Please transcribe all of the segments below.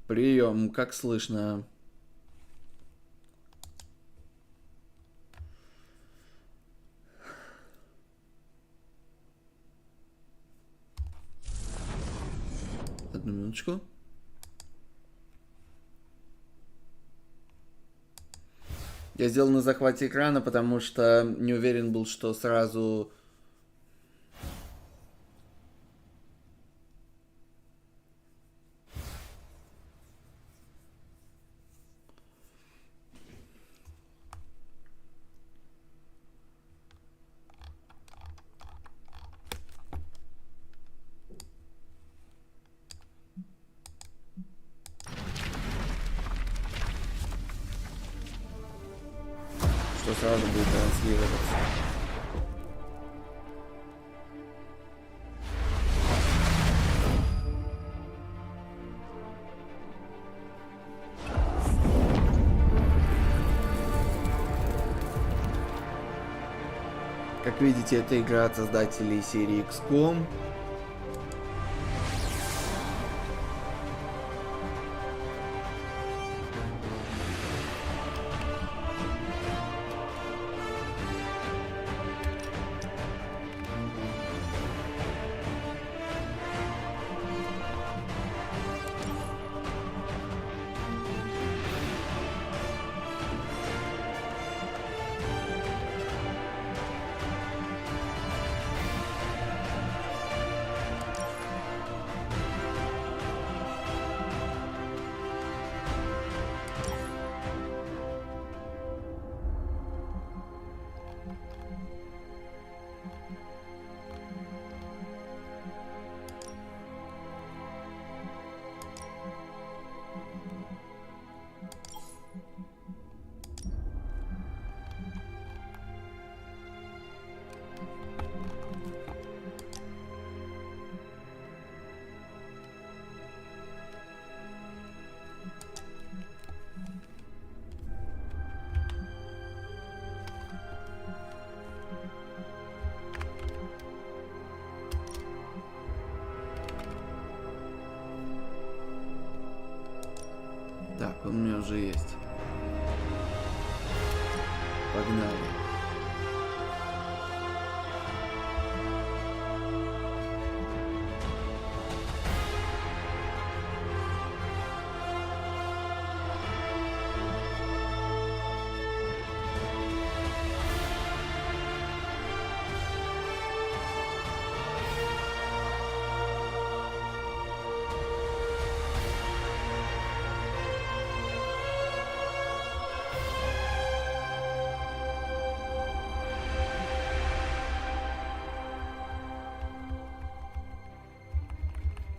Прием, как слышно? Одну минуточку. Я сделал на захвате экрана, потому что не уверен был, что сразу... что сразу будет транслироваться. Как видите, это игра от создателей серии XCOM. Так, он у меня уже есть. Погнали.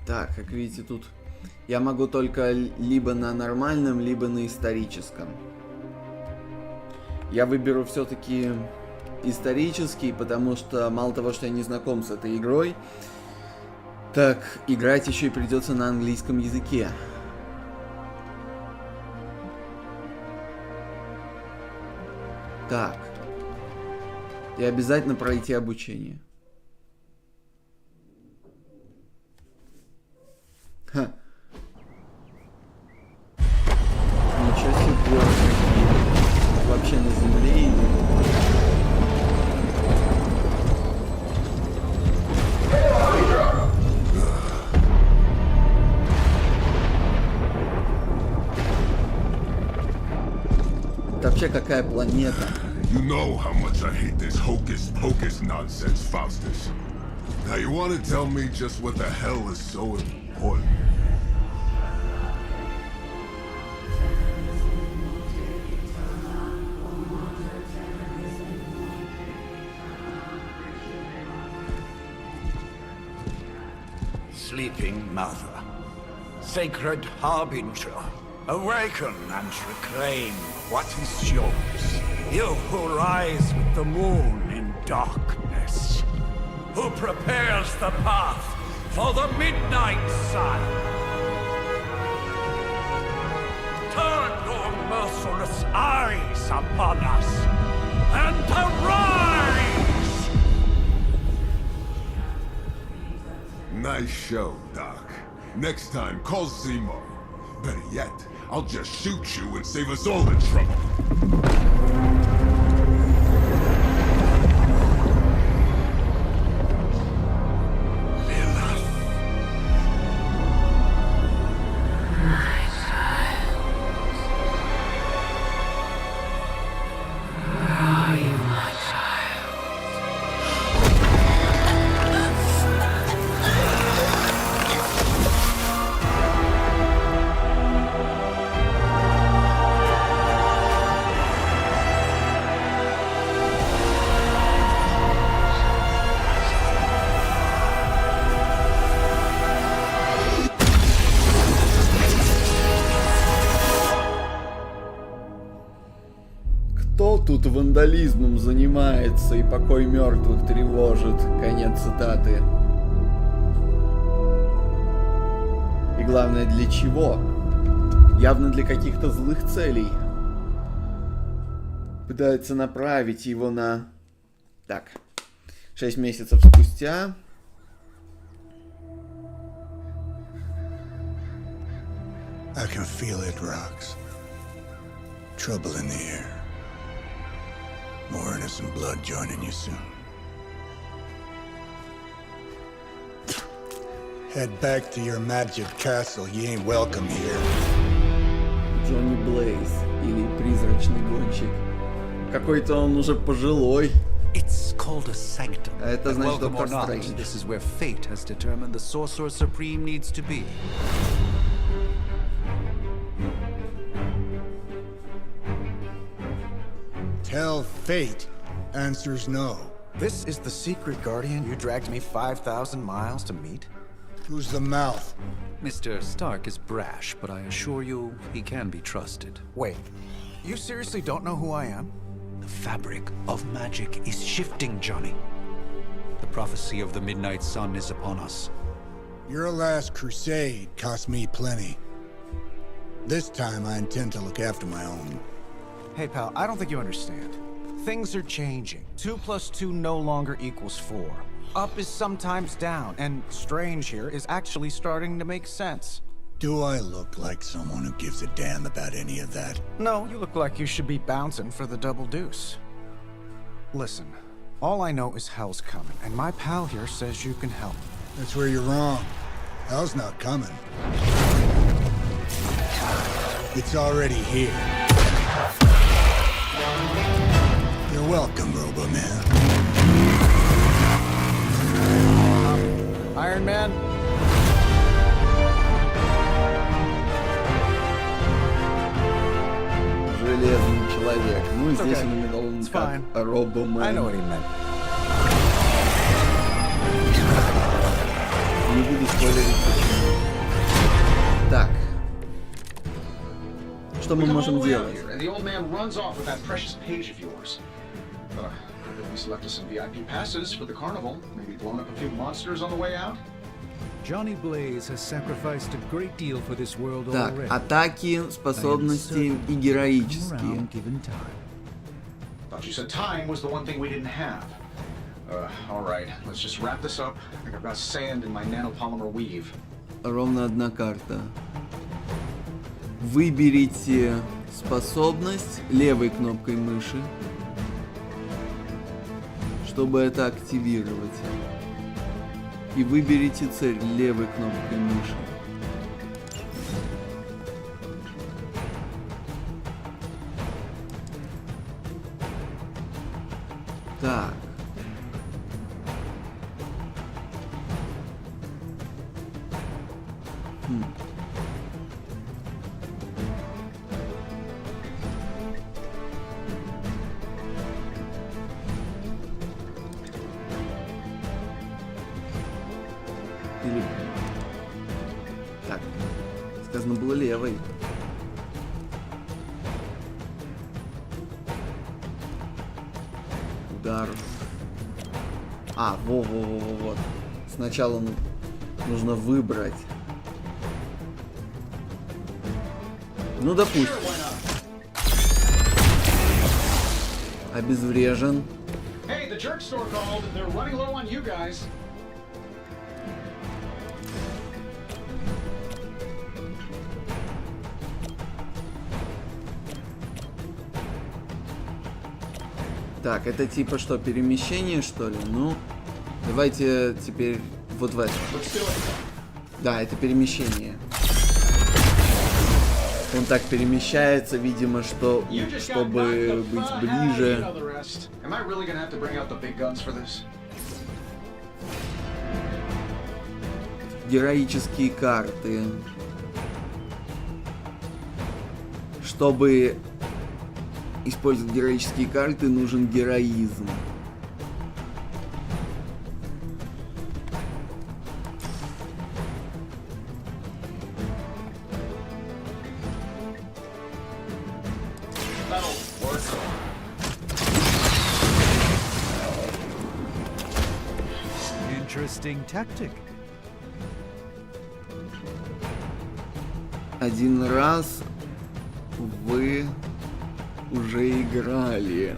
Так, как видите, тут я могу только либо на нормальном, либо на историческом. Я выберу все-таки исторический, потому что мало того, что я не знаком с этой игрой, так играть еще и придется на английском языке. Так. И обязательно пройти обучение. Ха. Ничего себе, горы какие. Вообще на земле или... Это вообще какая планета? You know how much I hate this hocus pocus nonsense, Faustus. Now you want to tell me just what the hell is so important? Sleeping Mother, sacred harbinger, awaken and reclaim what is yours. You who rise with the moon in darkness, who prepares the path for the midnight sun. Turn your merciless eyes upon us and arise! Nice show, Doc. Next time, call Zemo. Better yet, I'll just shoot you and save us all the trouble. Кто тут вандализмом занимается и покой мертвых тревожит? Конец цитаты. И главное, для чего? Явно для каких-то злых целей. Пытается направить его на... Так. 6 месяцев спустя. I can feel it, Rox. Trouble in the air. More innocent blood joining you soon. Head back to your magic castle. You ain't welcome here. Джонни Блейз или Призрачный гонщик. Какой-то он уже пожилой. It's called a sanctum. А это значит Welcome or Доктор not, Стрэндж. this is where fate has determined the Sorcerer Supreme needs to be. Tell fate. Answers no. This is the secret guardian you dragged me 5,000 miles to meet? Who's the mouth? Mr. Stark is brash, but I assure you, he can be trusted. Wait, you seriously don't know who I am? The fabric of magic is shifting, Johnny. The prophecy of the Midnight Sun is upon us. Your last crusade cost me plenty. This time I intend to look after my own. Hey pal, I don't think you understand. Things are changing. 2 + 2 no longer equals 4. Up is sometimes down, and Strange here is actually starting to make sense. Do I look like someone who gives a damn about any of that? No, you look like you should be bouncing for the double deuce. Listen, all I know is hell's coming, and my pal here says you can help. That's where you're wrong. Hell's not coming. It's already here. You're welcome, Robo-Man. Iron Man? Железный человек. Ну, здесь он именован It's как fine. I know Робомен. what he meant. Не буду спойлерить почему. Так. Что мы можем делать? And the old man runs off with that precious page of yours. At least left us some VIP passes for the carnival. Maybe blown up a few monsters on the way out. Johnny Blaze has sacrificed a great deal for this world Так, already. атаки, способности и героические. Around given time. Thought you said time was the one thing we didn't have. All right, let's just wrap this up. I think I've got sand in my nanopolymer weave. Ровно одна карта. Выберите способность левой кнопкой мыши, чтобы это активировать. И выберите цель левой кнопкой мыши. Так. Или... Так. Сказано было левой. Удар. Вот. Сначала нужно выбрать. Ну, допустим. Обезврежен. Hey, the jerk store called. They're running low on you guys. Так, это типа что, перемещение, что ли? Ну, давайте теперь вот в это. Да, это перемещение. Он так перемещается, видимо, чтобы быть ближе. Героические карты. Чтобы использовать героические карты, нужен героизм. Interesting tactic. Один раз вы уже играли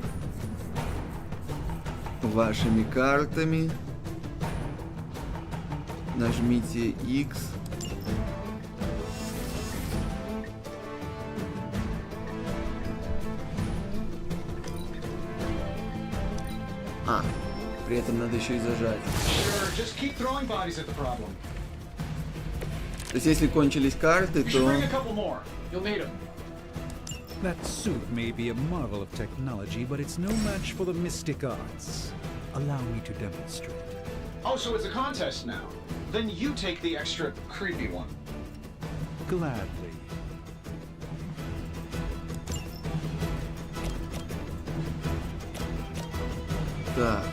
вашими картами. Нажмите X. При этом надо еще и зажать. То есть если кончились карты, то... That suit may be a marvel of technology, but it's no match for the mystic arts. Allow me to demonstrate. Oh, so it's a contest now. Then you take the extra creepy one. Gladly. Так.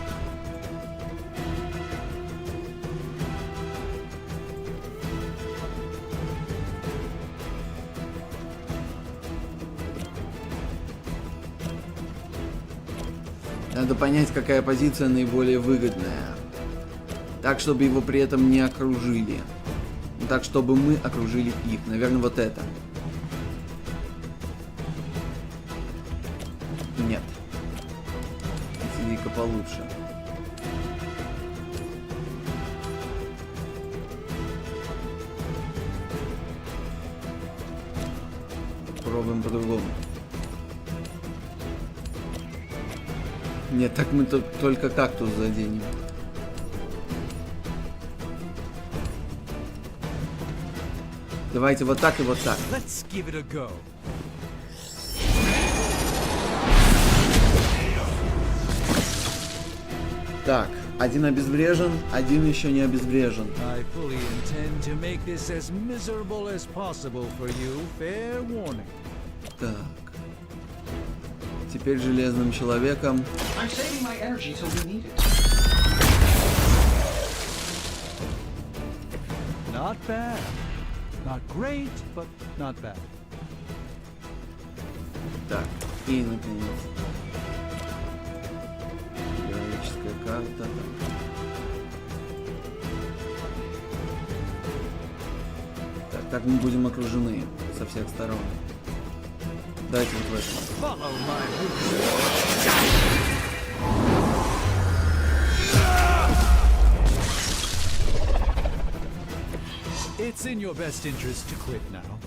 Надо понять, какая позиция наиболее выгодная. Так, чтобы его при этом не окружили. Так, чтобы мы окружили их. Наверное, вот это. Нет. Идея-ка получше. Попробуем по-другому. Нет, так мы только кактус заденем. Давайте вот так и вот так. Let's give it a go. Так, один обезврежен, один еще не обезврежен. I fully intend to make this as miserable as possible for you. Fair warning. Так. Теперь железным человеком. I'm saving my energy till we need it. Not bad. Not great, but not bad. Так, и наконец. Героическая карта. Так мы будем окружены со всех сторон. Дайте вот в этом. It's in your best interest to quit now.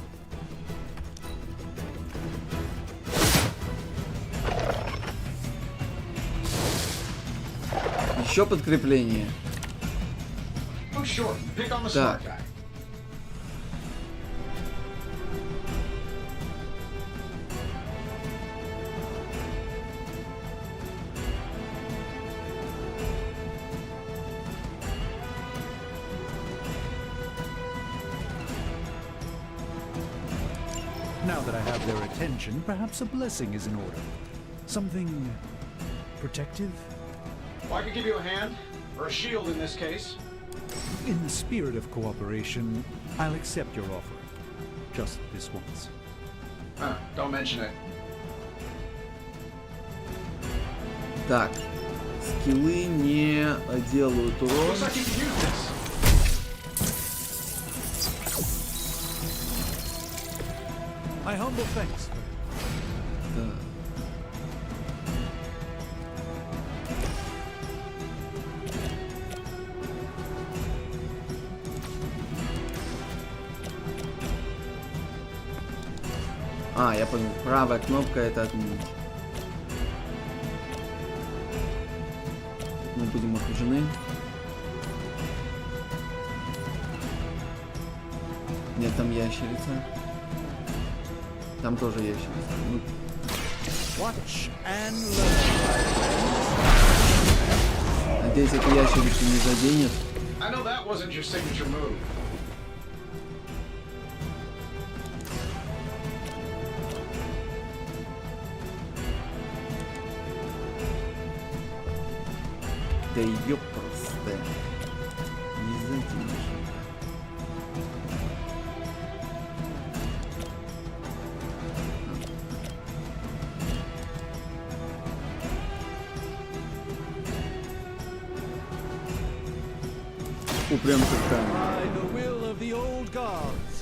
Еще подкрепление. Oh, sure. Pick on the Так. smart guy. Now that I have their attention, perhaps a blessing is in order. Something protective? Well, I could give you a hand, or a shield in this case. In the spirit of cooperation, I'll accept your offer. Just this once. Don't mention it. Так, скиллы не делают урон. Looks like you can use this. My humble thanks. Так. Я понял. Правая кнопка — это отменить. мы будем окружены. Нет, там ящерица. Там тоже ящерица. Ну. Watch and learn. Надеюсь, эта ящерица не заденет. I know that wasn't your signature move. Да ее просто не заденешь. Прям как By the will of the old gods.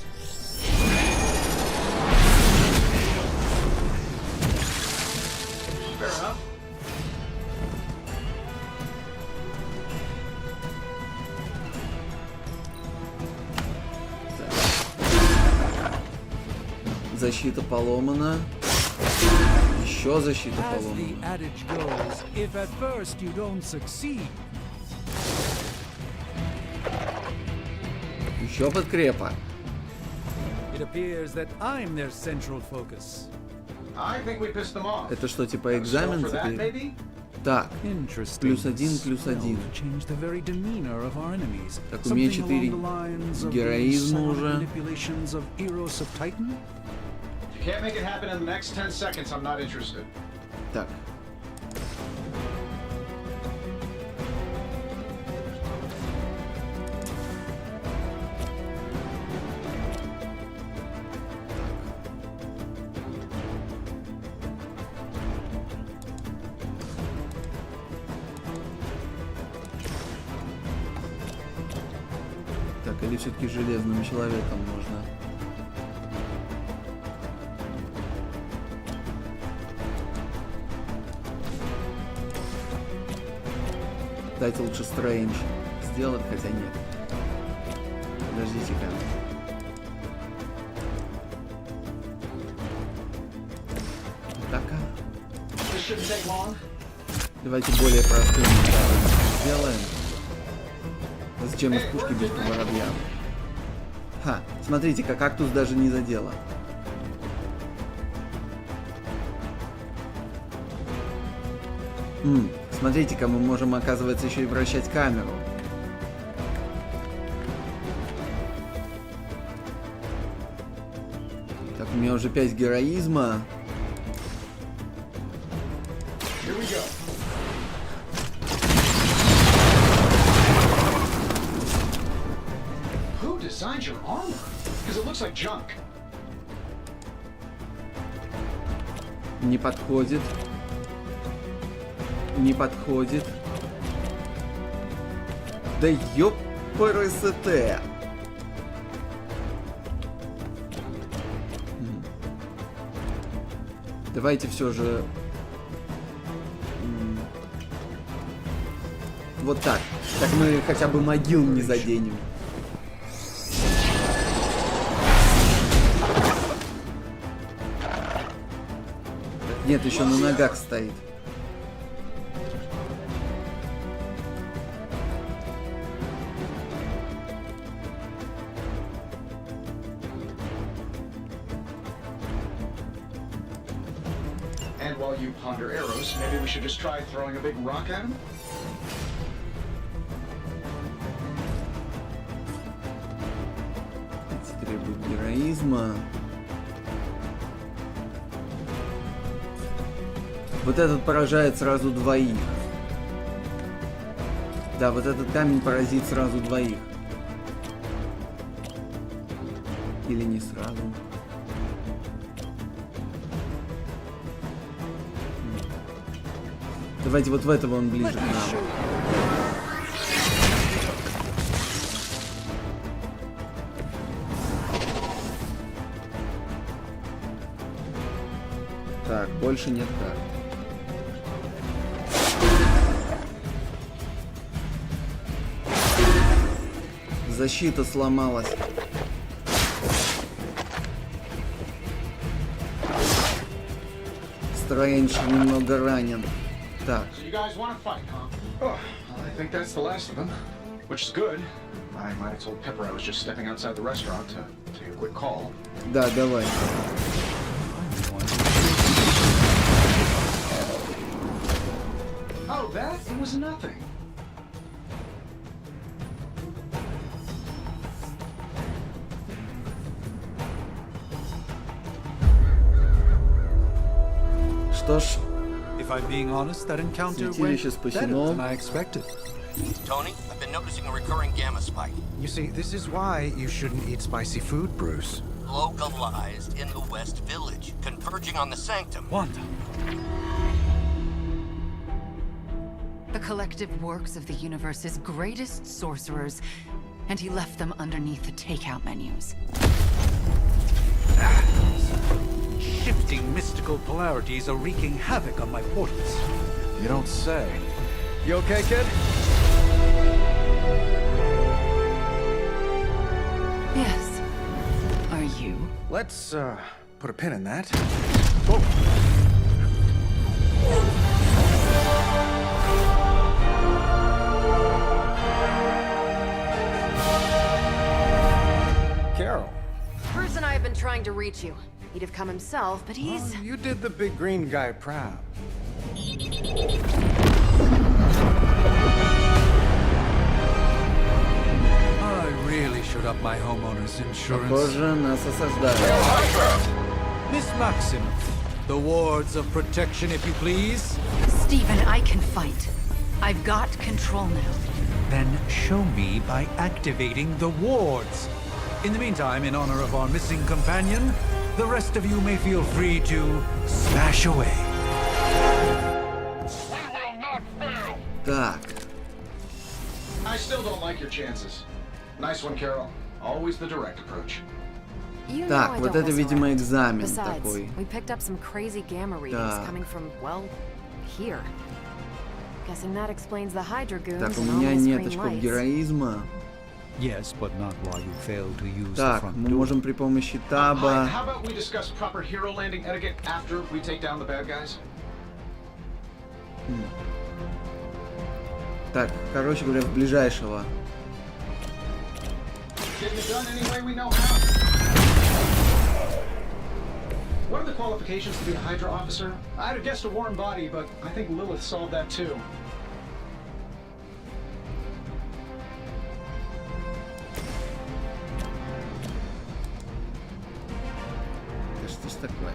Fair enough. Защита поломана. Еще защита As the поломана. adage goes, if at first you don't succeed, Еще подкрепа. it appears that I'm their central focus. I think we pissed them off. Это что, типа экзамен So for that, теперь? maybe? Так, Interesting. +1, +1. Spell to change the very demeanor of our enemies. Так, у меня Something 4 along the lines of the героизма silent уже. manipulations of Eros of Titan. If you can't make it happen in the next 10 seconds, I'm not interested. так. Так, или все-таки железным человеком можно? Дайте лучше Стрэндж сделать, хотя нет. Подождите-ка. Так-а. This shouldn't take long. Давайте более простым ударом сделаем. А зачем из пушки бить по воробьям? Ха, смотрите-ка, кактус даже не задело. Смотрите-ка, мы можем, оказывается, еще и вращать камеру. Так, у меня уже 5 героизма. Here we go. Who designed your armor? Because it looks like junk. Не подходит. Не подходит. Да ёпрст. Давайте все же... Вот так. Так мы хотя бы могил не заденем. Так, нет, еще на ногах стоит. And while you ponder arrows, maybe we should just try throwing a big rock at him? Это требует героизма. Вот этот поражает сразу двоих. Да, вот этот камень поразит сразу двоих. Или не сразу. Давайте вот в этого он ближе к нам. Так, больше нет карт. Защита сломалась. Стрэндж немного ранен. Так, So you guys want to fight, huh? Oh, I think that's the last of them, which is good. I might have told Pepper I was just stepping outside the restaurant to take a quick call. да, давай. Oh, that? It was nothing. Что ж, If I'm being honest, that encounter went святилище better спасено. than I expected. Tony, I've been noticing a recurring gamma spike. You see, this is why you shouldn't eat spicy food, Bruce. Localized in the West Village, converging on the Sanctum. Wanda. The collective works of the universe's greatest sorcerers, and he left them underneath the takeout menus. Shifting mystical polarities are wreaking havoc on my portals. You don't say. You okay, kid? Yes. Are you? Let's, put a pin in that. Carol. Bruce and I have been trying to reach you. He'd have come himself, but he's... Oh, you did the big green guy proud. I really should up my homeowner's insurance. Похоже, нас осаждают. Miss Maxim, the wards of protection, if you please. Stephen, I can fight. I've got control now. Then show me by activating the wards. In the meantime, in honor of our missing companion, the rest of you may feel free to smash away. Так, I still don't like your chances. Nice one, Carol. Always the direct approach. You know так, I вот don't это, mess видимо, around. экзамен Besides, такой. we picked up some crazy gamma readings Так. coming from, well, here. Guessing that explains the Hydra goons Так, у and all меня those нет green очков lights. героизма. Yes, but not while you fail to use the Так, front мы door. можем при помощи Hi, таба... how about we discuss proper hero landing etiquette after we take down the bad guys? Так, короче говоря, в ближайшего. Getting it done any way we know how. What are the qualifications to be a Hydra officer? I'd have guessed a warm body, but I think Lilith solved that too. Да что ж такое?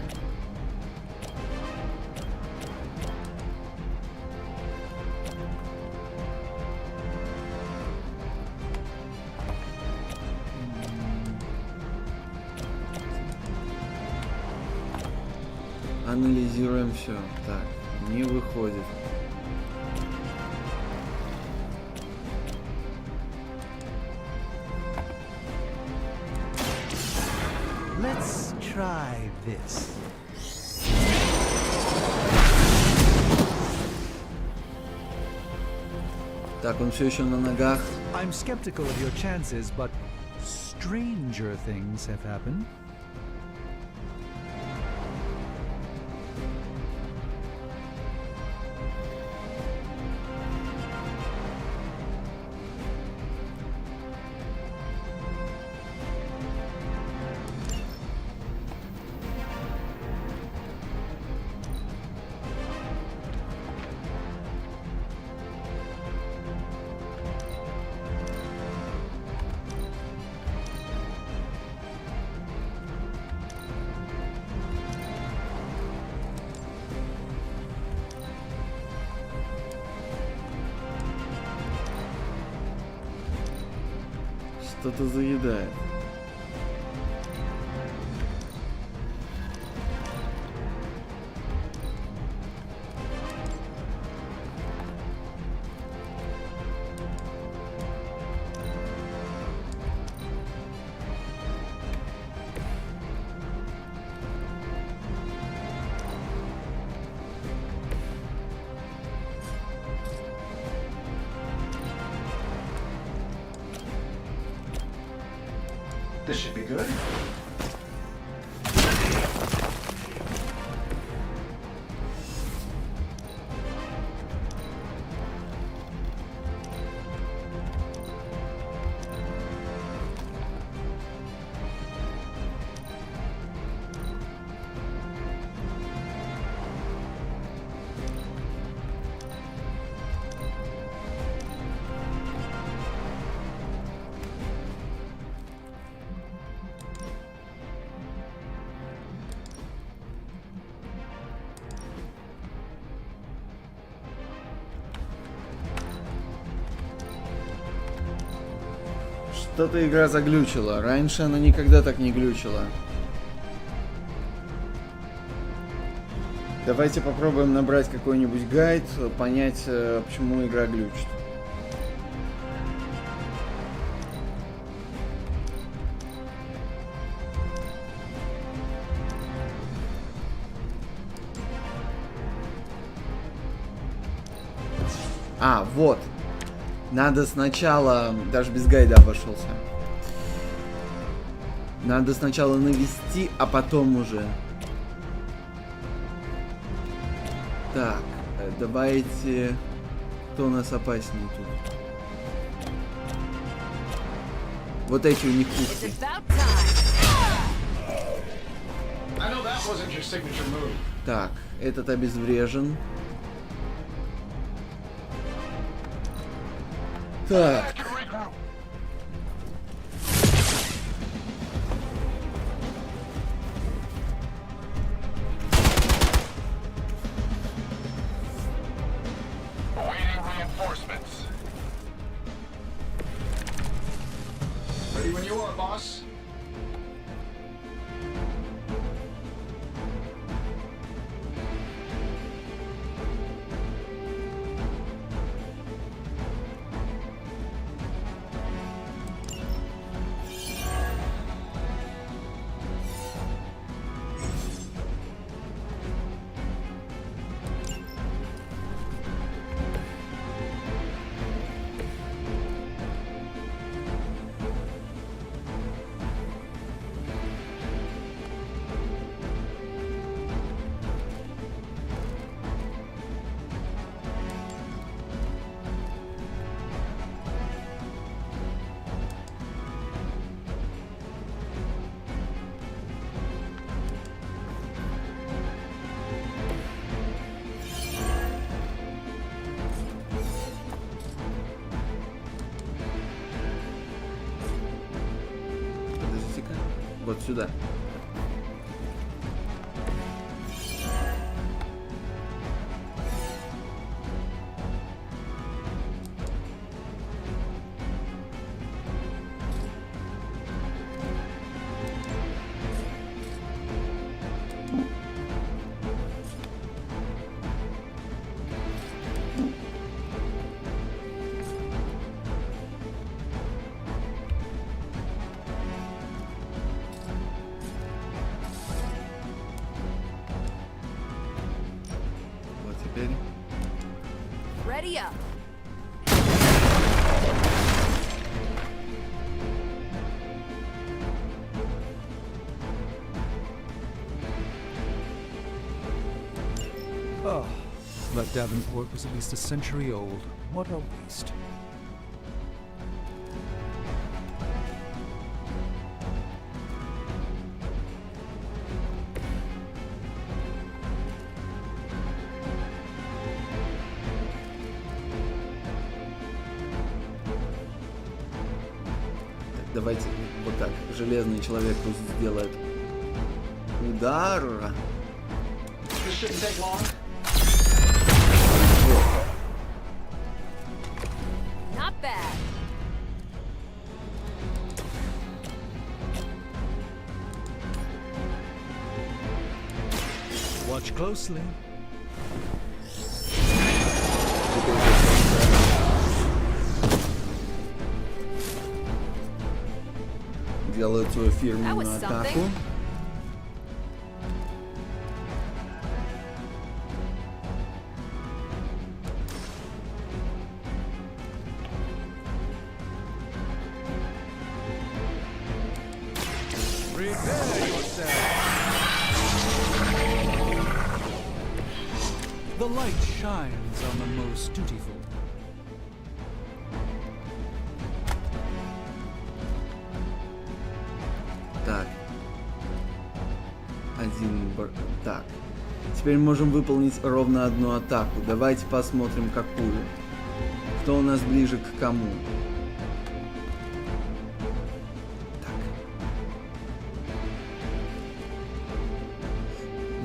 Анализируем все. Так, не выходит. Let's try this. Так, он все еще на ногах. I'm skeptical of your chances, but stranger things have happened. Что-то заедает. This should be good. Что-то игра заглючила. Раньше она никогда так не глючила. Давайте попробуем набрать какой-нибудь гайд, понять, почему игра глючит. А, вот. Надо сначала, даже без гайда обошелся. Надо сначала навести, а потом уже. Так, давайте... Кто у нас опаснее тут? Вот эти у них пушки. Так, этот обезврежен. Так. Ready when you are, boss. Вот сюда. Ready up. Oh, that Davenport was at least a century old. What a waste. Давайте вот так. Железный человек пусть сделает удар. Not bad. Watch closely. Делает свою фирменную атаку. The light shines on the most dutiful. Так. Так. Теперь можем выполнить ровно одну атаку. Давайте посмотрим, какую. Кто у нас ближе к кому? Так.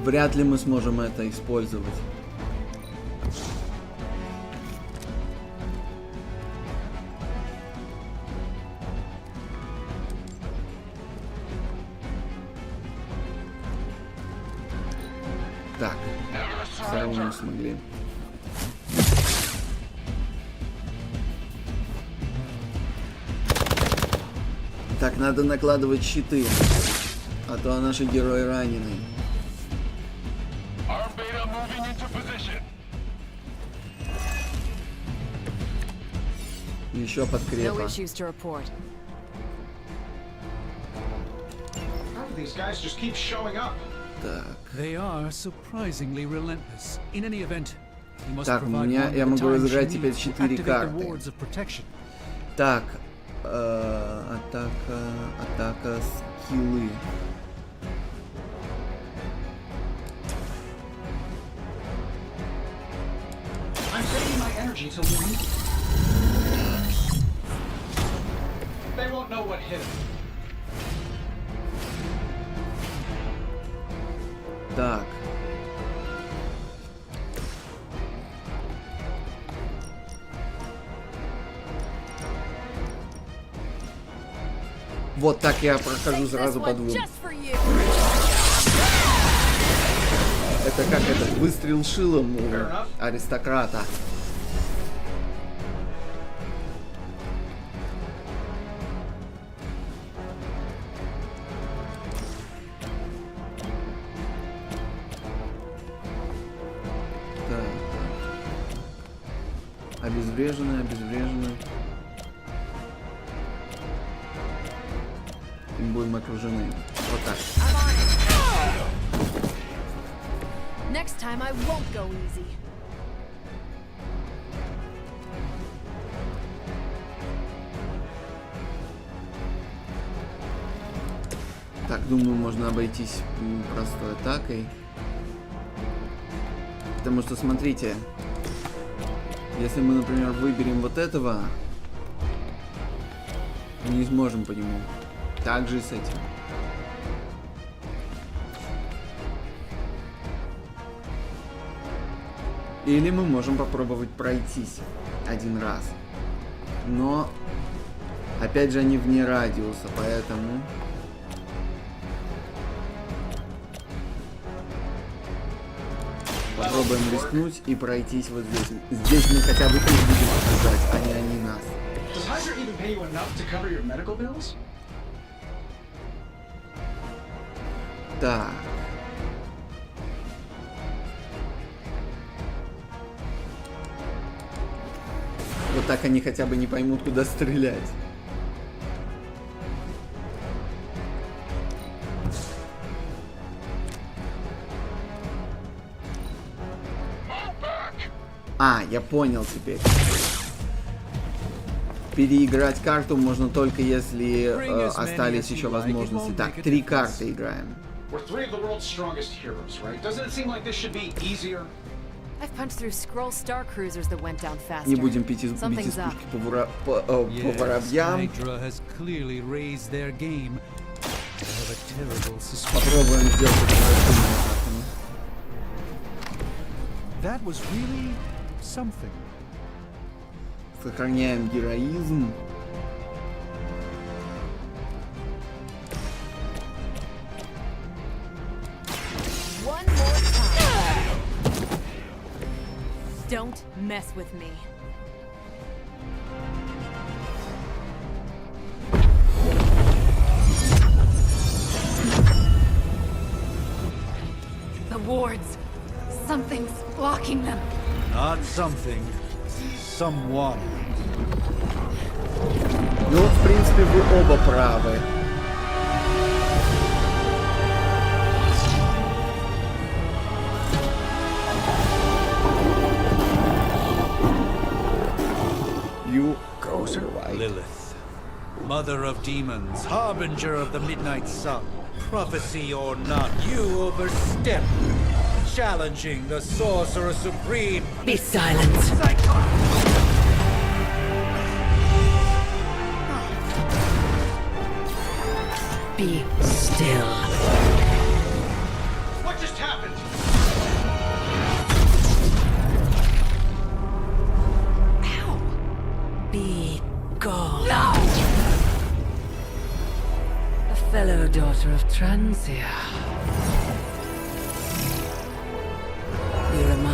Вряд ли мы сможем это использовать. все равно не смогли. Так, надо накладывать щиты, а то наши герои ранены. Еще подкрепа. These guys just keep showing up. Так. They are surprisingly relentless. In any event, we must Так, у provide меня one я at a могу time разыграть should теперь need to 4 activate the карты. wards of protection. Так, атака, скиллы. I'm saving my energy till we meet. They won't know what hit them. Так. Вот так я прохожу сразу по двум. Это как этот выстрел шилом у аристократа. Обезврежено. И будем окружены. Вот так. Next time I won't go easy. Так, думаю, можно обойтись простой атакой. Потому что, смотрите, если мы, например, выберем вот этого, мы не сможем по нему. Так же и с этим. Или мы можем попробовать пройтись один раз. Но, опять же, они вне радиуса, поэтому... Попробуем рискнуть и пройтись вот здесь. Здесь мы хотя бы их будем окружать, а не они нас. Так. Вот так они хотя бы не поймут, куда стрелять. А, я понял теперь. Переиграть карту можно только если остались еще возможности. Так, 3 карты играем. Не будем бить из пушки по воробьям. Попробуем сделать That was really something. Сохраняем героизм. One more time. Don't mess with me. The wards. Something's blocking them. Not something. Someone. Ну, в принципе, вы оба правы. You go right. Lilith, mother of demons, harbinger of the midnight sun. Prophecy or not, you overstep. Challenging the sorcerer supreme. Be silent. Be still. What just happened? Ow. Be gone. No! A fellow daughter of Transia. You remind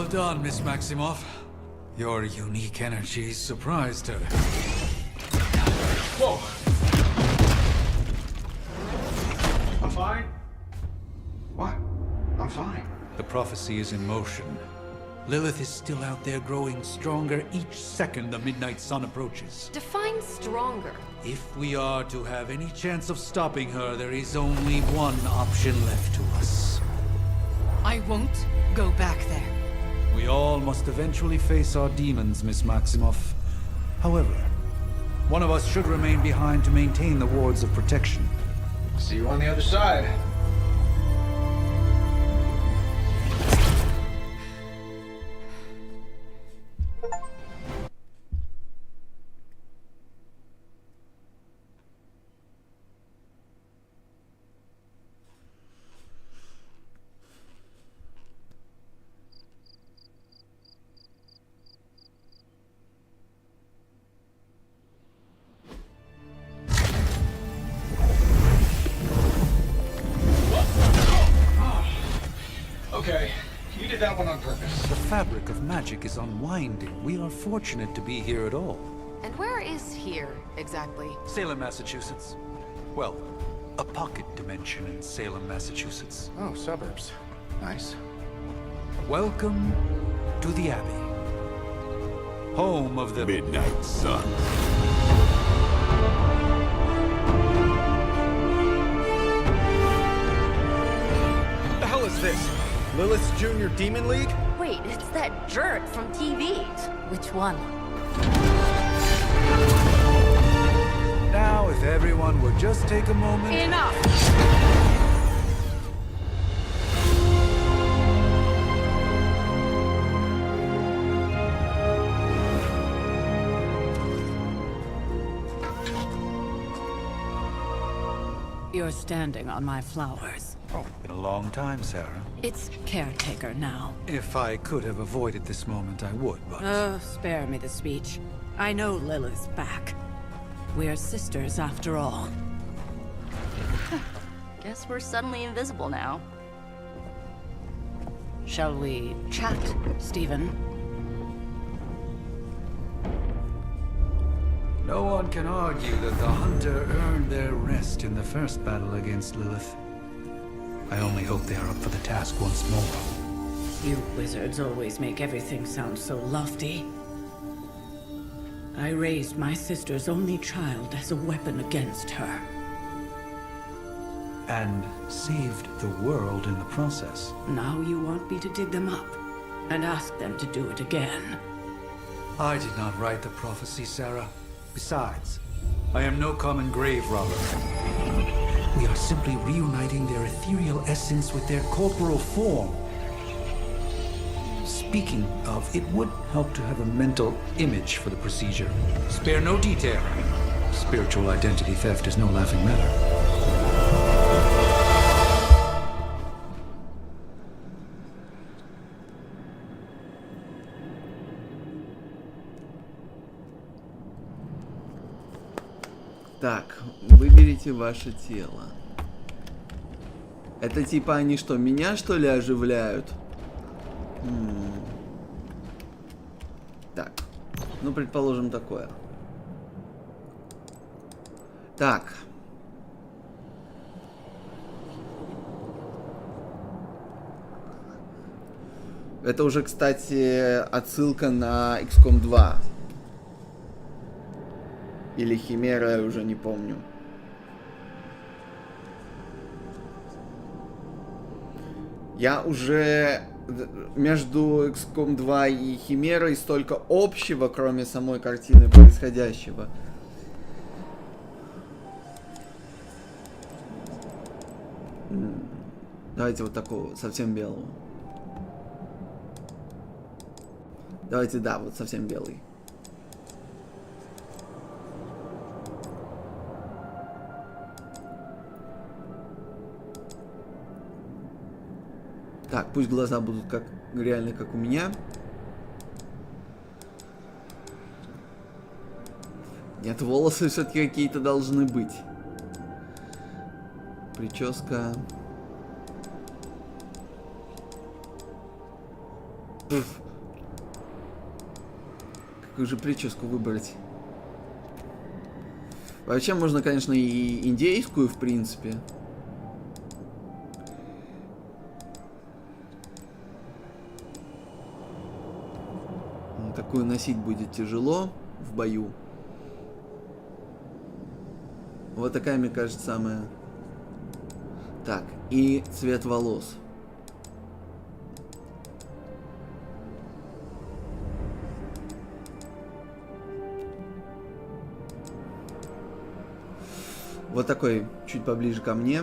Well done, Miss Maximoff. Your unique energy surprised her. Whoa! I'm fine. What? I'm fine. The prophecy is in motion. Lilith is still out there growing stronger each second the midnight sun approaches. Define stronger. If we are to have any chance of stopping her, there is only one option left to us. I won't go back there. We all must eventually face our demons, Miss Maximoff. However, one of us should remain behind to maintain the wards of protection. See you on the other side. Okay, you did that one on purpose. The fabric of magic is unwinding. We are fortunate to be here at all. And where is here, exactly? Salem, Massachusetts. Well, a pocket dimension in Salem, Massachusetts. Oh, suburbs. Nice. Welcome to the Abbey. Home of the Midnight Sun. What the hell is this? Lilith's Junior Demon League? Wait, it's that jerk from TV. Which one? Now, if everyone would just take a moment... Enough! You're standing on my flowers. Oh, been a long time, Sarah. It's caretaker now. If I could have avoided this moment, I would, but... Oh, spare me the speech. I know Lilith's back. We're sisters after all. Guess we're suddenly invisible now. Shall we chat, Stephen? No one can argue that the Hunter earned their rest in the first battle against Lilith. I only hope they are up for the task once more. You wizards always make everything sound so lofty. I raised my sister's only child as a weapon against her. And saved the world in the process. Now you want me to dig them up and ask them to do it again. I did not write the prophecy, Sarah. Besides, I am no common grave robber. We are simply reuniting their ethereal essence with their corporal form. Speaking of, it would help to have a mental image for the procedure. Spare no detail. Spiritual identity theft is no laughing matter. Так, выберите ваше тело. Это типа они что, меня что ли оживляют? Так, ну предположим такое. Так. Это уже, кстати, отсылка на XCOM 2. Или Химера, я уже не помню. Я уже между XCOM 2 и Химерой столько общего, кроме самой картины происходящего. Давайте вот такого, совсем белого. Давайте, да, вот совсем белый. Так, пусть глаза будут как реально, как у меня. Нет, волосы все-таки какие-то должны быть. Прическа. Какую же прическу выбрать? Вообще можно, конечно, и индейскую, в принципе. Такую носить будет тяжело в бою. Вот такая, мне кажется, самая... Так, и цвет волос. Вот такой, чуть поближе ко мне.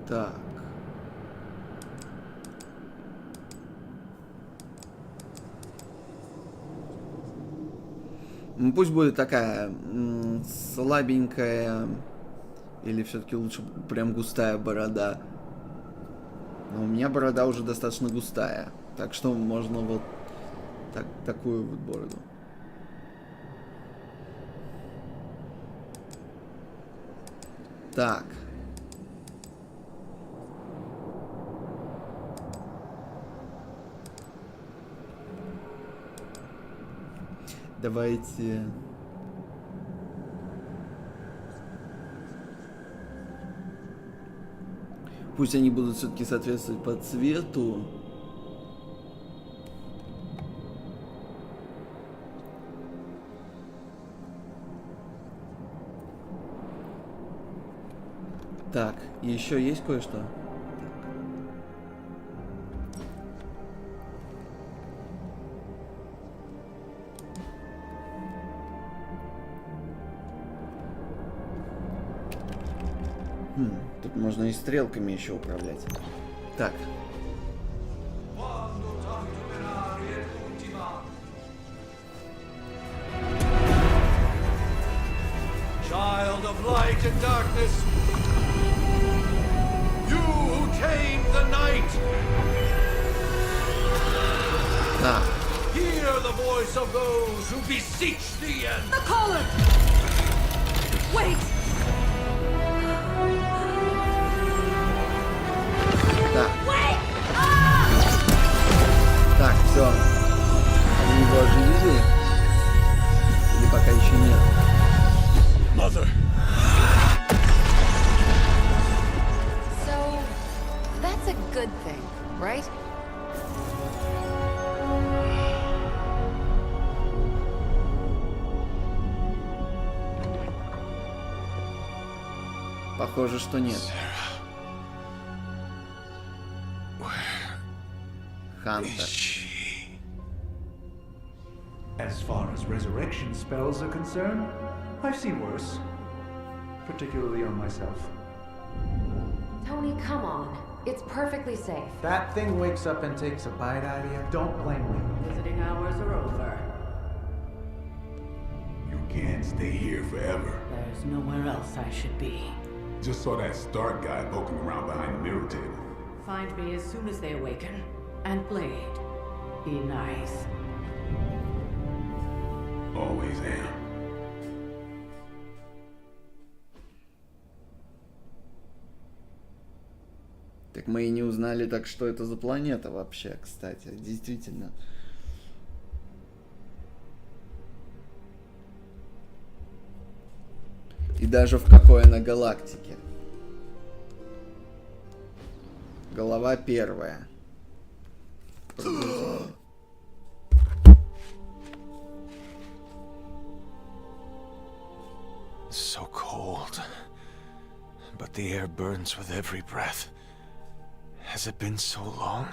Так. Ну, пусть будет такая слабенькая, или все-таки лучше прям густая борода. Но у меня борода уже достаточно густая, так что можно вот такую вот бороду. Так. Давайте... Пусть они будут все-таки соответствовать по цвету. Так, еще есть кое-что? Тут можно и стрелками еще управлять. Так. Child of light and darkness, you who tame the night. Так. Hear the voice of those who beseech the end. The collar! Wait! Так. Так, все. Они его оживили? Или пока еще нет? Mother. So, that's a good thing, right? Похоже, что нет. Хантер. As far as resurrection spells are concerned, I've seen worse. Particularly on myself. Tony, come on. It's perfectly safe. That thing wakes up and takes a bite out of you. Don't blame me. Visiting hours are over. You can't stay here forever. There's nowhere else I should be. Just saw that Stark guy poking around behind the mirror table. Find me as soon as they awaken. And Blade, be nice. Always am. Так мы и не узнали, так что это за планета вообще, кстати, действительно. И даже в какой она галактике. Голова первая. So cold, but the air burns with every breath. Has it been so long?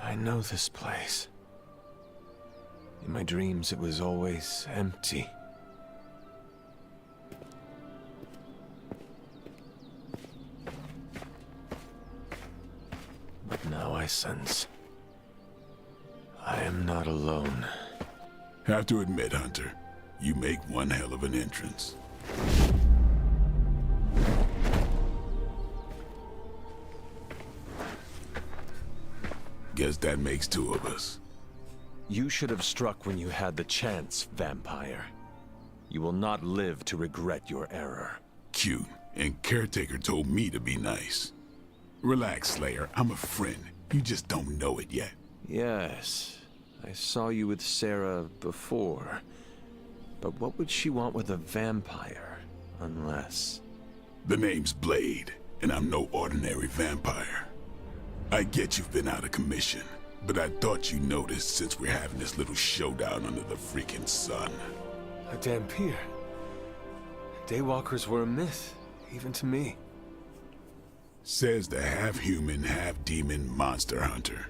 I know this place. In my dreams, it was always empty. my sins. I am not alone. Have to admit, Hunter, you make one hell of an entrance. Guess that makes two of us. You should have struck when you had the chance, vampire. You will not live to regret your error. Cute, and Caretaker told me to be nice. Relax, Slayer, I'm a friend. You just don't know it yet. Yes, I saw you with Sarah before. But what would she want with a vampire, unless... The name's Blade, and I'm no ordinary vampire. I get you've been out of commission, but I thought you noticed since we're having this little showdown under the freaking sun. A Dampier. Daywalkers were a myth, even to me. Says the half-human, half-demon monster hunter.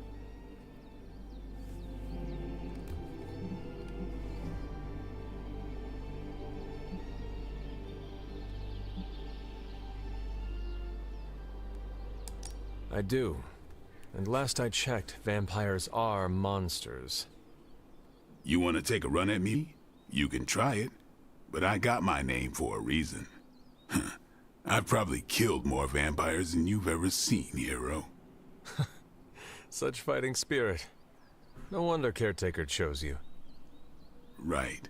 I do. And last I checked, vampires are monsters. You want to take a run at me? You can try it, but I got my name for a reason. I've probably killed more vampires than you've ever seen, hero. Such fighting spirit. No wonder Caretaker chose you. Right.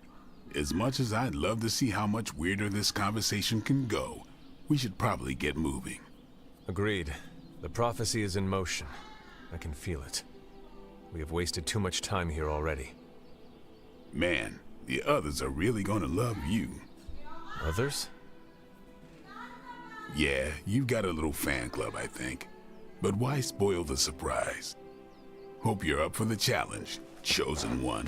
As much as I'd love to see how much weirder this conversation can go, we should probably get moving. Agreed. The prophecy is in motion. I can feel it. We have wasted too much time here already. Man, the others are really gonna love you. Others? Yeah, you've got a little fan club, I think. But why spoil the surprise? Hope you're up for the challenge, chosen one.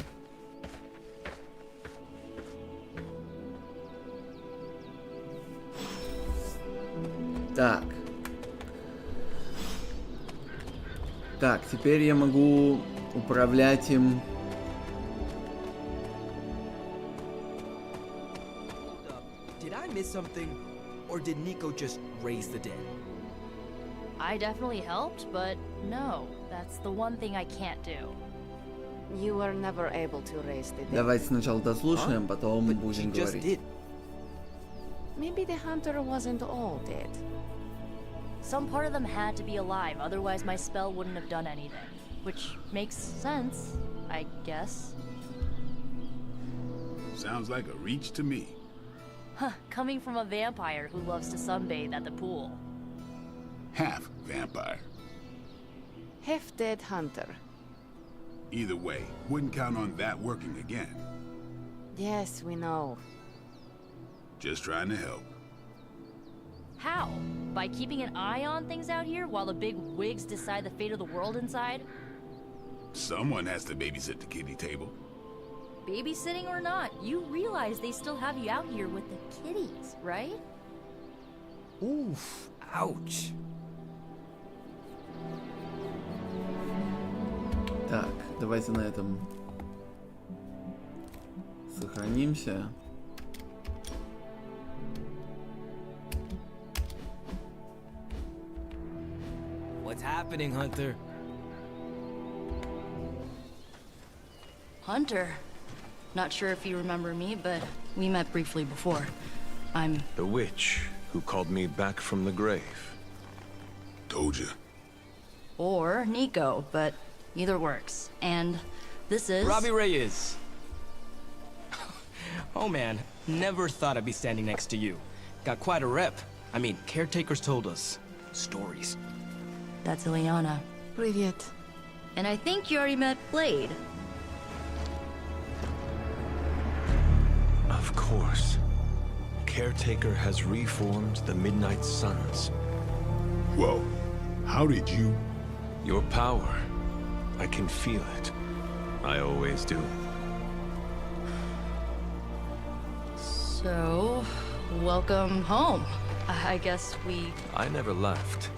Так, теперь я могу управлять им. Did I miss something, or did Nico just raise the dead? I definitely helped, but no, that's the one thing I can't do. You were never able to raise the dead. Давайте сначала дослушаем, потом будем говорить. Maybe the hunter wasn't all dead. Some part of them had to be alive, otherwise my spell wouldn't have done anything. Which makes sense, I guess. Sounds like a reach to me. Huh, coming from a vampire who loves to sunbathe at the pool. Half vampire. Half dead hunter. Either way, wouldn't count on that working again. Yes, we know. Just trying to help. How? By keeping an eye on things out here while the big wigs decide the fate of the world inside? Someone has to babysit the kiddie table. Babysitting or not, you realize they still have you out here with the kitties, right? Oof, ouch. Так, давайте на этом сохранимся. What's happening, Hunter? Hunter. Not sure if you remember me, but we met briefly before. I'm... The witch who called me back from the grave. Told you. Or Nico, but either works. And this is... Robbie Reyes. Oh man, never thought I'd be standing next to you. Got quite a rep. I mean, caretakers told us stories. That's Ileana. Привет. And I think you already met Blade. Of course. Caretaker has reformed the Midnight Suns. Whoa, how did you? Your power. I can feel it. I always do. So, welcome home. I guess we... I never left.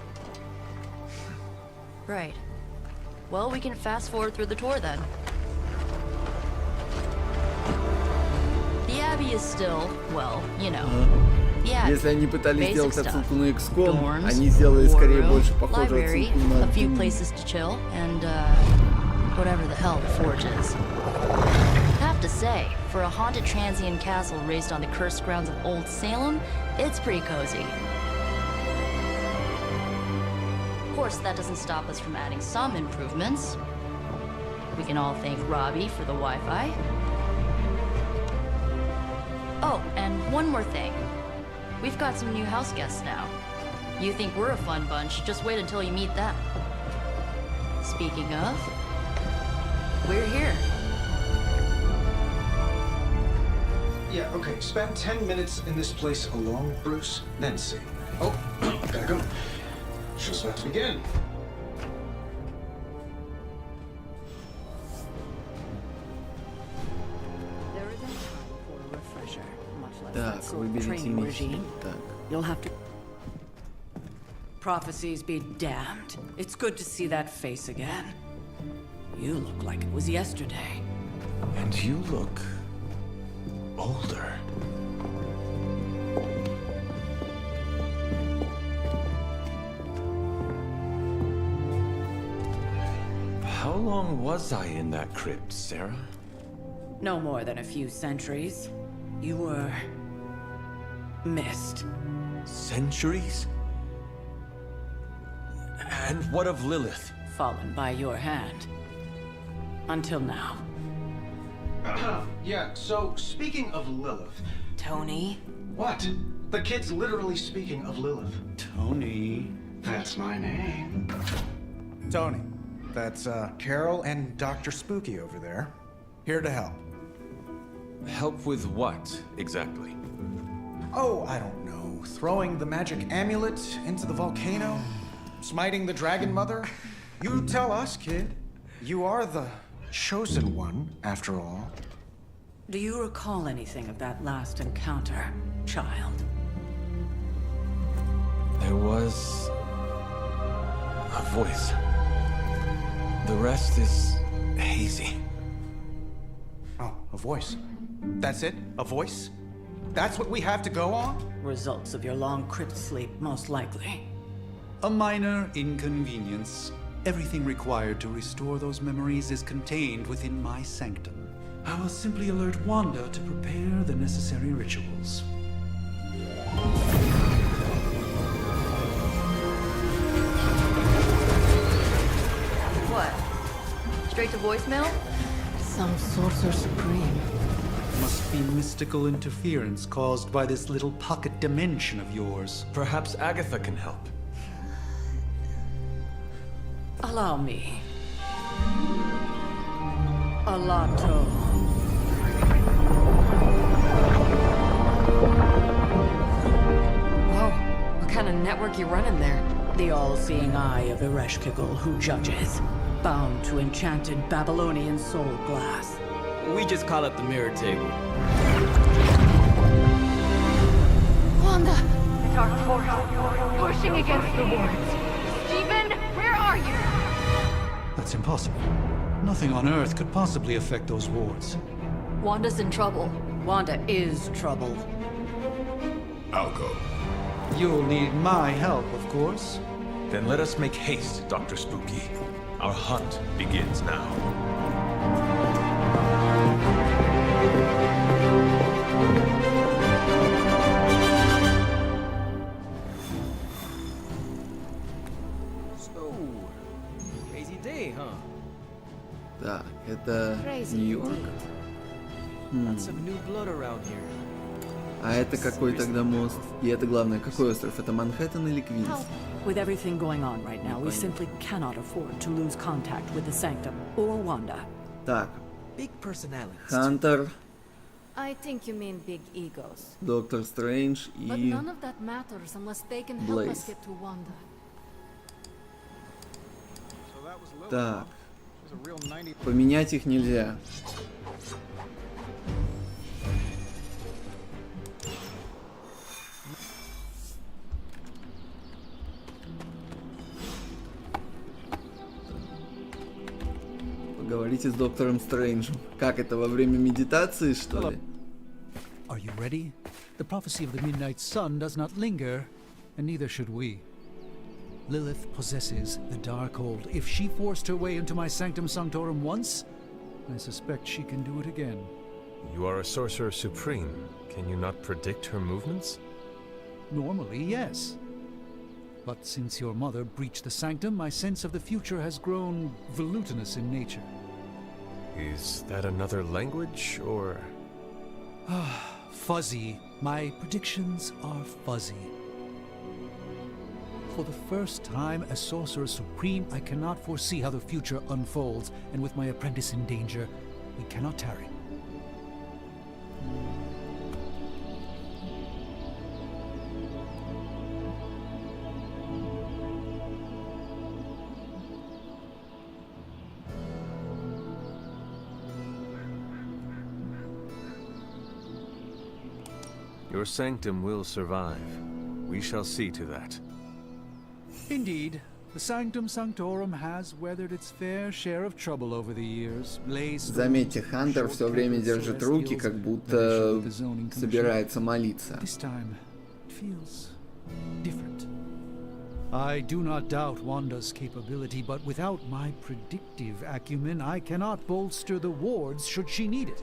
Right. Well, we can fast forward through the tour then. The Abbey is still, well, you know, Yeah, Если они пытались basic сделать stuff. отсылку на XCOM, Dorms, они сделали скорее war больше room, похожую library, отсылку на a few Doom. places to chill, and whatever the hell the forge is. Have to say, for a haunted transient castle raised on the cursed grounds of Old Salem, it's pretty cozy. Of course, that doesn't stop us from adding some improvements. We can all thank Robbie for the Wi-Fi. Oh, and one more thing. We've got some new house guests now. You think we're a fun bunch, just wait until you meet them. Speaking of, we're here. Yeah, okay. Spend 10 minutes in this place alone, Bruce, then see. Oh, gotta go. Show's about to begin. There isn't time for a refresher, much less Так, that sort of выберите training миссию. regime. Так. You'll have to. Prophecies be damned. It's good to see that face again. You look like it was yesterday. And you look older. How long was I in that crypt, Sarah? No more than a few centuries. You were missed. Centuries? And what of Lilith? Fallen by your hand. Until now. Yeah, so speaking of Lilith. Tony? What? The kid's literally speaking of Lilith. Tony. That's my name. Tony, that's Carol and Dr. Spooky over there. Here to help. Help with what, exactly? Oh, I don't know. Throwing the magic amulet into the volcano? Smiting the dragon mother? You tell us, kid. You are the chosen one, after all. Do you recall anything of that last encounter, child? There was a voice. The rest is hazy. Oh, a voice. That's it? A voice? That's what we have to go on? Results of your long crypt sleep, most likely. A minor inconvenience. Everything required to restore those memories is contained within my sanctum. I will simply alert Wanda to prepare the necessary rituals. What? Straight to voicemail? Some sorcerer supreme. Must be mystical interference caused by this little pocket dimension of yours. Perhaps Agatha can help. Allow me. Alato. Whoa, what kind of network you running there? The all-seeing eye of Ereshkigal who judges. Bound to enchanted Babylonian soul glass. We just call it the mirror table. Wanda! Dark force, pushing against the wards. Stephen, where are you? That's impossible. Nothing on Earth could possibly affect those wards. Wanda's in trouble. Wanda is trouble. I'll go. You'll need my help, of course. Then let us make haste, Dr. Spooky. Our hunt begins now. So, crazy day, huh? Так, это Нью-Йорк. Lots of new blood around here. А это какой тогда мост? И это главное, какой остров? Это Манхэттен или Квинс? With everything going on right now, we simply cannot afford to lose contact with the Sanctum or Wanda. Так, Big personalities. Хантер, I think you mean big egos. Доктор Стрэндж But и none of that matters unless they can help Blaze. us get to Wanda. Так, поменять их нельзя. Поговорите с доктором Стрэнджем. Как это, во время медитации, что ли? Are you ready? The prophecy of the midnight sun does not linger, and neither should we. Lilith possesses the Darkhold. If she forced her way into my sanctum sanctorum once, I suspect she can do it again. You are a sorcerer supreme. Can you not predict her movements? Normally, yes. But since your mother breached the sanctum, my sense of the future has grown volutinous in nature. Is that another language, or...? Fuzzy. My predictions are fuzzy. For the first time as Sorcerer Supreme, I cannot foresee how the future unfolds, and with my apprentice in danger, we cannot tarry. Your sanctum will survive. We shall see to that. Indeed, the sanctum sanctorum has weathered its fair share of trouble over the years. Заметьте, Хантер все время держит руки, как будто собирается молиться. This time it feels different. I do not doubt Wanda's capability, but without my predictive acumen, I cannot bolster the wards should she need it.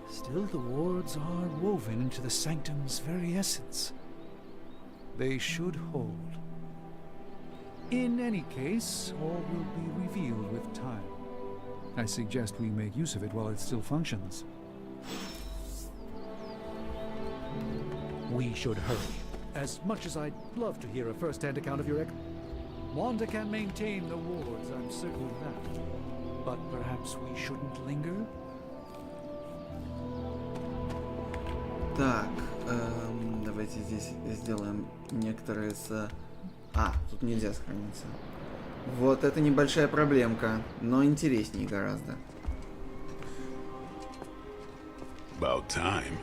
Still, the wards are woven into the sanctum's very essence. They should hold. In any case, all will be revealed with time. I suggest we make use of it while it still functions. We should hurry. As much as I'd love to hear a first-hand account of your Wanda can maintain the wards, I'm certain of that. But perhaps we shouldn't linger? Так, давайте здесь сделаем некоторые с... тут нельзя сохраниться. Вот это небольшая проблемка, но интереснее гораздо. About time.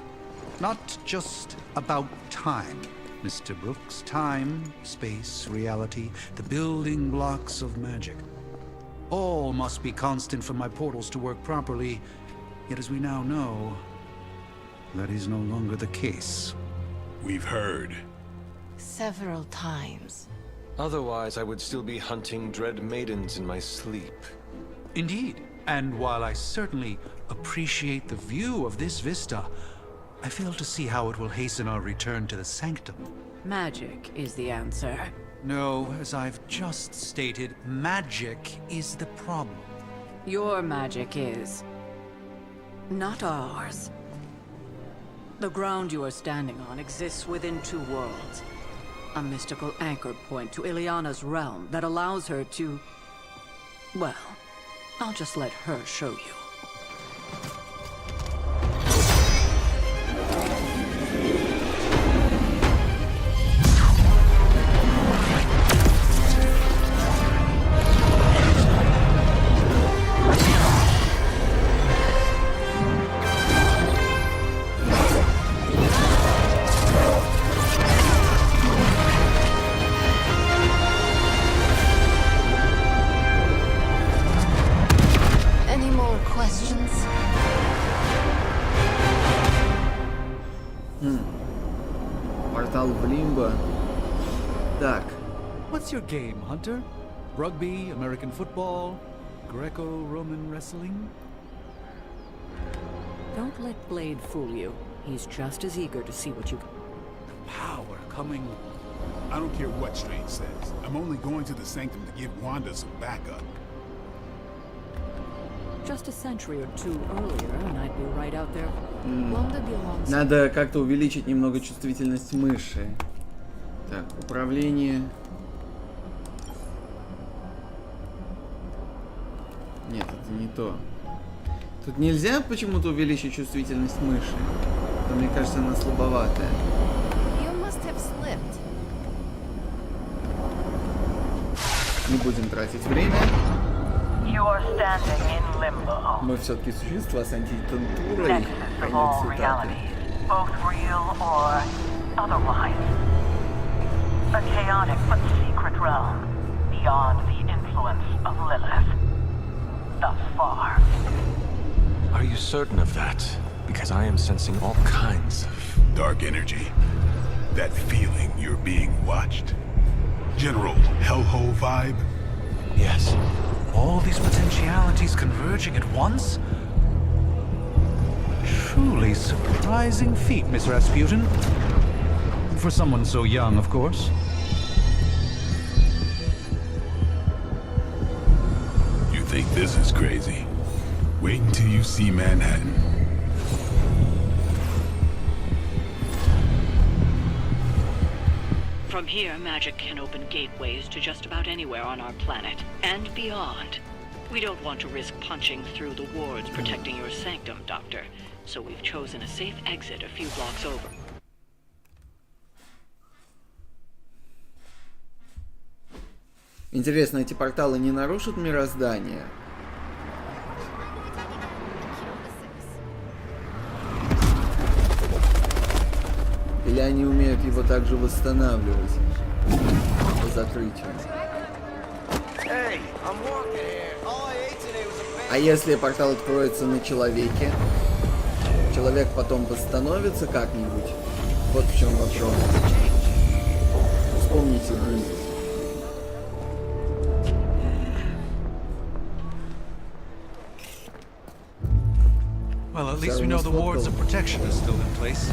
Not just about time, Mr. Brooks. Time, space, reality, the building blocks of magic. All must be constant for my portals to work properly, yet as we now know, that is no longer the case. We've heard. Several times. Otherwise, I would still be hunting dread maidens in my sleep. Indeed. And while I certainly appreciate the view of this vista, I fail to see how it will hasten our return to the sanctum. Magic is the answer. No, as I've just stated, magic is the problem. Your magic is, not ours. The ground you are standing on exists within two worlds. A mystical anchor point to Ileana's realm that allows her to... Well, I'll just let her show you. Портал в Лимбо. Так. What's your game, Hunter? Rugby, American football, Greco-Roman wrestling? Don't let Blade fool you. He's just as eager to see what you... Power coming... I don't care what Strange says. I'm only going to the Sanctum to give Wanda some backup. Just a century or two earlier, and I'd be right out there. Надо как-то увеличить немного чувствительность мыши. Так, управление. Нет, это не то. Тут нельзя почему-то увеличить чувствительность мыши. Но мне кажется, она слабоватая. Не будем тратить время. Мы все-таки существа с антитентурой. Конец цитаты. Both real or otherwise. A chaotic but secret realm beyond the influence of Lilith. Thus far. Are you certain of that? because I am sensing all kinds of... Dark energy. That feeling you're being watched. General hellhole vibe. Yes. All these potentialities converging at once? Truly surprising feat, Miss Rasputin. For someone so young, of course. You think this is crazy? Wait until you see Manhattan. From here, magic can open gateways to just about anywhere on our planet, and beyond. We don't want to risk punching through the wards protecting your sanctum, Doctor, so we've chosen a safe exit a few blocks over. Интересно, эти порталы не нарушат мироздание? Или они умеют его также восстанавливать по закрытию? А если портал откроется на человеке, человек потом восстановится как-нибудь? Вот в чем вопрос. Вспомните друг. Well, at least we know the wards of protection are still in place.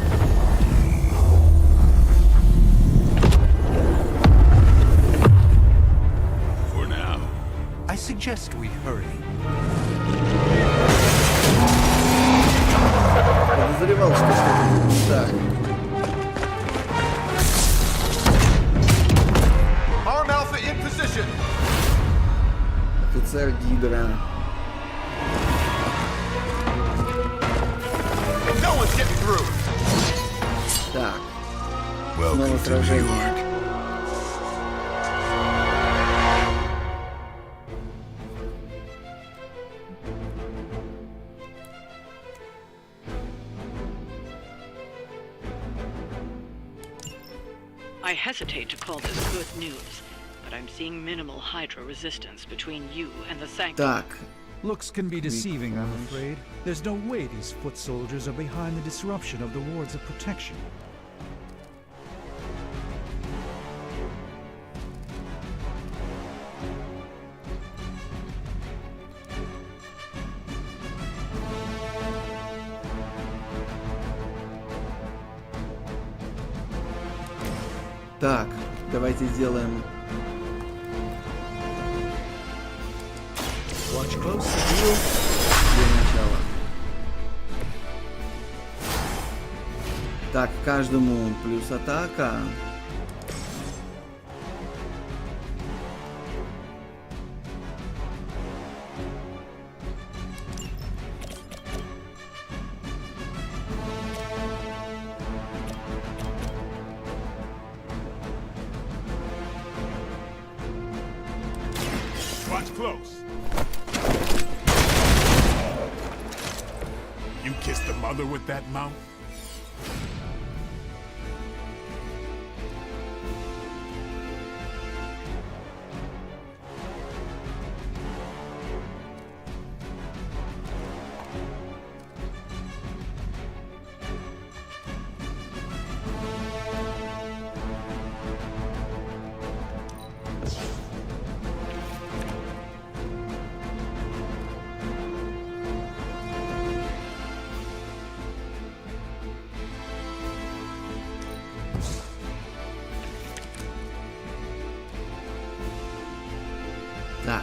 For now. I suggest we hurry. Подозревал, что что-то не так. Arm Alpha in position. Офицер Гидра. No one's getting through. Так. Снова сражение. I hesitate to call this good news, but I'm seeing minimal Hydra resistance between you and the Sanctum. Так. Looks can be deceiving, I'm afraid. There's no way these foot soldiers are behind the disruption of the wards of protection. Так, давайте сделаем... Watch close. Для начала. Так, каждому плюс атака. Watch close. You kissed the mother with that mouth? Так.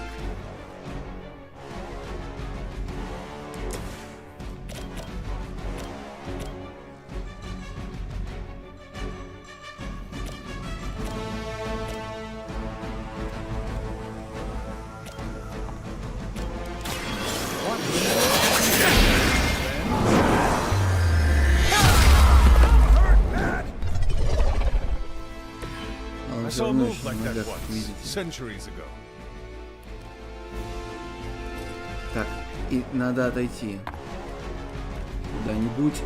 I saw a move like that once, centuries ago. Так, и надо отойти куда-нибудь.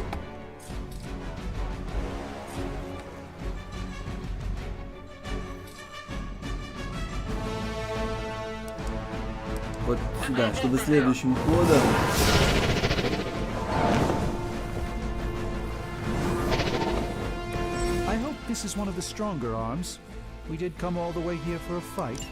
Вот сюда, чтобы следующим ходом this is one of the stronger arms. We did come all the way here for a fight.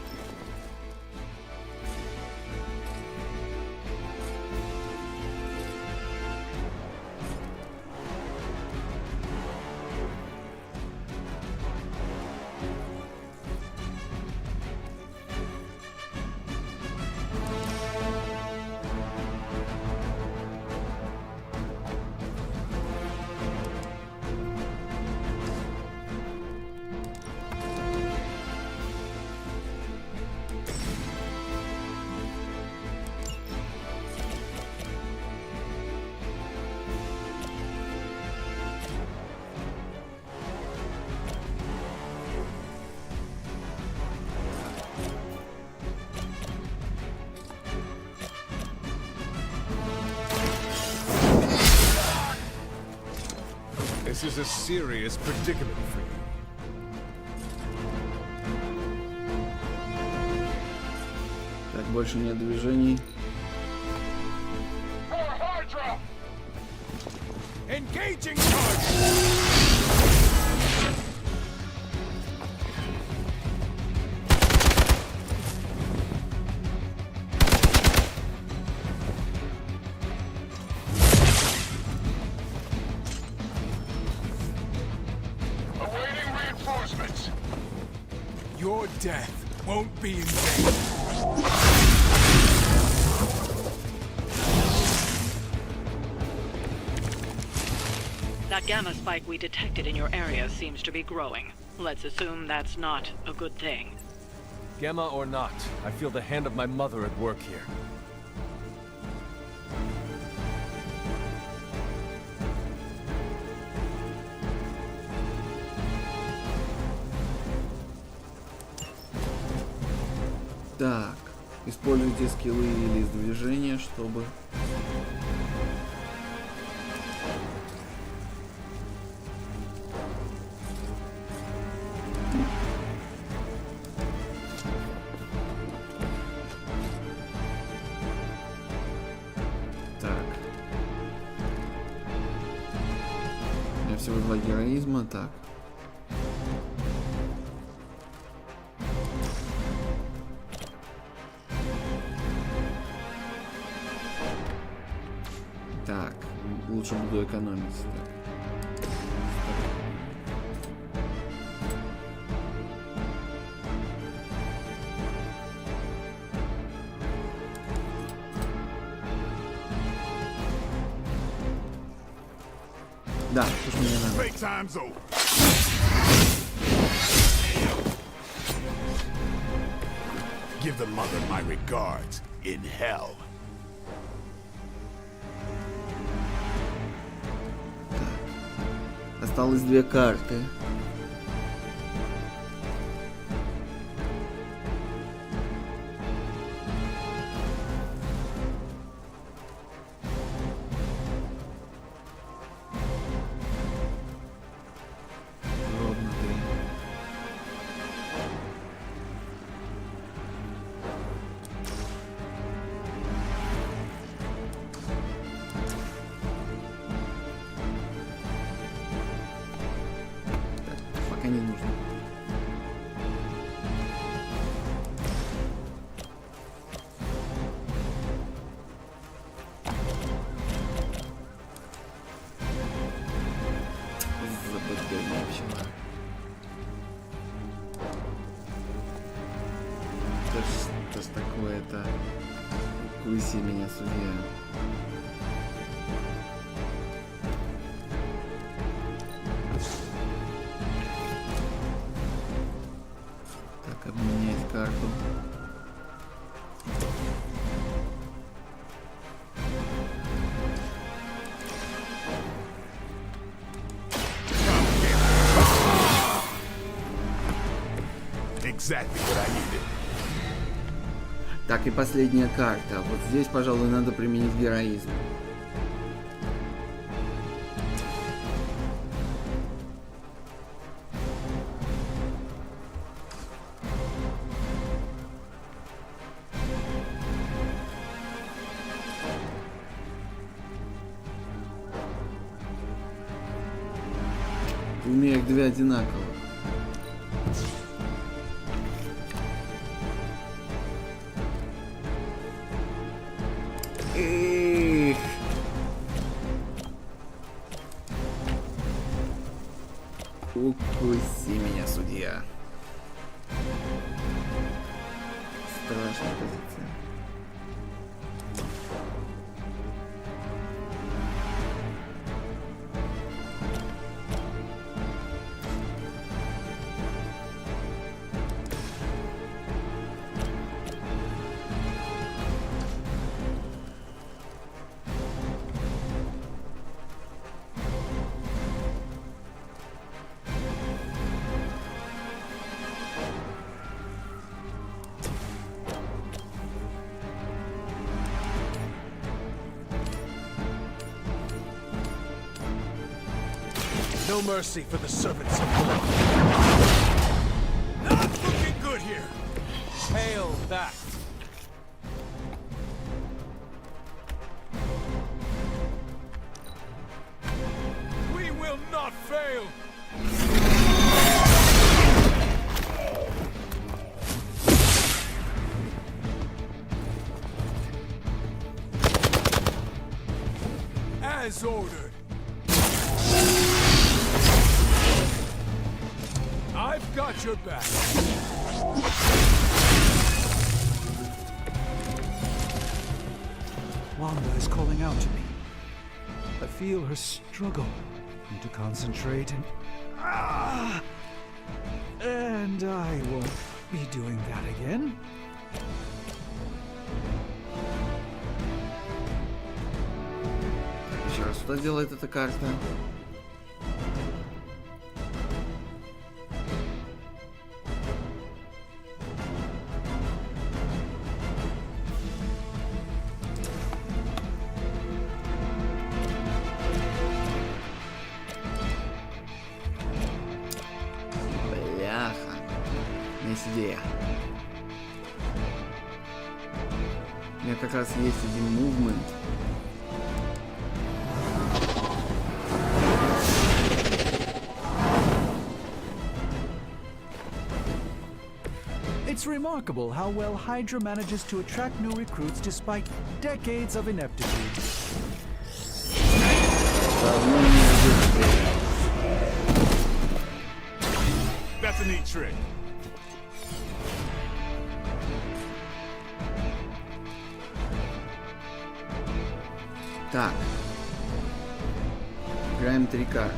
This is a serious predicament for you. Так, больше нет движений. Engaging target! Your death won't be in vain. That gamma spike we detected in your area seems to be growing. Let's assume that's not a good thing. Gamma or not, I feel the hand of my mother at work here. Так, используйте скиллы или лист движения, чтобы... Так. У меня всего 2 героизма, так. Так, лучше буду экономить. Так. Да, то, что мне надо. Playtime's over. Give the mother my regards in hell. Осталось 2 карты. Ровно 3. Пока не нужно. Забыгание пчела. Это ж такое-то. Укуси меня, судья. Так, обменять карту. Exactly what I needed. Так, и последняя карта. Вот здесь, пожалуй, надо применить героизм. У меня их 2 одинаковых. Эх. Укуси меня, судья. Страшная позиция. No mercy for the servants of blood. Not looking good here. Hail back. We will not fail. As ordered. I've got your back. Wanda is calling out to me. I feel her struggle. Need to concentrate and... And I won't be doing that again. Еще раз, что делает эта карта? Бляха. Есть идея. У меня как раз есть один мувмент. It's remarkable how well Hydra manages to attract new recruits despite decades of ineptitude. That's a neat trick. Так. Играем 3 карты.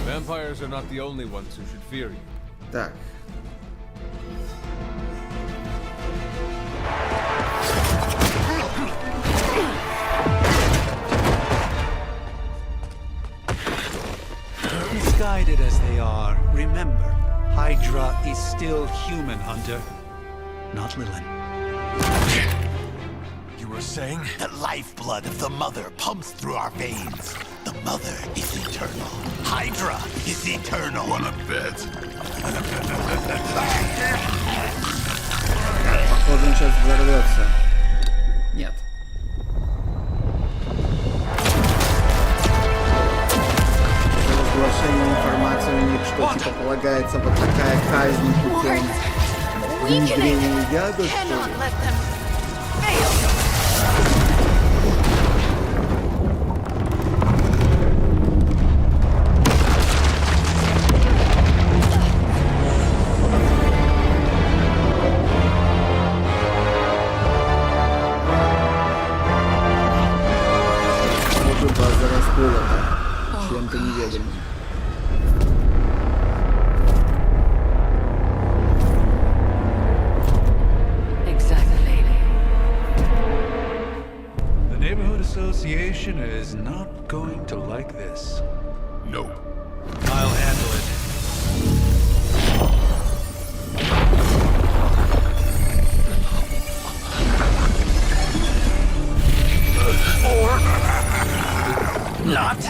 Vampires are not the only ones who should fear you. Так. Misguided as they are, remember, Hydra is still human, Hunter. Not Lilin. You were saying? The lifeblood of the mother pumps through our veins. The mother is eternal. Hydra is eternal. Wanna bet? Похоже, он сейчас взорвется. Нет. Разглашение информации у них, что типа полагается вот такая казнь путем внедрения яда, что ли? База расколота чем-то неведомым. Exactly. The neighborhood association is not going to like this. Nope. I'll handle it. Not. We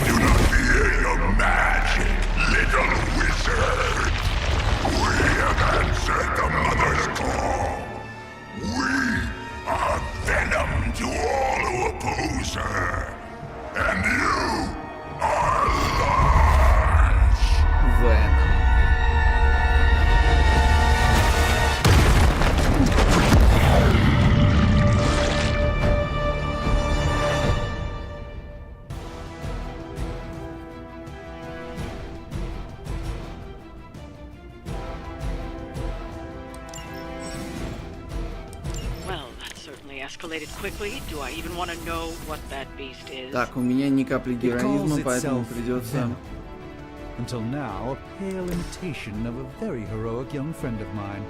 do not fear your magic, little wizard. We have answered the mother's call. We are venom to all who oppose her. And you are escalated quickly. Do I even want to know what that beast is? Так, у меня ни капли героизма, поэтому придется... Until now, a pale imitation of a very heroic young friend of mine.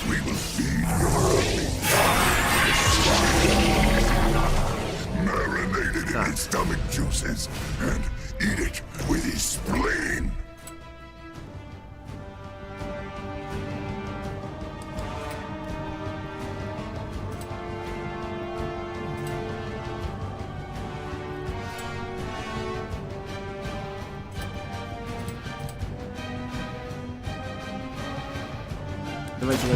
We will feed marinated in his stomach juices and eat it with his spleen. Давайте.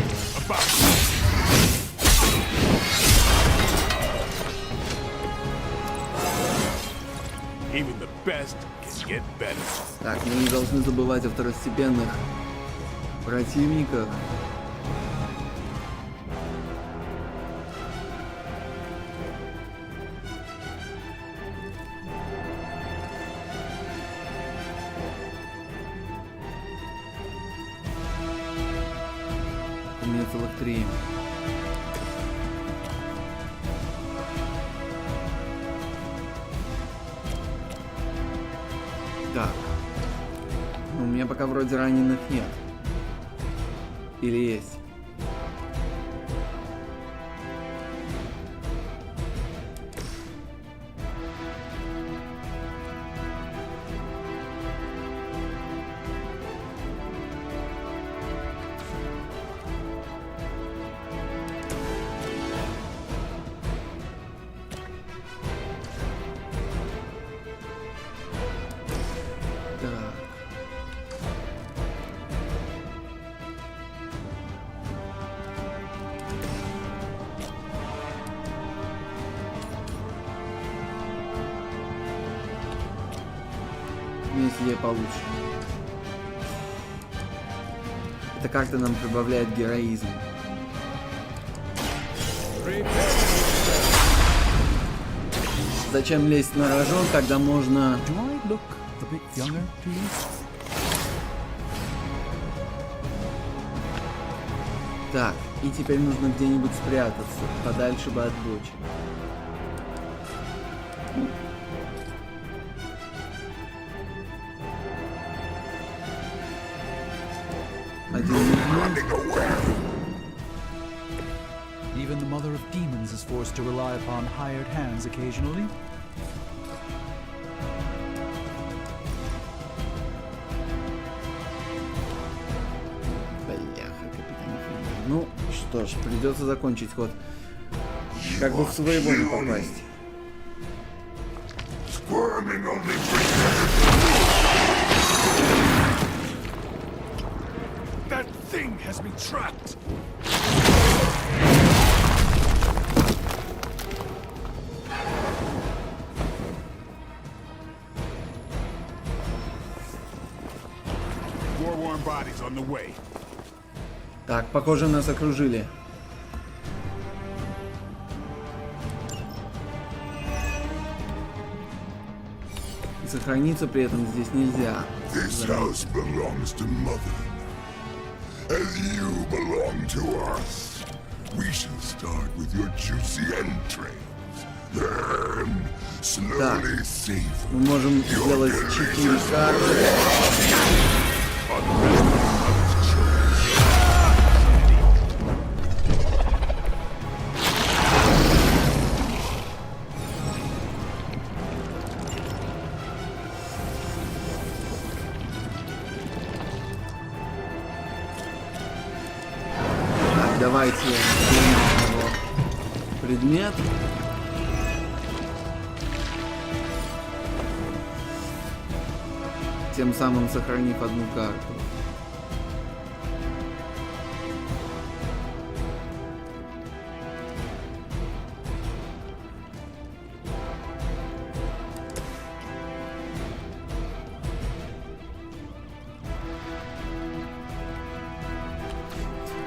Even the best can get better. Так, мы не должны забывать о второстепенных противниках. У меня целых 3. Так. У меня пока вроде раненых нет. Или есть? Если получше. Это как-то нам прибавляет героизм. Зачем лезть на рожон, когда можно... Так, и теперь нужно где-нибудь спрятаться, подальше бы от бочек. Even the mother of demons is forced to rely upon hired hands occasionally. Ну что ж, придется закончить ход. Как бы в своего не попасть. That thing has me trapped. War-worn bodies on the way. Так, похоже, нас окружили. И сохраниться при этом здесь нельзя. This house belongs to Mother, as you belong to us. We shall start with your juicy entrails, then slowly save. Мы можем сделать 4 карты. Давайте его предмет. Тем самым сохранив одну карту.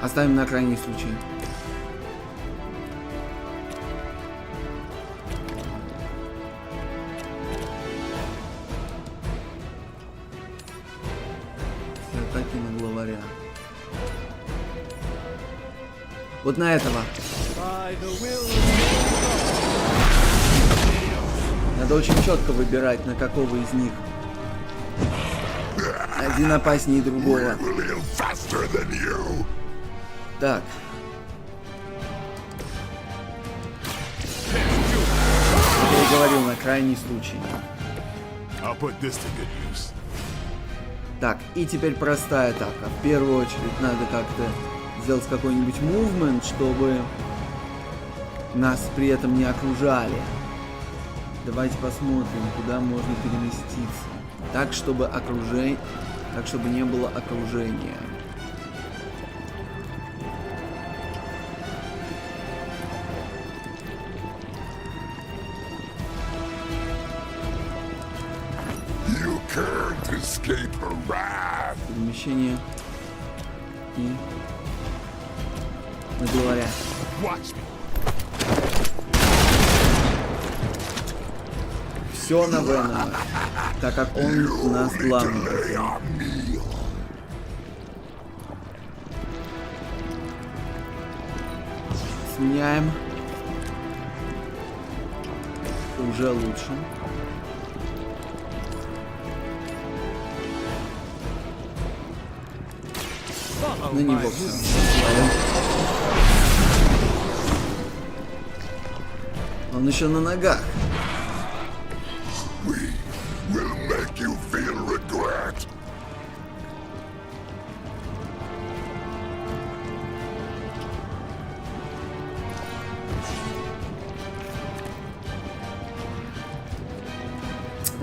Оставим на крайний случай. Все атаки на главаря. Вот на этого. Надо очень четко выбирать, на какого из них. Один опаснее другого. Так. Я и говорил, на крайний случай. Так, и теперь простая атака. В первую очередь надо как-то сделать какой-нибудь мувмент, чтобы нас при этом не окружали. Давайте посмотрим, куда можно переместиться. Так, чтобы не было окружения. Перемещение и говоря. Все на Венома, так как он у нас главный. Сменяем. Уже лучше. На него все. Он еще на ногах.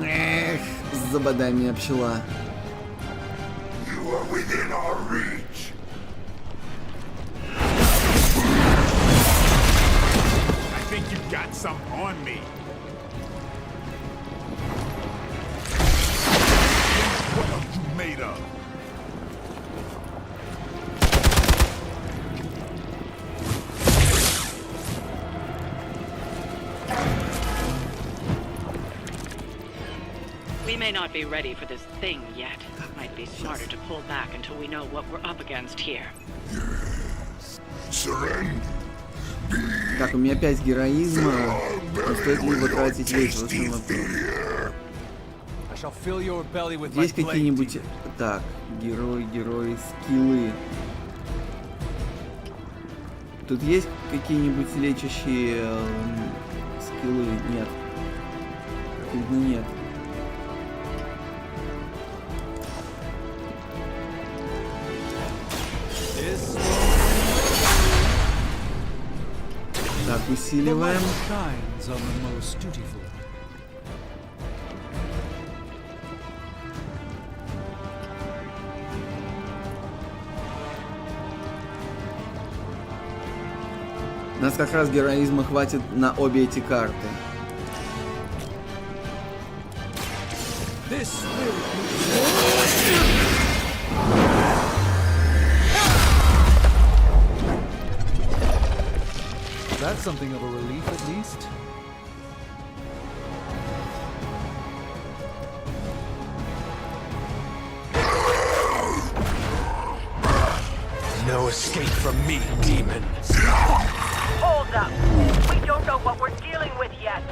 Эх, забодай меня, пчела. Got some on me. What are you made of? We may not be ready for this thing yet. Might be smarter to pull back until we know what we're up against here. Yes. Surrender. Так, у меня 5 героизма. Стоит ли его тратить весь в основном вопрос? Есть какие-нибудь... Так, герои, скиллы. Тут есть какие-нибудь лечащие скиллы? Нет. Видно, нет. Так, усиливаем. Нас как раз героизма хватит на обе эти карты. That's something of a relief, at least. No escape from me, demon. Hold up. We don't know what we're dealing with yet.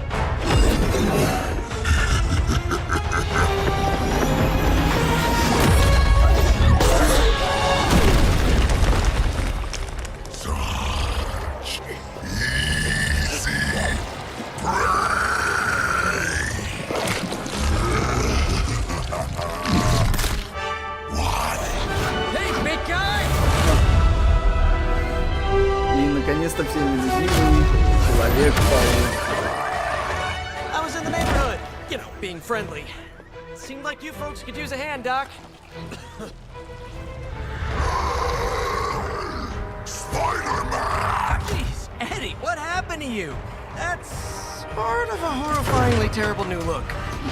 Наконец-то все нелюдимый человек-паук. I was in the neighborhood, you know, being friendly. Seemed like you folks could use a hand, Doc. Spider-Man! Jeez, Eddie, what happened to you? That's sort of a horrifyingly terrible new look.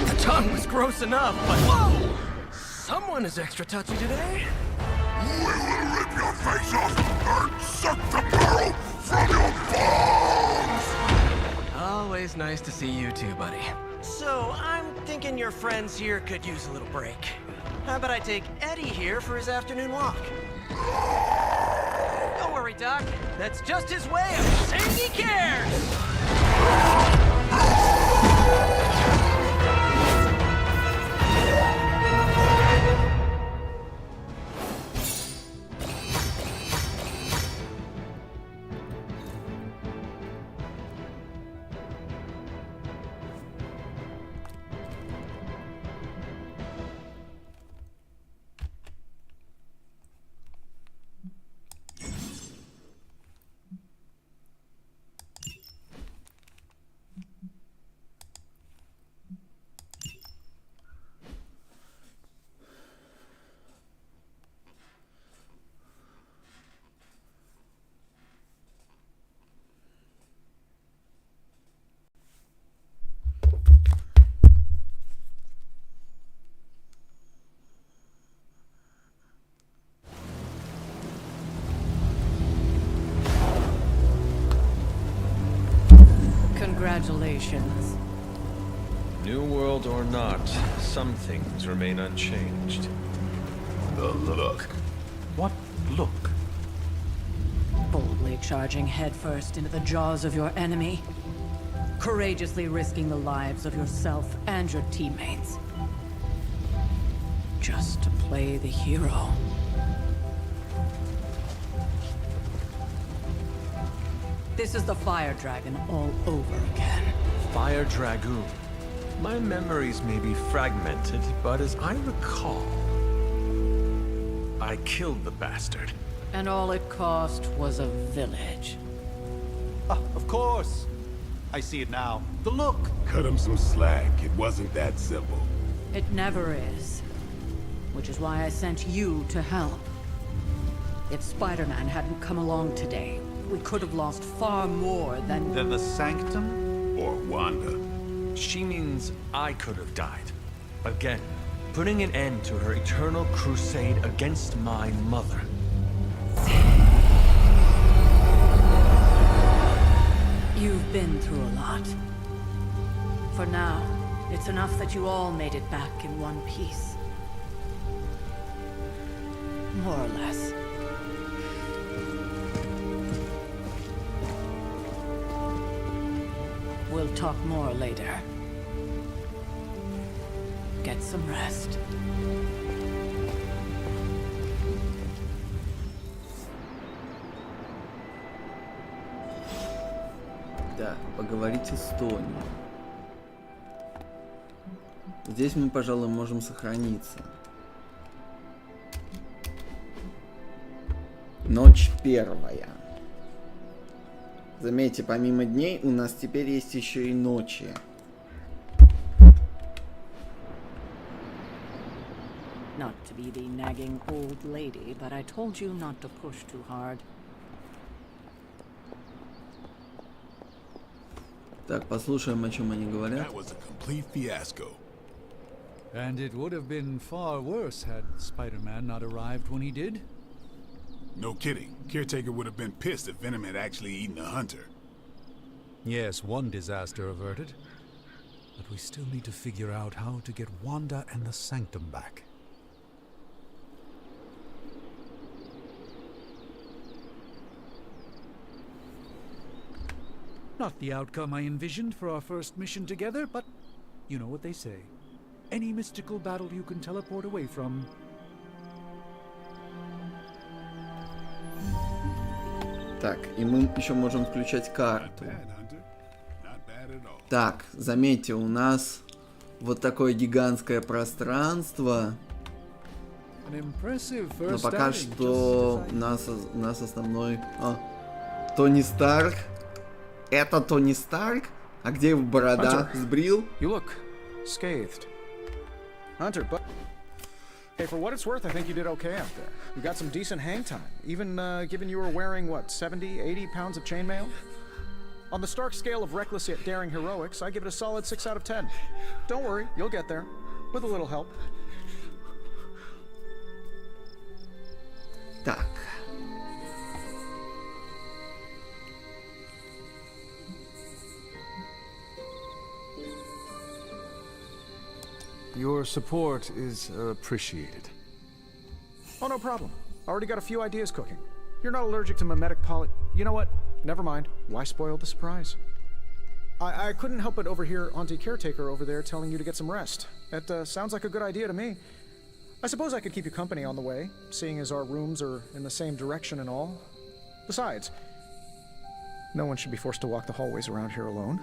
The tongue was gross enough, but whoa! Someone is extra touchy today. We will rip your face off and suck the marrow from your bones! Always nice to see you too, buddy. So, I'm thinking your friends here could use a little break. How about I take Eddie here for his afternoon walk? Don't worry, Doc. That's just his way of saying he cares! Congratulations. New world or not, some things remain unchanged. The look. What look? Boldly charging headfirst into the jaws of your enemy. Courageously risking the lives of yourself and your teammates. Just to play the hero. This is the Fire Dragon all over again. Fire Dragoon. My memories may be fragmented, but as I recall, I killed the bastard. And all it cost was a village. Ah, of course. I see it now. The look. Cut him some slack. It wasn't that simple. It never is. Which is why I sent you to help. If Spider-Man hadn't come along today, we could have lost far more than the Sanctum? Or Wanda. She means I could have died. Again, putting an end to her eternal crusade against my mother. You've been through a lot. For now, it's enough that you all made it back in one piece. More or less. We'll talk more later. Get some rest. Да, поговорите с Тони. Здесь мы, пожалуй, можем сохраниться. Ночь первая. Заметьте, помимо дней у нас теперь есть еще и ночи. Not to be the nagging old lady, but I told you not to push too hard. Так, послушаем, о чем они говорят. That was a complete fiasco. And it would have been far worse had Spider-Man not arrived when he did. No kidding. Caretaker would have been pissed if Venom had actually eaten a hunter. Yes, one disaster averted. But we still need to figure out how to get Wanda and the Sanctum back. Not the outcome I envisioned for our first mission together, but you know what they say. Any mystical battle you can teleport away from. Так, и мы еще можем включать карту. Так, заметьте, у нас вот такое гигантское пространство. Но пока что у нас основной... Тони Старк. Это Тони Старк? А где его борода? Сбрил? You look scathed. Hunter, but... Hey, for what it's worth, I think you did okay out there. You got some decent hang time. Even given you were wearing, what, 70, 80 pounds of chainmail? On the Stark scale of reckless yet daring heroics, I give it a solid 6 out of 10. Don't worry, you'll get there. With a little help. Так. Your support is appreciated. Oh, no problem. Already got a few ideas cooking. You're not allergic to mimetic poly... You know what? Never mind. Why spoil the surprise? I couldn't help but overhear Auntie Caretaker over there telling you to get some rest. That sounds like a good idea to me. I suppose I could keep you company on the way, seeing as our rooms are in the same direction and all. Besides, no one should be forced to walk the hallways around here alone.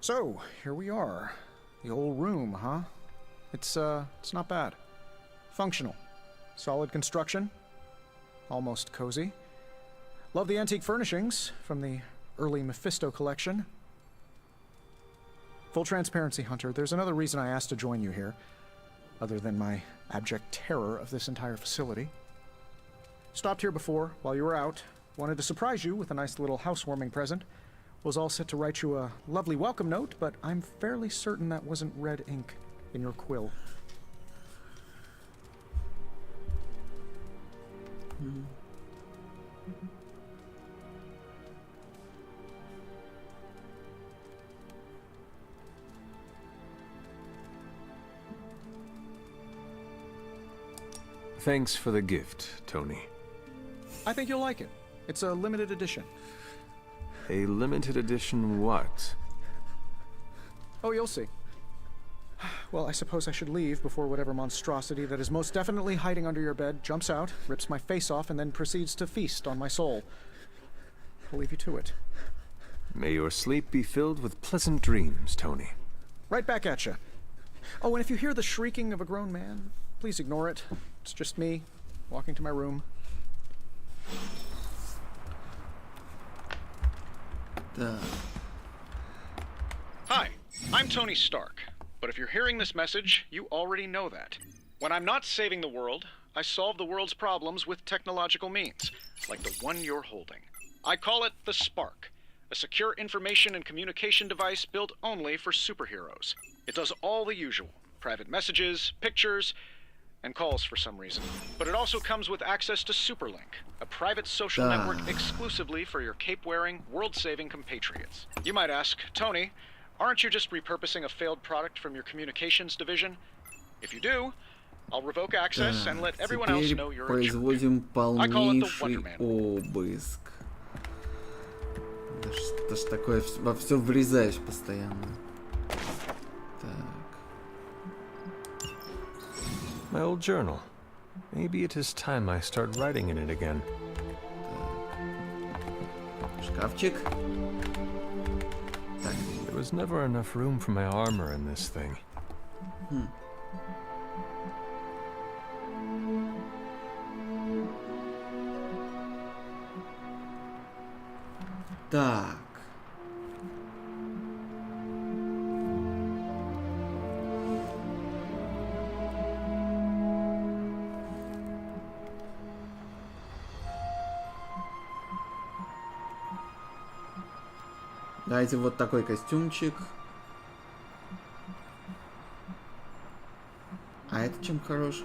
So, here we are. The old room, huh? It's not bad. Functional. Solid construction. Almost cozy. Love the antique furnishings from the early Mephisto collection. Full transparency, Hunter, there's another reason I asked to join you here, other than my abject terror of this entire facility. Stopped here before, while you were out. Wanted to surprise you with a nice little housewarming present. Was all set to write you a lovely welcome note, but I'm fairly certain that wasn't red ink in your quill. Thanks for the gift, Tony. I think you'll like it. It's a limited edition. A limited edition what? Oh, you'll see. Well, I suppose I should leave before whatever monstrosity that is most definitely hiding under your bed jumps out, rips my face off, and then proceeds to feast on my soul. I'll leave you to it. May your sleep be filled with pleasant dreams, Tony. Right back at you. Oh, and if you hear the shrieking of a grown man, please ignore it. It's just me, walking to my room. Hi, I'm Tony Stark. But if you're hearing this message, you already know that. When I'm not saving the world, I solve the world's problems with technological means, like the one you're holding. I call it the Spark, a secure information and communication device built only for superheroes. It does all the usual, private messages, pictures, and calls for some reason. But it also comes with access to Superlink, a private social network exclusively for your cape-wearing, world-saving compatriots. You might ask, Tony, aren't you just repurposing a failed product from your communications division? If you do, I'll revoke access and let everyone else know you're a jerk. I call it the Wonderman. Обыск. Да что ж такое, во все врезаешь постоянно. Так. My old journal. Maybe it is time I start writing in it again. Шкафчик. There was never enough room for my armor in this thing. Так. Давайте вот такой костюмчик. А это чем хорош?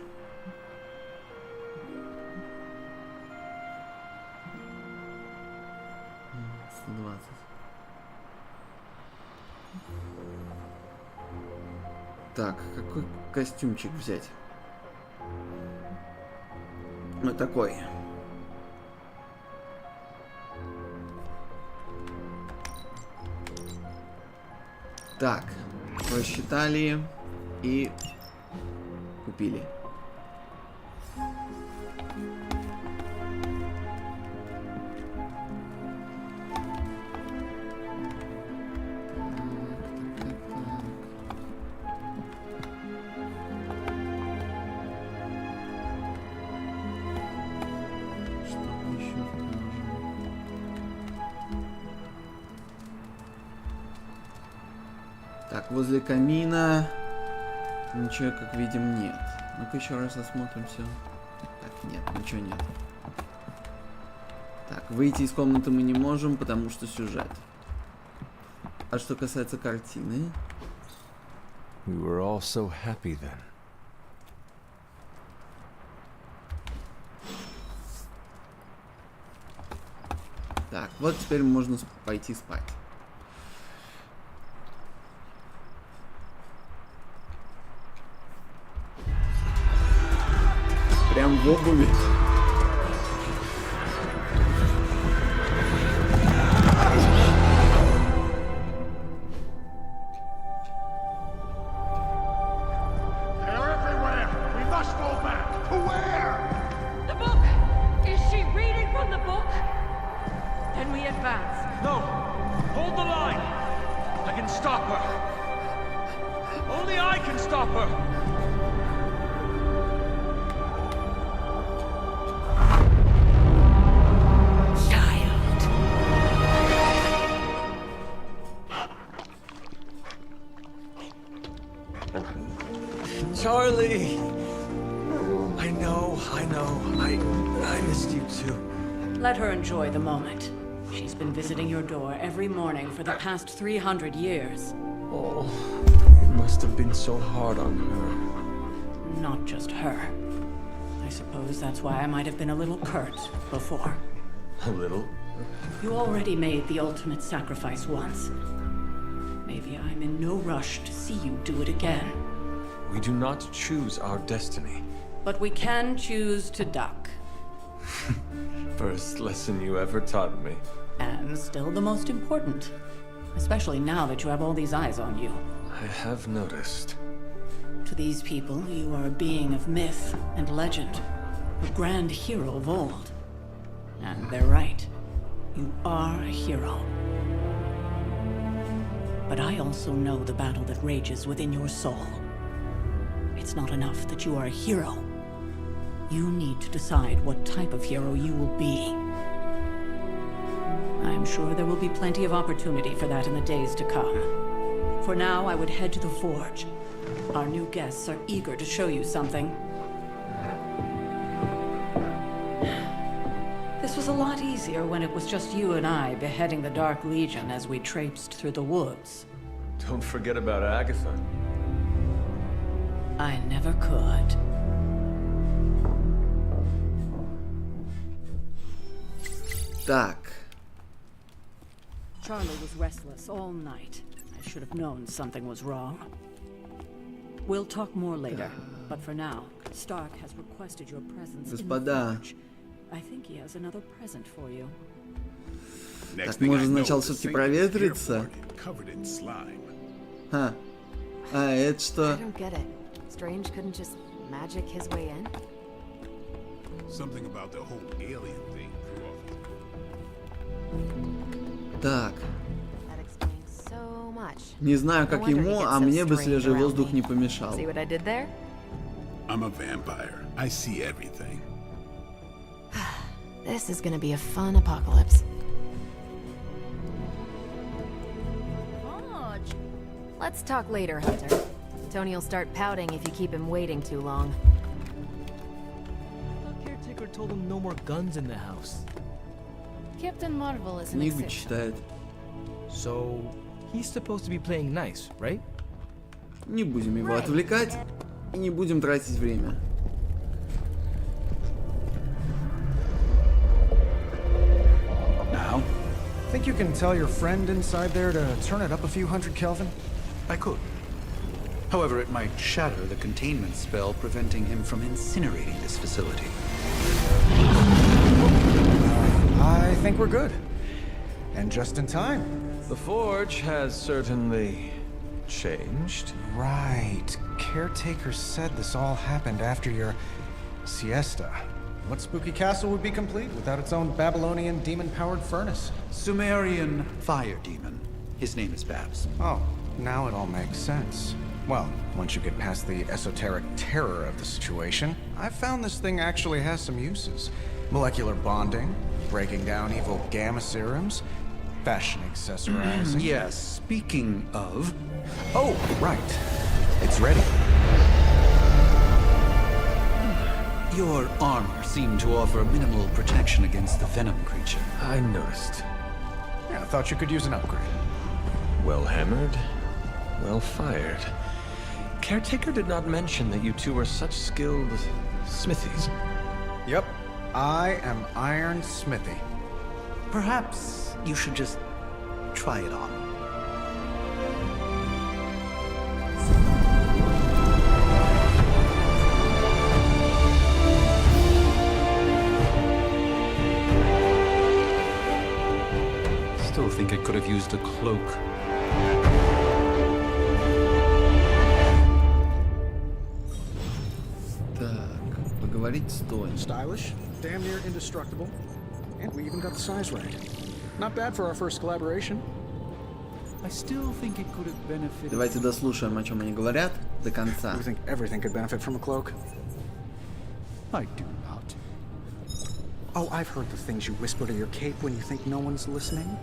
Так, какой костюмчик взять? Вот такой. Так, просчитали и купили. Так, возле камина ничего, как видим, нет. Ну-ка еще раз осмотрим все. Так, нет, ничего нет. Так, выйти из комнаты мы не можем, потому что сюжет. А что касается картины... We were all so happy then. Так, вот теперь можно пойти спать. в обуви. They're everywhere! We must fall back! To where? The book! Is she reading from the book? Then we advance. No! Hold the line! I can stop her! Only I can stop her! Charlie! I know. I missed you too. Let her enjoy the moment. She's been visiting your door every morning for the past 300 years. Oh, it must have been so hard on her. Not just her. I suppose that's why I might have been a little curt before. A little? You already made the ultimate sacrifice once. Maybe I'm in no rush to see you do it again. We do not choose our destiny. But we can choose to duck. First lesson you ever taught me. And still the most important. Especially now that you have all these eyes on you. I have noticed. To these people, you are a being of myth and legend. A grand hero of old. And they're right. You are a hero. But I also know the battle that rages within your soul. It's not enough that you are a hero. You need to decide what type of hero you will be. I'm sure there will be plenty of opportunity for that in the days to come. For now, I would head to the forge. Our new guests are eager to show you something. This was a lot easier when it was just you and I beheading the Dark Legion as we traipsed through the woods. Don't forget about Agatha. I never could. Так. Charlie was restless all night. I should have known something was wrong. We'll talk more later, but for now, Stark has requested your presence in the Господа. forge. I think he has another present for you. Так, может сначала все-таки проветриться? Ха. А, это что? I don't get it. Strange couldn't just magic his way in? Something about the whole alien thing threw off. Так. That explains so much. Не знаю, No как wonder he ему, gets а so мне бы strange свежий around воздух me. не помешал. See what I did there? I'm a vampire. I see everything. This is gonna be a fun apocalypse. Let's talk later, Hunter. Tony will start pouting if you keep him waiting too long. The caretaker told him no more guns in the house. Captain Marvel is an Книгу exception. читает. So, he's supposed to be playing nice, right? Не будем его отвлекать и не будем тратить время. Now? Think you can tell your friend inside there to turn it up a few hundred Kelvin? I could. However, it might shatter the containment spell, preventing him from incinerating this facility. I think we're good. And just in time. The forge has certainly changed. Right. Caretaker said this all happened after your siesta. What spooky castle would be complete without its own Babylonian demon-powered furnace? Sumerian fire demon. His name is Babs. Oh, now it all makes sense. Well, once you get past the esoteric terror of the situation, I've found this thing actually has some uses. Molecular bonding, breaking down evil gamma serums, fashion accessorizing. Yes, speaking of... Oh, right. It's ready. Your armor seemed to offer minimal protection against the venom creature. I noticed. Yeah, I thought you could use an upgrade. Well hammered, well fired. Caretaker did not mention that you two are such skilled smithies. Yep, I am Iron Smithy. Perhaps you should just try it on. just a cloak. Так, поговорить с Тони. Stylish, damn near indestructible, and we even got the size right. Not bad for our first collaboration. I still think it could have benefited. Давайте дослушаем, о чем они говорят, до конца. You think everything could benefit from a cloak? I do not. Oh, I've heard the things you whisper to your cape when you think no one's listening.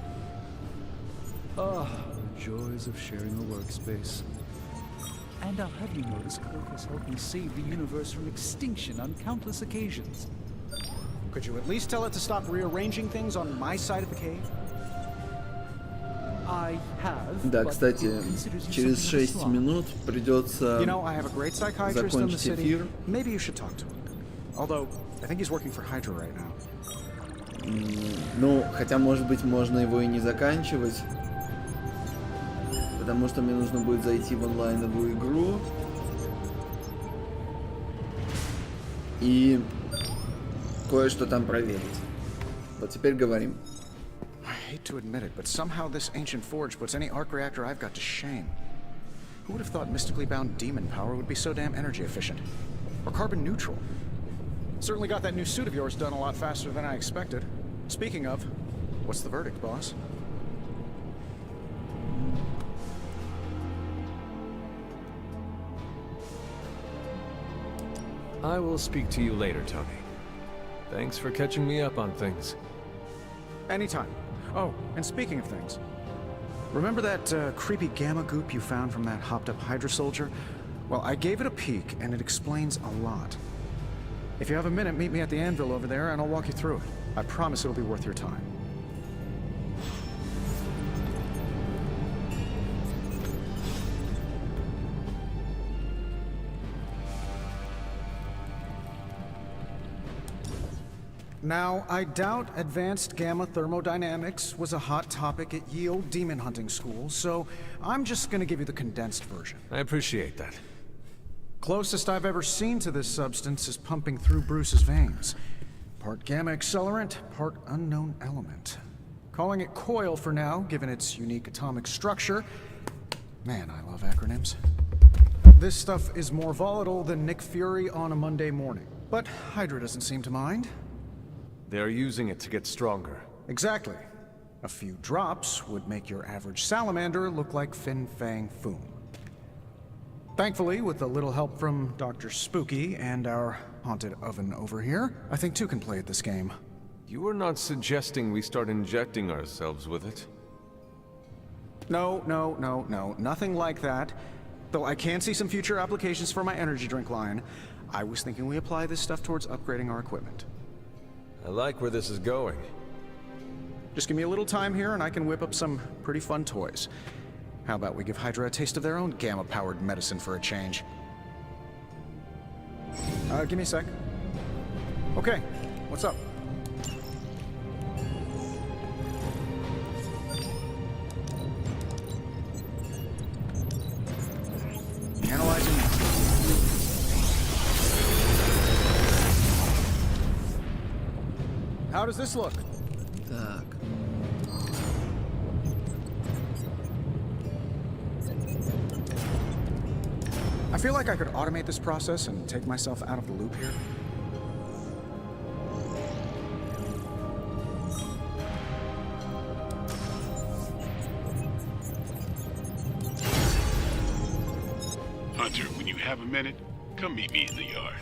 Ah, the joys of sharing a workspace. And I'll have you notice Cloak has helped me save the universe from extinction on countless occasions. Could you at least tell it to stop rearranging things on my side of the cave? I have, Да, кстати, через 6 минут придется You know, I have a great psychiatrist in the закончить city. эфир. Maybe you should talk to him. Although, I think he's working for Hydra right now. Ну, хотя, может быть, можно его и не заканчивать. Потому что мне нужно будет зайти в онлайновую игру. И кое-что там проверить. Вот теперь говорим. I hate to admit it, but somehow this ancient forge puts any arc reactor I've got to shame. Who would have thought mystically bound demon power would be so damn energy efficient? Or carbon neutral? Certainly got that new suit of yours done a lot faster than I expected. Speaking of, what's the verdict, boss? I will speak to you later, Tony. Thanks for catching me up on things. Anytime. Oh, and speaking of things, remember that creepy gamma goop you found from that hopped-up Hydra soldier? Well, I gave it a peek, and it explains a lot. If you have a minute, meet me at the anvil over there, and I'll walk you through it. I promise it'll be worth your time. Now, I doubt advanced gamma thermodynamics was a hot topic at Yield Demon Hunting School, so I'm just gonna give you the condensed version. I appreciate that. Closest I've ever seen to this substance is pumping through Bruce's veins. Part gamma accelerant, part unknown element. Calling it coil for now, given its unique atomic structure. Man, I love acronyms. This stuff is more volatile than Nick Fury on a Monday morning. But Hydra doesn't seem to mind. They're using it to get stronger. Exactly. A few drops would make your average salamander look like Fin Fang Foom. Thankfully, with a little help from Dr. Spooky and our haunted oven over here, I think two can play at this game. You are not suggesting we start injecting ourselves with it? No, nothing like that. Though I can see some future applications for my energy drink line. I was thinking we apply this stuff towards upgrading our equipment. I like where this is going. Just give me a little time here and I can whip up some pretty fun toys. How about we give Hydra a taste of their own gamma-powered medicine for a change? Give me a sec. Okay, what's up? Analyzing. How does this look? Так. I feel like I could automate this process and take myself out of the loop here. Hunter, when you have a minute, come meet me in the yard.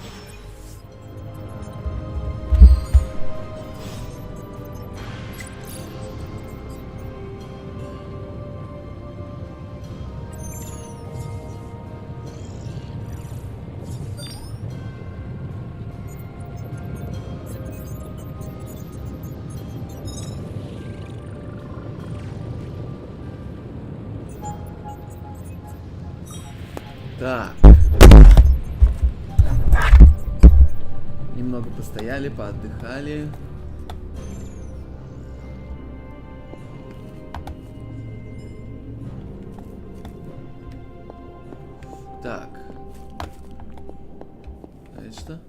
Так. Немного постояли, поотдыхали. Так. А это что?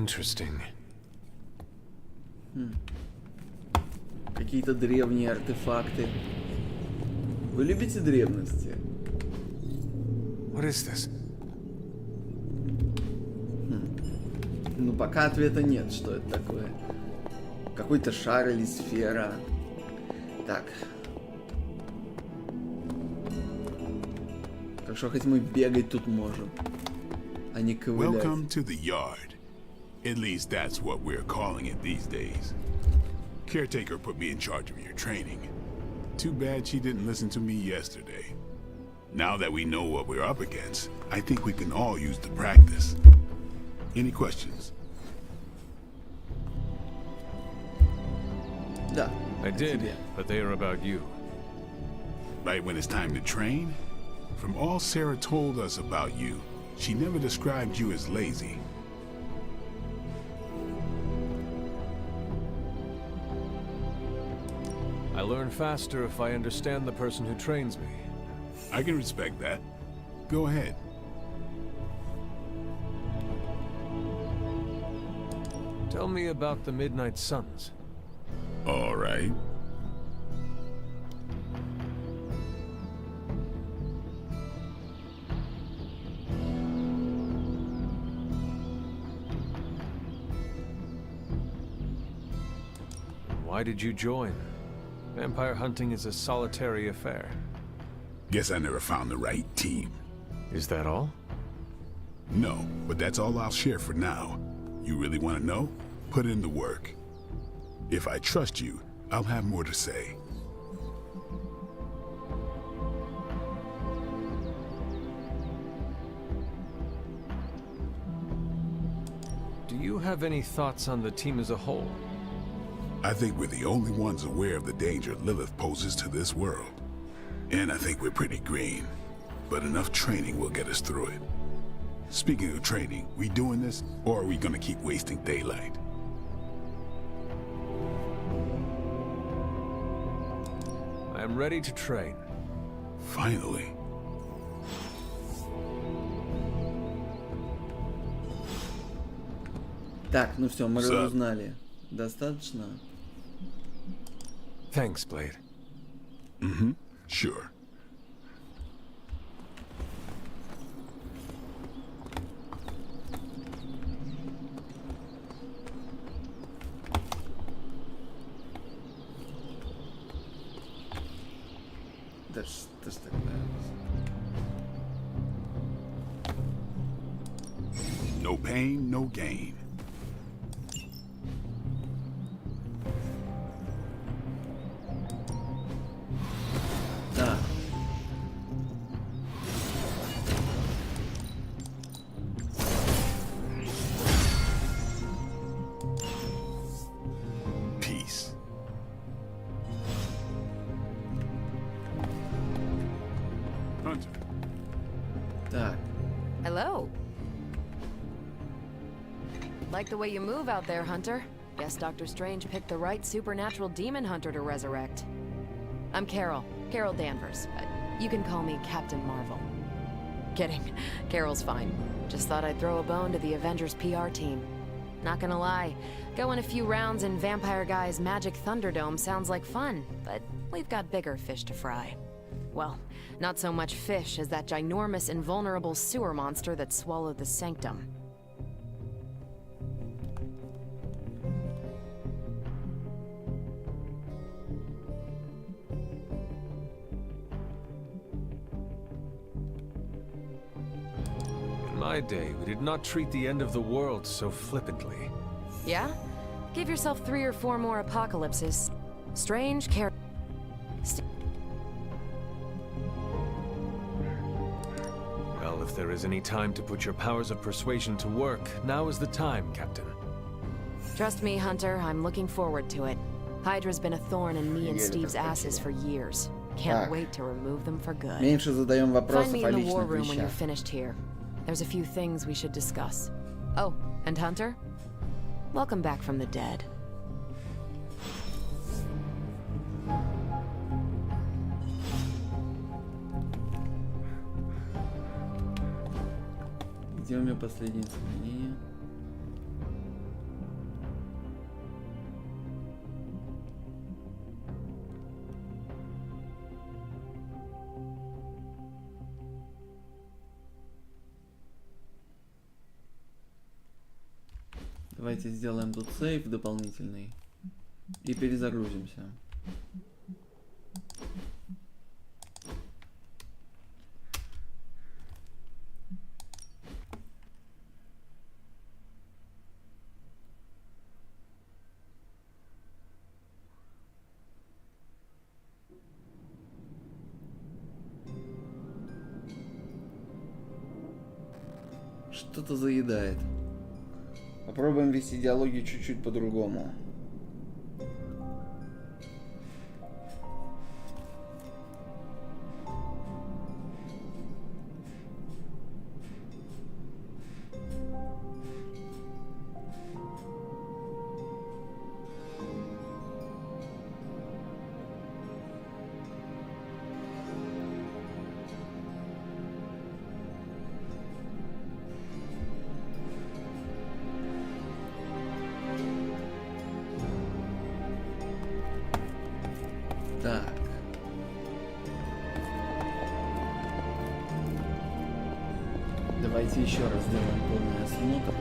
Interesting. Какие-то древние артефакты. Вы любите древности? What is this? Ну, пока ответа нет, что это такое. Какой-то шар или сфера. Так. Хорошо, хоть мы бегать тут можем, а не ковылять. Welcome to the yard. At least that's what we're calling it these days. Caretaker put me in charge of your training. Too bad she didn't listen to me yesterday. Now that we know what we're up against, I think we can all use the practice. Any questions? Да. I did, but they are about you. Right when it's time to train? From all Sarah told us about you, she never described you as lazy. I learn faster if I understand the person who trains me. I can respect that. Go ahead. Tell me about the Midnight Suns. All right. Why did you join? Vampire hunting is a solitary affair. Guess I never found the right team. Is that all? No, but that's all I'll share for now. You really want to know? Put in the work. If I trust you, I'll have more to say. Do you have any thoughts on the team as a whole? I think we're the only ones aware of the danger Lilith poses to this world. And I think we're pretty green. But enough training will get us through it. Speaking of training, we doing this, or are we gonna keep wasting daylight? I am ready to train. Finally. Так, ну все, мы разузнали. Достаточно? Thanks, Blade. Mm-hmm. Sure. Да что ж такое? No pain, no gain. Да. Peace. Hunter. Так. Hello. Like the way you move out there, Hunter. Guess Dr. Strange picked the right supernatural demon hunter to resurrect. I'm Carol Danvers. You can call me Captain Marvel. Kidding. Carol's fine. Just thought I'd throw a bone to the Avengers PR team. Not gonna lie, going a few rounds in Vampire Guy's Magic Thunderdome sounds like fun, but we've got bigger fish to fry. Well, not so much fish as that ginormous invulnerable sewer monster that swallowed the Sanctum. In my day, we did not treat the end of the world so flippantly. Yeah? Give yourself 3 or 4 more apocalypses. Strange character. Well, if there is any time to put your powers of persuasion to work, now is the time, Captain. Trust me, Hunter, I'm looking forward to it. Hydra's been a thorn in me and Steve's asses for years. Can't wait to remove them for good. Меньше задаем вопросов Find me о in the war личных room when you're вещах. finished here. There's a few things we should discuss. Oh, and Hunter? Welcome back from the dead. Где у меня последнее сохранение? Давайте сделаем тут сейв дополнительный и перезагрузимся. Что-то заедает. Попробуем вести диалоги чуть-чуть по-другому. Так. Давайте еще раз сделаем полный осмотр.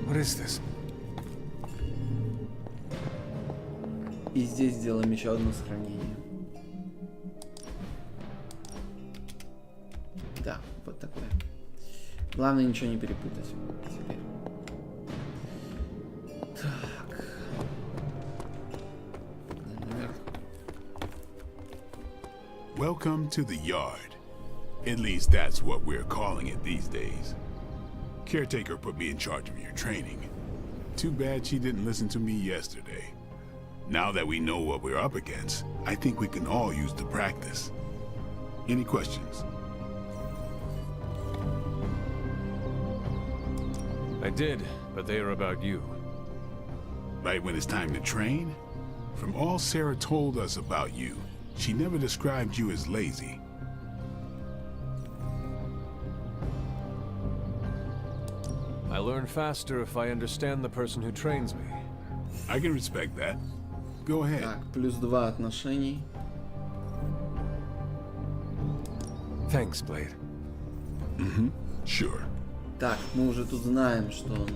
What is this? И здесь сделаем еще одно сохранение. Да, вот такое. Главное ничего не перепутать теперь. Так. Наверх. Welcome to the yard. At least that's what we're calling it these days. Caretaker put me in charge of your training. Too bad she didn't listen to me yesterday. Now that we know what we're up against, I think we can all use the practice. Any questions? I did, but they are about you. Right when it's time to train? From all Sarah told us about you, she never described you as lazy. I learn faster if I understand the person who trains me. I can respect that. Go ahead. Так, плюс 2 отношений. Thanks, Blade. Sure. Так, мы уже тут знаем, что он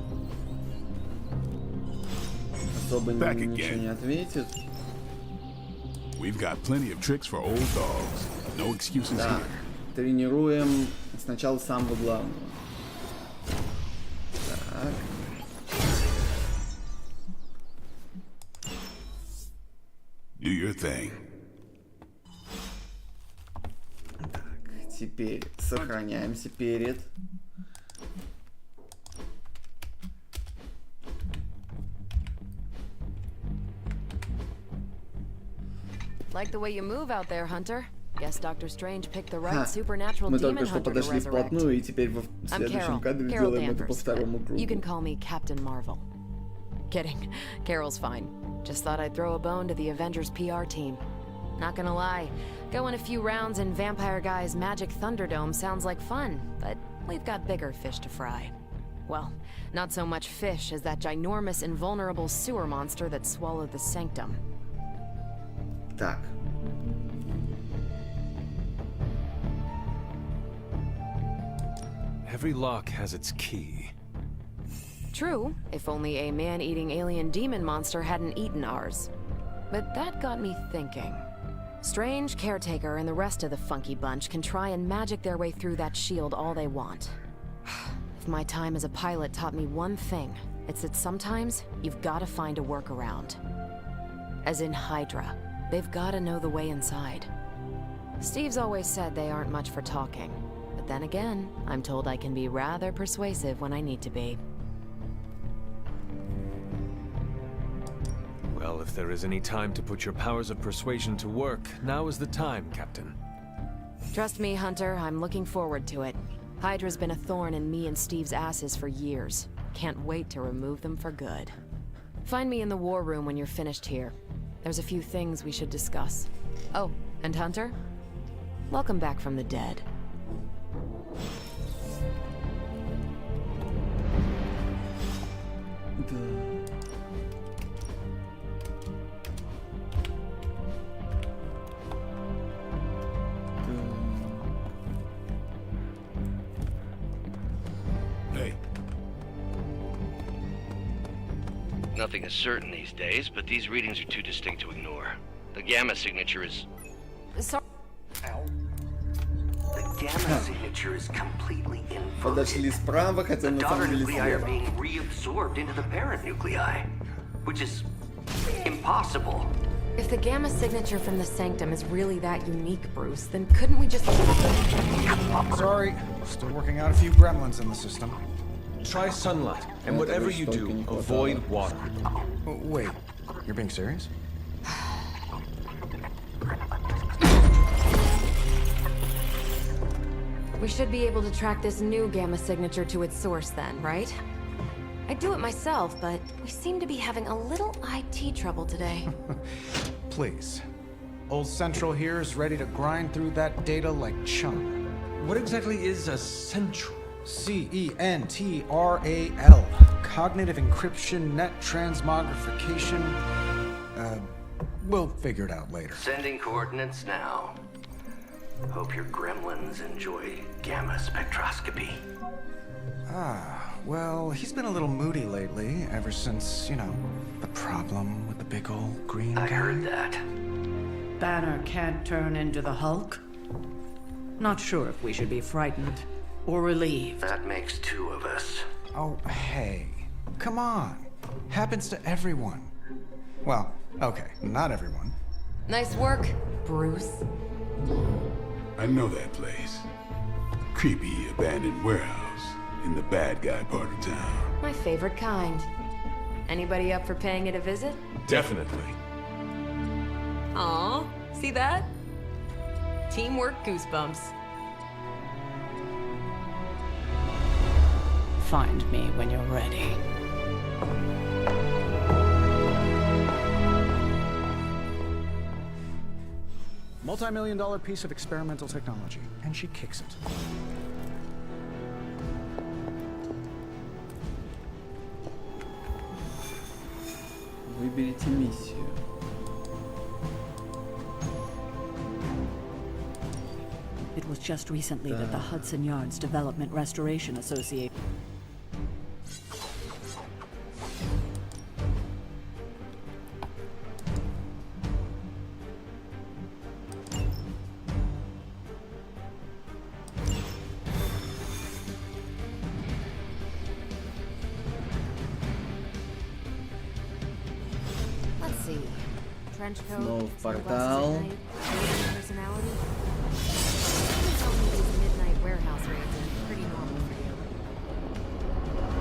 особо ничего не ответит. We've got plenty of tricks for old dogs. No excuses Так, here. тренируем сначала самого главного. Так. Do your thing. Так, теперь сохраняемся перед. Like the way you move out there, Hunter. Guess Dr. Strange picked the right supernatural Мы demon только что hunter to подошли resurrect. вплотную, и теперь в следующем кадре делаем это по второму кругу. You can call me Captain Marvel. Kidding. Carol's fine. Just thought I'd throw a bone to the Avengers PR team. Not gonna lie, going a few rounds in Vampire Guy's Magic Thunderdome sounds like fun, but we've got bigger fish to fry. Well, not so much fish as that ginormous invulnerable sewer monster that swallowed the sanctum. Так. Every lock has its key. True, if only a man-eating alien demon monster hadn't eaten ours. But that got me thinking. Strange, Caretaker, and the rest of the funky bunch can try and magic their way through that shield all they want. If my time as a pilot taught me one thing, it's that sometimes you've gotta find a workaround. As in Hydra, they've gotta know the way inside. Steve's always said they aren't much for talking. But then again, I'm told I can be rather persuasive when I need to be. Well, if there is any time to put your powers of persuasion to work, now is the time, Captain. Trust me, Hunter, I'm looking forward to it. Hydra's been a thorn in me and Steve's asses for years. Can't wait to remove them for good. Find me in the war room when you're finished here. There's a few things we should discuss. Oh, and Hunter? Welcome back from the dead. Nothing is certain these days, but these readings are too distinct to ignore. The gamma signature is... Sorry. The gamma signature is completely Подошли inverted. справа, хотя The на daughter самом деле nuclei are слева. being reabsorbed into the parent nuclei, which is impossible. If the gamma signature from the sanctum is really that unique, Bruce, then couldn't we just... Sorry, still working out a few gremlins in the system. Try sunlight, and whatever you do, avoid water. Wait, you're being serious? We should be able to track this new gamma signature to its source then, right? I'd do it myself, but we seem to be having a little IT trouble today. Please. Old Central here is ready to grind through that data like chum. What exactly is a central? CENTRAL. Cognitive encryption, net transmogrification. We'll figure it out later. Sending coordinates now. Hope your gremlins enjoy gamma spectroscopy. Well, he's been a little moody lately, ever since, you know, the problem with the big old green guy. I heard that. Banner can't turn into the Hulk? Not sure if we should be frightened or relieved. That makes two of us. Oh, hey. Come on. Happens to everyone. Well, okay, not everyone. Nice work, Bruce. I know that place. Creepy abandoned warehouse in the bad guy part of town. My favorite kind. Anybody up for paying it a visit? Definitely. Aw, see that? Teamwork goosebumps. Find me when you're ready. Multi-million-dollar piece of experimental technology, and she kicks it. Выберите миссию. It was just recently that the Hudson Yards Development Restoration Association. Let's see. Trench coat. Снова в портал. Personality. You told me these midnight warehouse raids are pretty normal for you.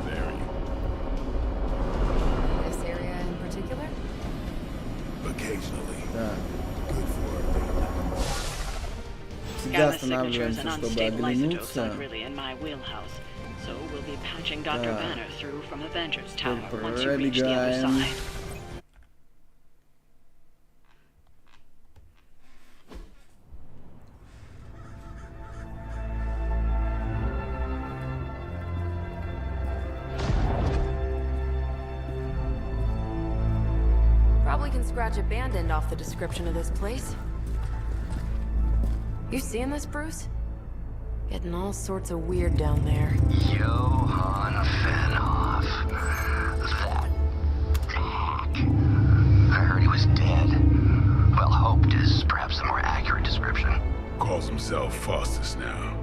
Very. This area in particular? Occasionally. Так. Good for a bit. Всегда Gamma signatures останавливаемся, and чтобы unstable isotopes оглянуться. aren't really in my wheelhouse, so we'll be patching Dr. Banner through from Avengers Tower Тут once you reach the other пробегаем. side. Probably can scratch abandoned off the description of this place. You seeing this, Bruce? Getting all sorts of weird down there. Johann Fenhoff. That hack. I heard he was dead. Well, hoped is perhaps a more accurate description. Calls himself Faustus now.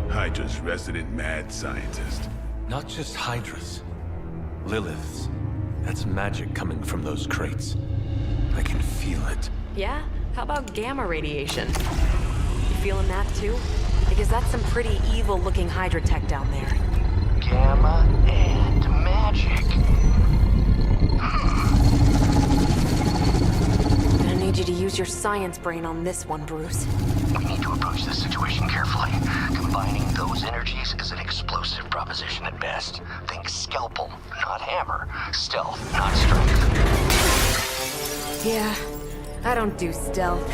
Hydra's resident mad scientist. Not just Hydras. Liliths. That's magic coming from those crates. I can feel it. Yeah? How about gamma radiation? You feeling that too? Because that's some pretty evil-looking Hydra tech down there. Gamma and magic. Gonna need you to use your science brain on this one, Bruce. We need to approach this situation carefully. Combining those energies is an explosive proposition at best. Think scalpel, not hammer. Stealth, not strength. Yeah, I don't do stealth.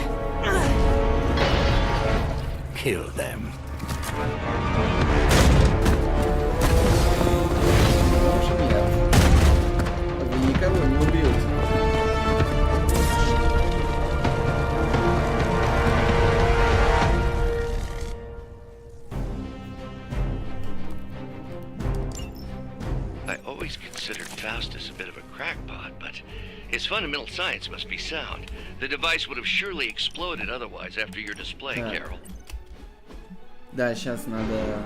Kill them. Вы никого не убьете. not. His fundamental science must be sound. The device would have surely exploded otherwise after your display, Carol. Да, сейчас надо...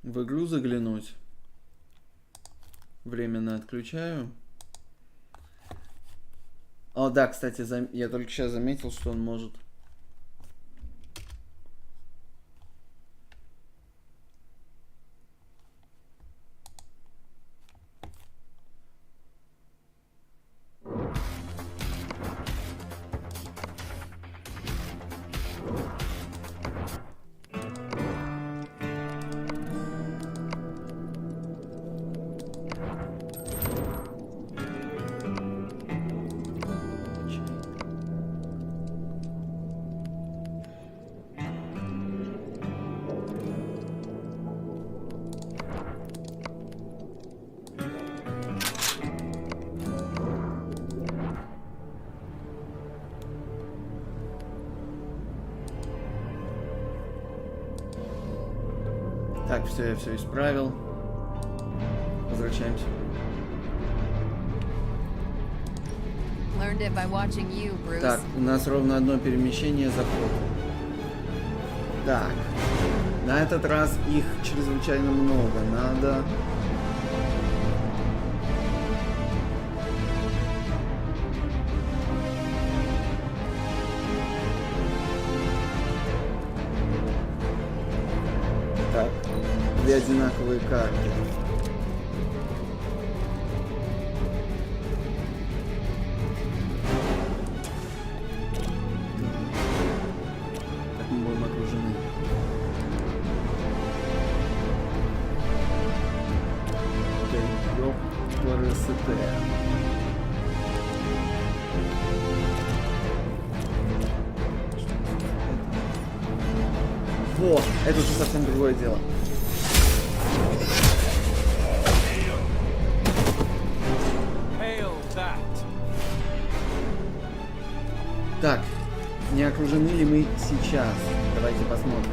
в игру заглянуть. Временно отключаю. О, да, кстати, я только сейчас заметил, что он может... Так, все, я все исправил. Возвращаемся. Так, у нас ровно одно перемещение заход. Так, на этот раз их чрезвычайно много. Надо... Так, две одинаковые карты. Так мы будем окружены. Во, это уже совсем другое дело. Так, не окружены ли мы сейчас? Давайте посмотрим.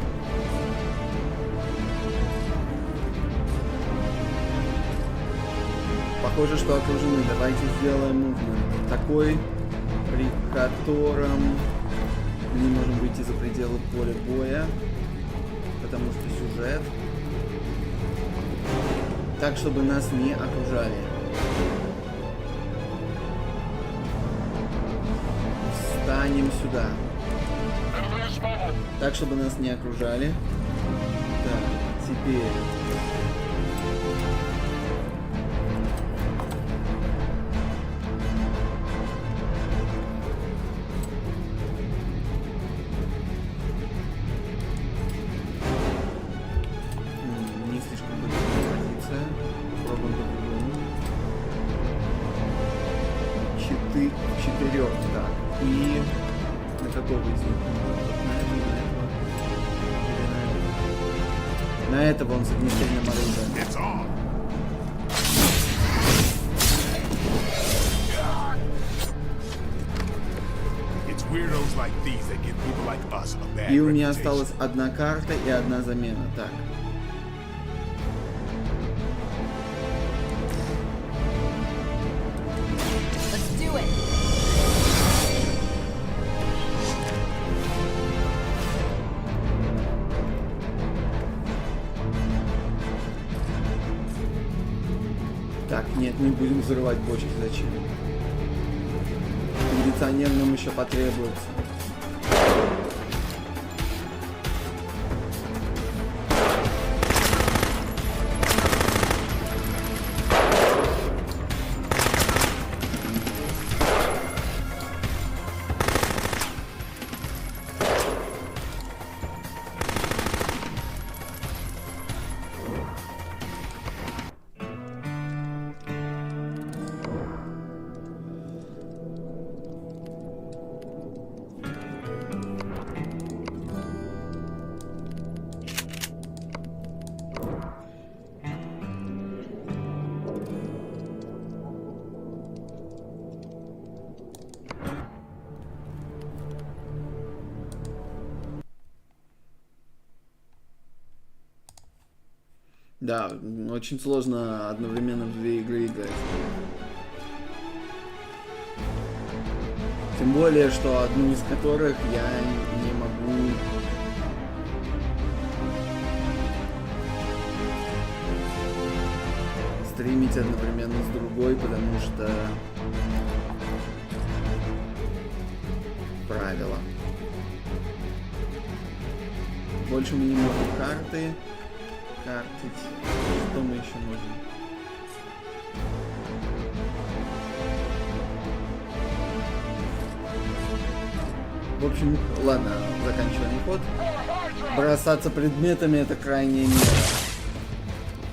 Похоже, что окружены. Давайте сделаем мувмент такой, при котором мы не можем выйти за пределы поля боя, потому что сюжет. Так, чтобы нас не окружали. Встанем сюда. Так, чтобы нас не окружали. Так, теперь... Не слишком выгодная позиция. Пробуем по-другому. 4, так. И на какого из них? На этого он с огнестрельным оружием. И у меня осталась одна карта и одна замена. Так. Так, нет, не будем взрывать бочки, зачем? Кондиционер нам еще потребуется. Да, очень сложно одновременно в две игры играть. Тем более, что одну из которых я не могу стримить одновременно с другой, потому что правила. Больше мы не можем картить. Что мы еще можем? В общем, ладно, заканчиваем ход. Бросаться предметами — это крайняя мера.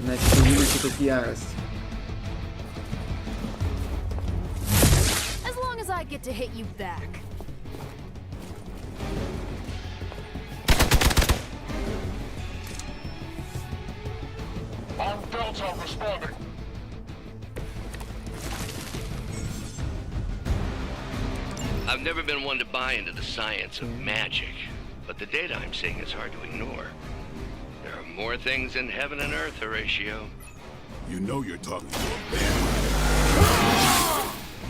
Значит, увеличит их ярость. As long as I get to hit you back. I'm Delta responding. I've never been one to buy into the science of magic, but the data I'm seeing is hard to ignore. There are more things in heaven and earth, Horatio. You know you're talking to a vampire.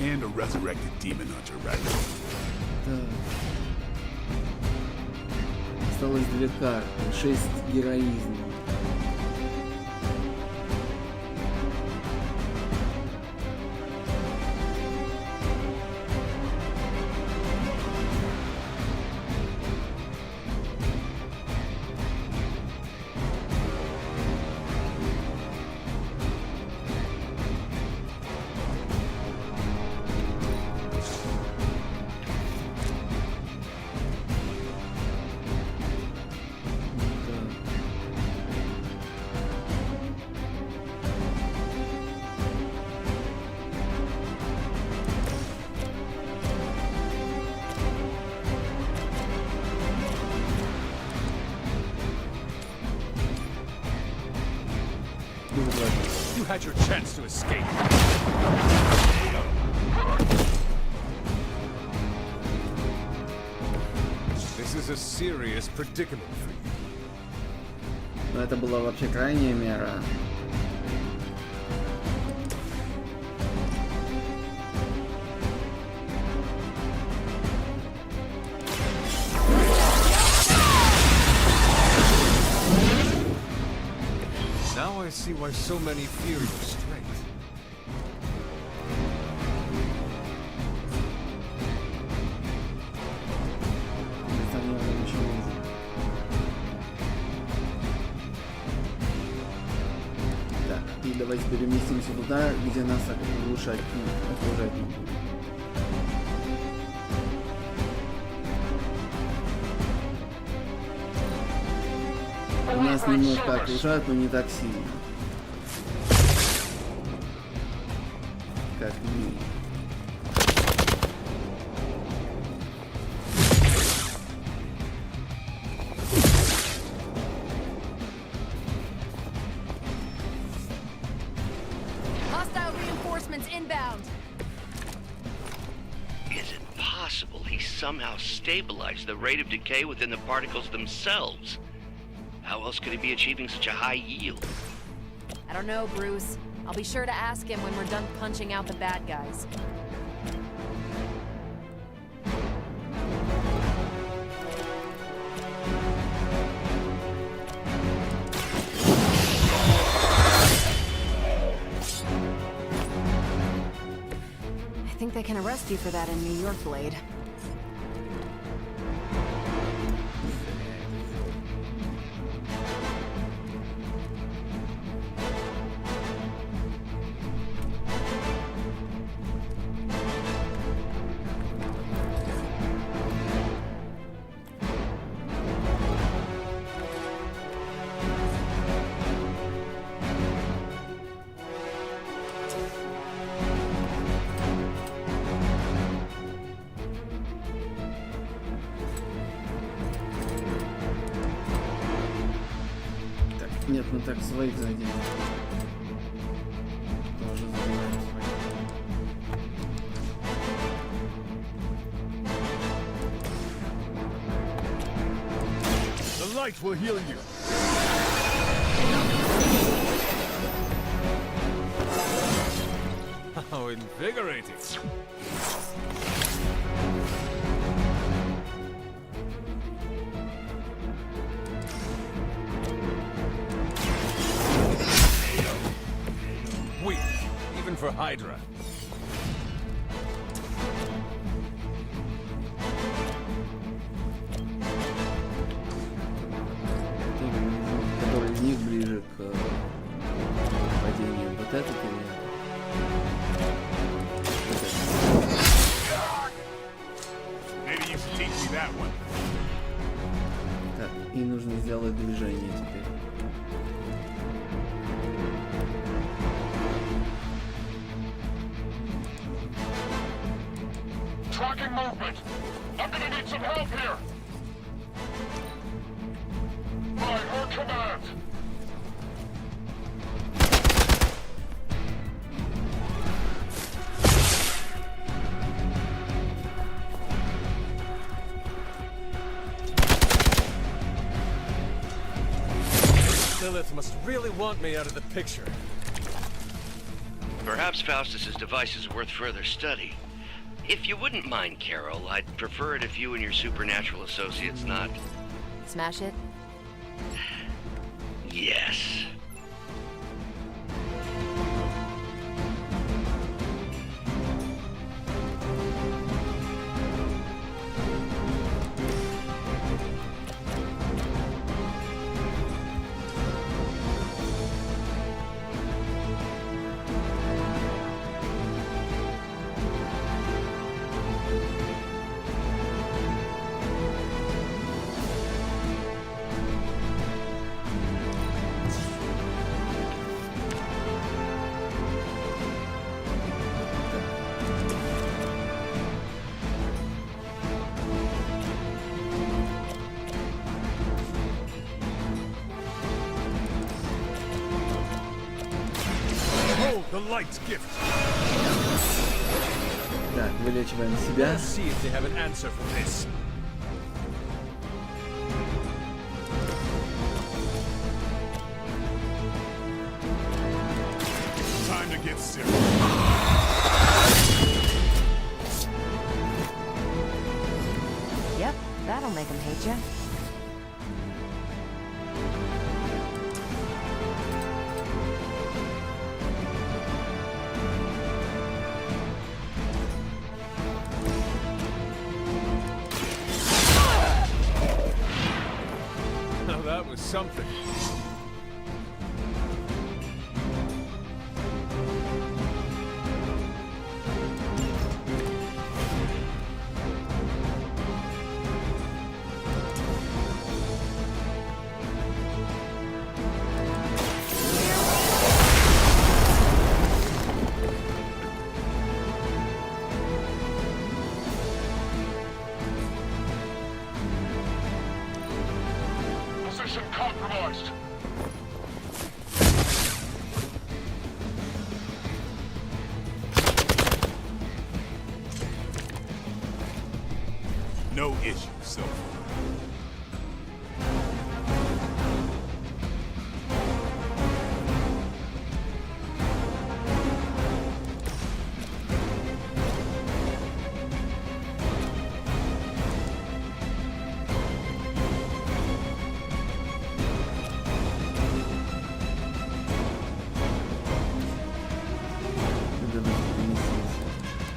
And a resurrected demon hunter, right? Осталось 2 карты, 6 героизма. You had your chance to escape. This is a serious predicament for you. Но это была вообще крайняя мера. Now I see why so many fear your strength. Так, и давайте переместимся туда, где нас окружать не будет. Нас немножко окружают, но не так сильно. Как мы. Hostile reinforcements inbound. Is it possible he somehow stabilized the rate of decay within the particles themselves? How else could he be achieving such a high yield? I don't know, Bruce. I'll be sure to ask him when we're done punching out the bad guys. I think they can arrest you for that in New York, Blade. Нет, мы так своих задели. Тоже забираем своих. The light will heal you. How invigorating. Weak, even for Hydra. Который из них ближе к падению? Вот этот или этот? Так, и нужно сделать движение теперь. Tracking movement. I'm gonna need some help here. By her command. Lilith must really want me out of the picture. Perhaps Faustus's device is worth further study. If you wouldn't mind, Carol, I'd prefer it if you and your supernatural associates not... Smash it? Yes. The light's gift. Так, вылечиваем себя. Let's see if they have an answer for this. Time to get serious. Yep, that'll make him hate you. Now that was something. Position compromised. No issue so far.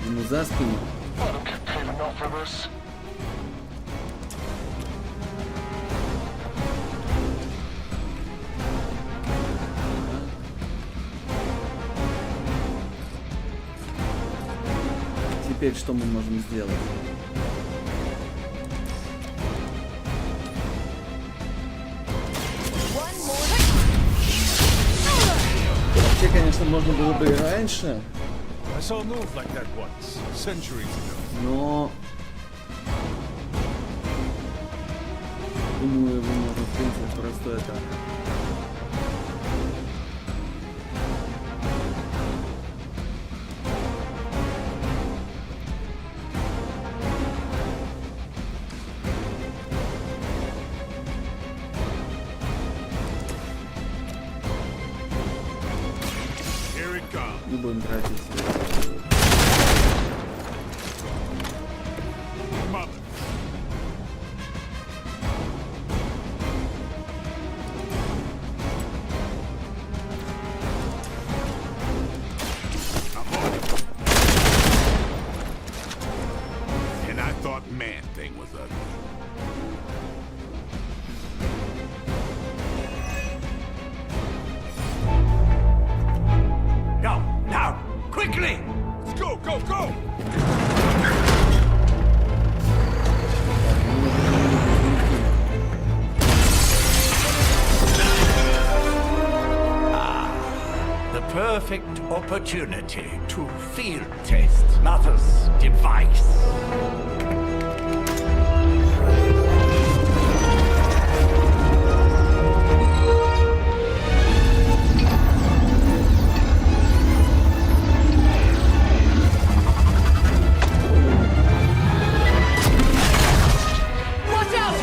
Ему за спину. I don't get paid enough for this. Теперь что мы можем сделать? Вообще, конечно, можно было бы и раньше, I saw a move like that once, centuries ago. но думаю, его можно, в принципе, простой атакой. будем тратить. And I thought man thing was ugly. Now, quickly! Let's go, go, go! The perfect opportunity to field test Mother's device. Watch out!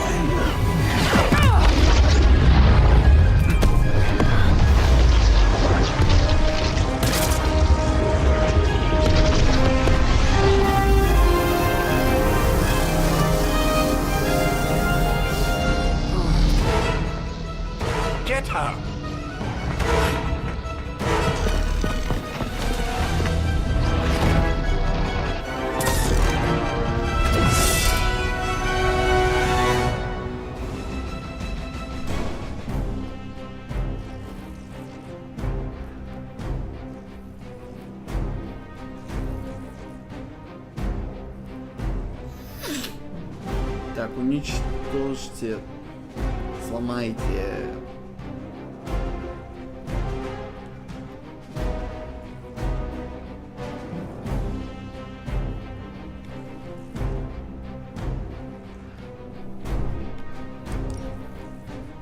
Get her! Так, уничтожьте, сломайте.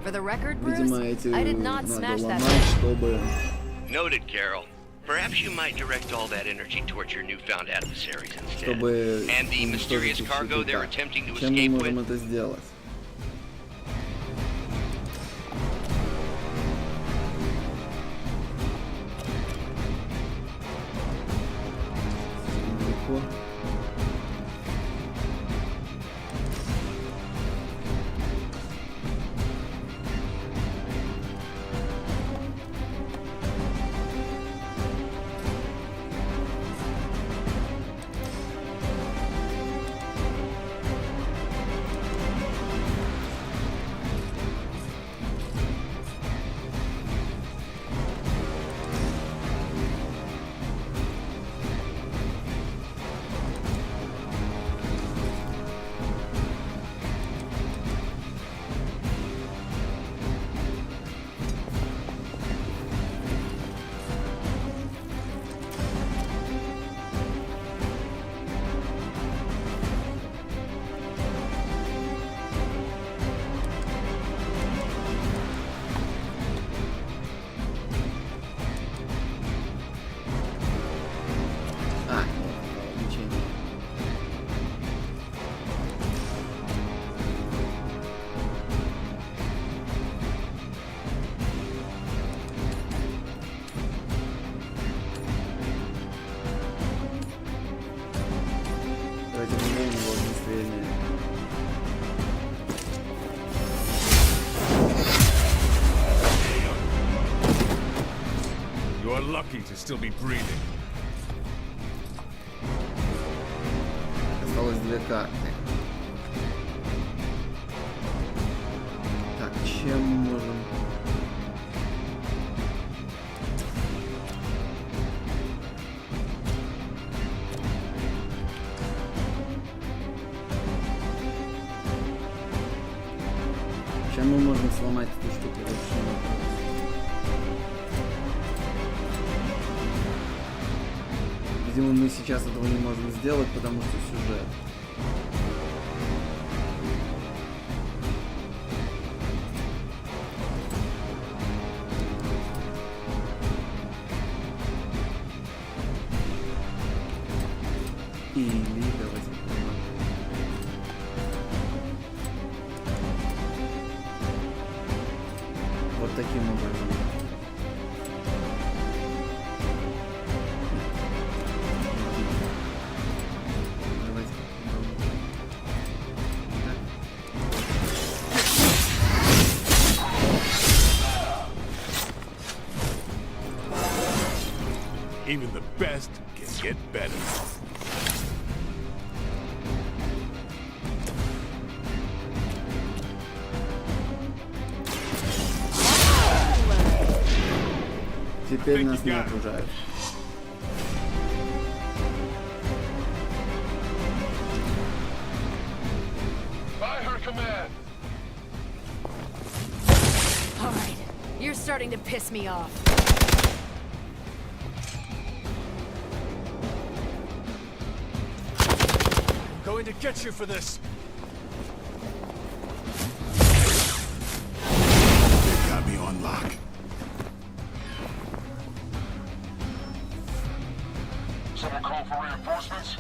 For the record, Bruce, Видимо, эти I did not надо smash that. ломать, чтобы... Noted, Carol. Perhaps you might direct all that energy towards your newfound adversaries instead. чтобы And the mysterious уничтожить cargo they're щитовика. attempting to Чем мы escape можем with? это сделать? Легко. Давайте меняем его огнестрельное. You are lucky to still be breathing. Осталось 2 карты. Так, чем можем... Чем мы можем сломать эту штуку? Вообще вопрос. Видимо, мы сейчас этого не можем сделать, потому что сюжет. Или давайте попробуем. Вот таким образом. best can get better. Теперь нас не окружают. By her command. All right, you're starting to piss me off. I'm going to get you for this. They got me on lock. Someone call for reinforcements?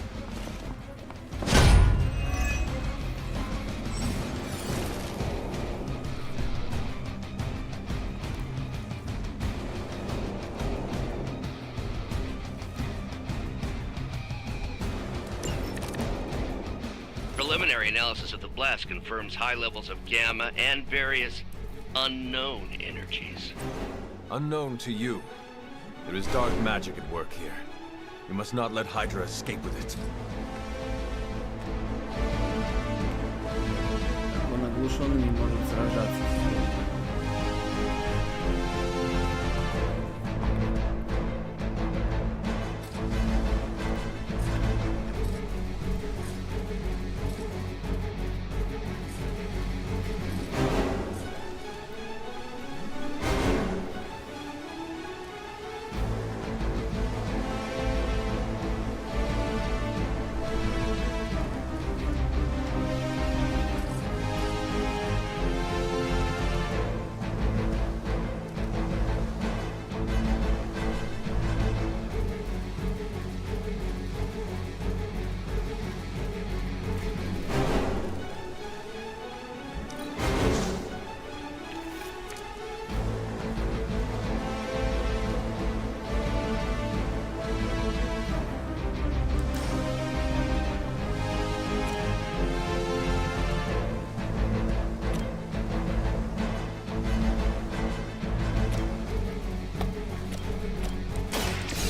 Preliminary analysis of the blast confirms high levels of gamma and various unknown energies. Unknown to you. There is dark magic at work here. We must not let Hydra escape with it. Он оглушен и не может сражаться.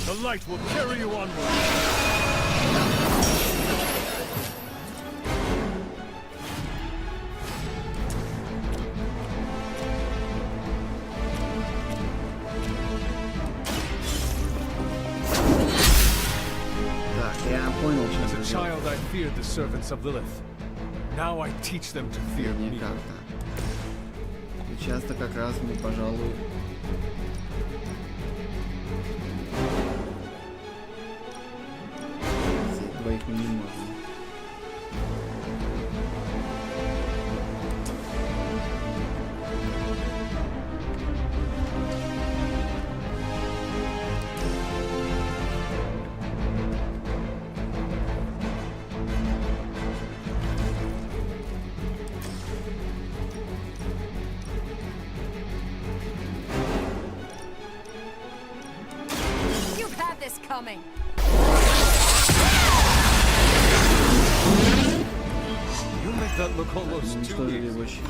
The light will carry you onward. As a child, I feared the servants of Lilith. Now I teach them to fear me. И часто как раз мы, пожалуй, взять двоих мы не можем. You've had this coming. You make that look almost too Уничтожили easy. его щит.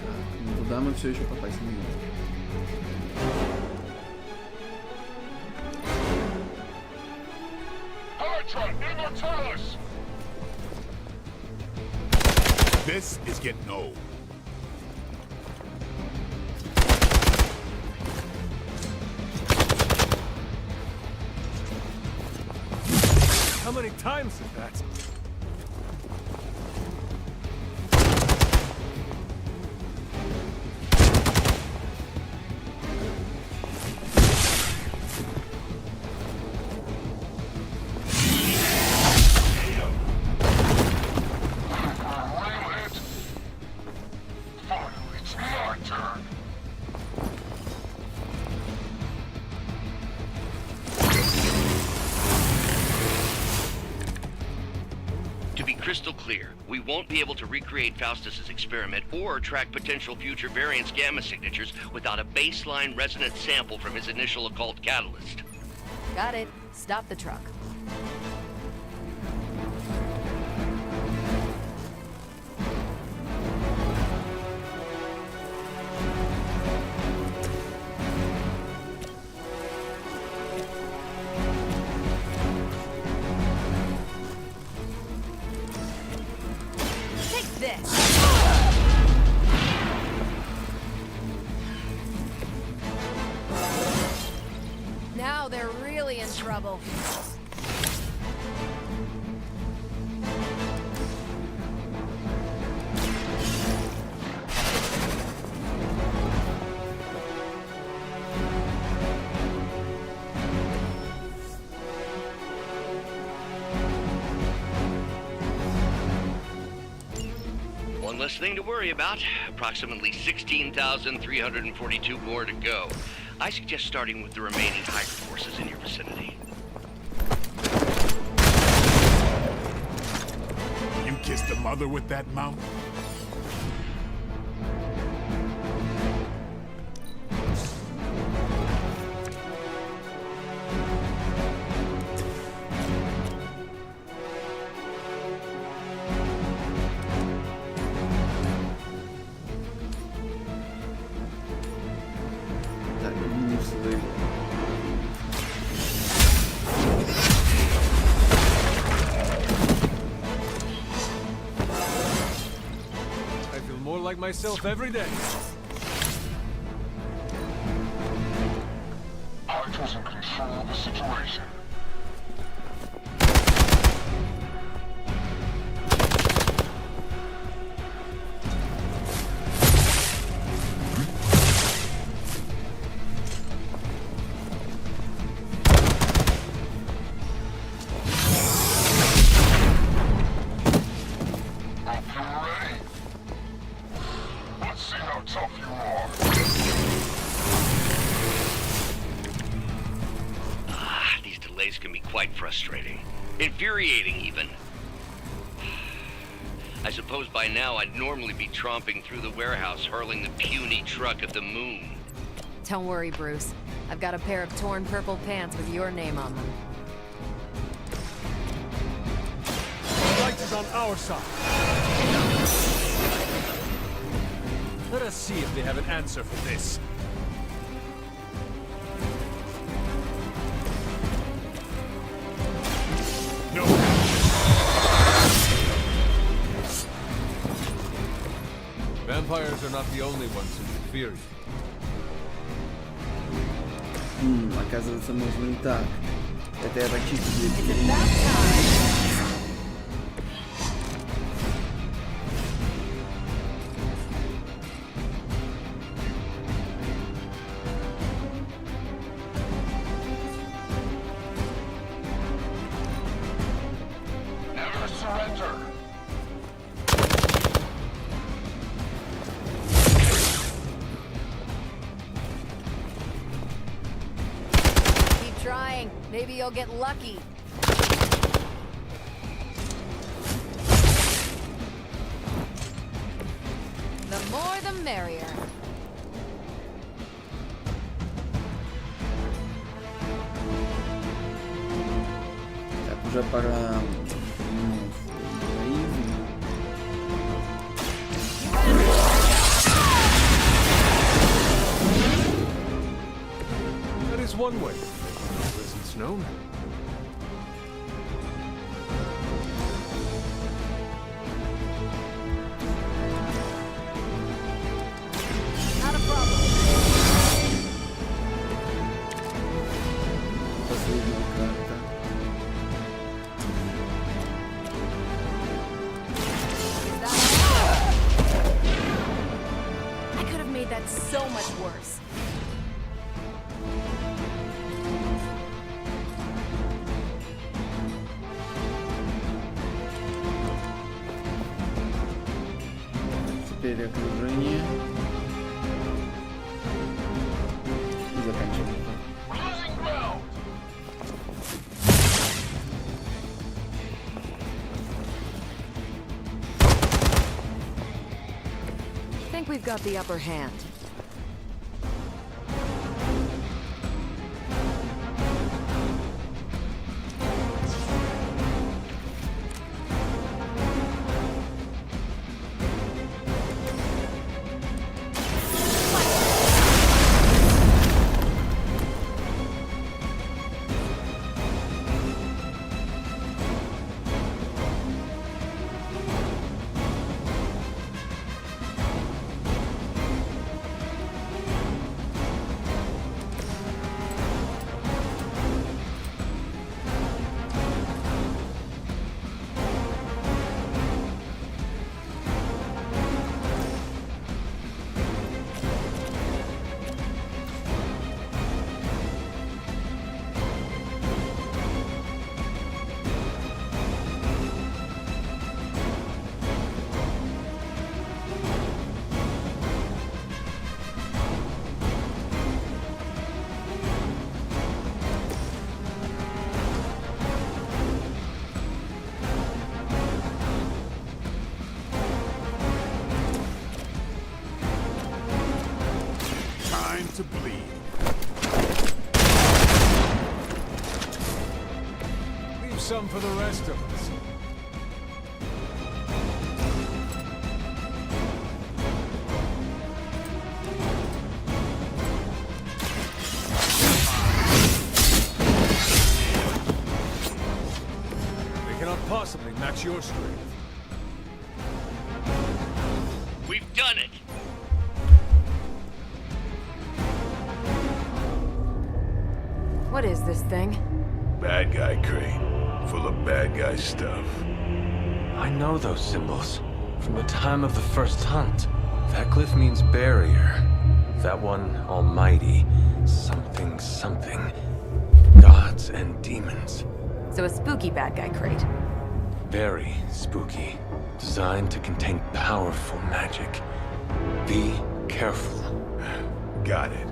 Так, ну туда мы все еще попасть не можем. Hydra, Immortalis! This is getting old. How many times is that? Finally, it's my turn. To be crystal clear, we won't be able to recreate Faustus's experiment or track potential future variance gamma signatures without a baseline resonant sample from his initial occult catalyst. Got it. Stop the truck. go. One less thing to worry about. Approximately 16,342 more to go. I suggest starting with the remaining Hydra forces in your vicinity. You kissed the mother with that mouth? Like myself every day. Hydra's in control of the situation. Frustrating. Infuriating, even. I suppose by now I'd normally be tromping through the warehouse hurling the puny truck at the moon. Don't worry, Bruce. I've got a pair of torn purple pants with your name on them. The light is on our side. Let us see if they have an answer for this. Vampires are not the only ones who should fear you. Оказывается, можно и так. Это я так чисто для эксперимента. Never surrender. Trying. Maybe you'll get lucky. The more the merrier. Так, уже пора. That is one way. Known. Not a problem. Последняя карта. I could have made that so much worse. Теперь окружение. И заканчиваем. I think we've got the upper hand. to bleed. Leave some for the rest of us. They cannot possibly match your strength. We've done it! What is this thing? Bad guy crate, full of bad guy stuff. I know those symbols from the time of the first hunt. That glyph means barrier. That one, almighty. Something, something. Gods and demons. So a spooky bad guy crate. Very spooky. Designed to contain powerful magic. Be careful. Got it.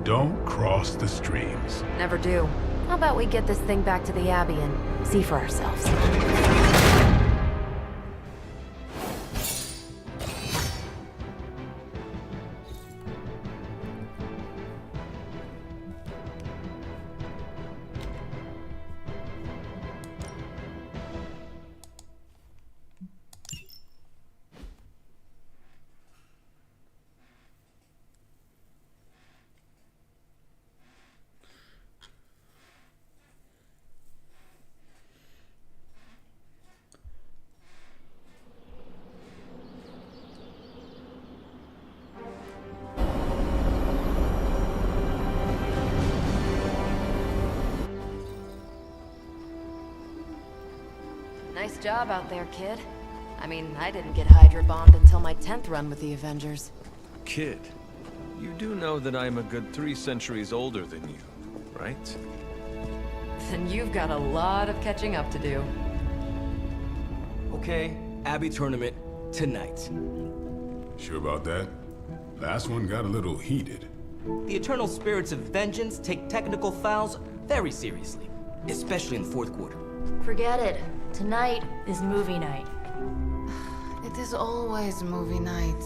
Don't cross the streams. Never do. How about we get this thing back to the Abbey and see for ourselves? Nice job out there, kid. I mean, I didn't get Hydra bombed until my 10th run with the Avengers. Kid, you do know that I'm a good 3 centuries older than you, right? Then you've got a lot of catching up to do. Okay, Abbey tournament tonight. Sure about that? Last one got a little heated. The eternal spirits of vengeance take technical fouls very seriously, especially in the 4th quarter. Forget it. Tonight is movie night. It is always movie night.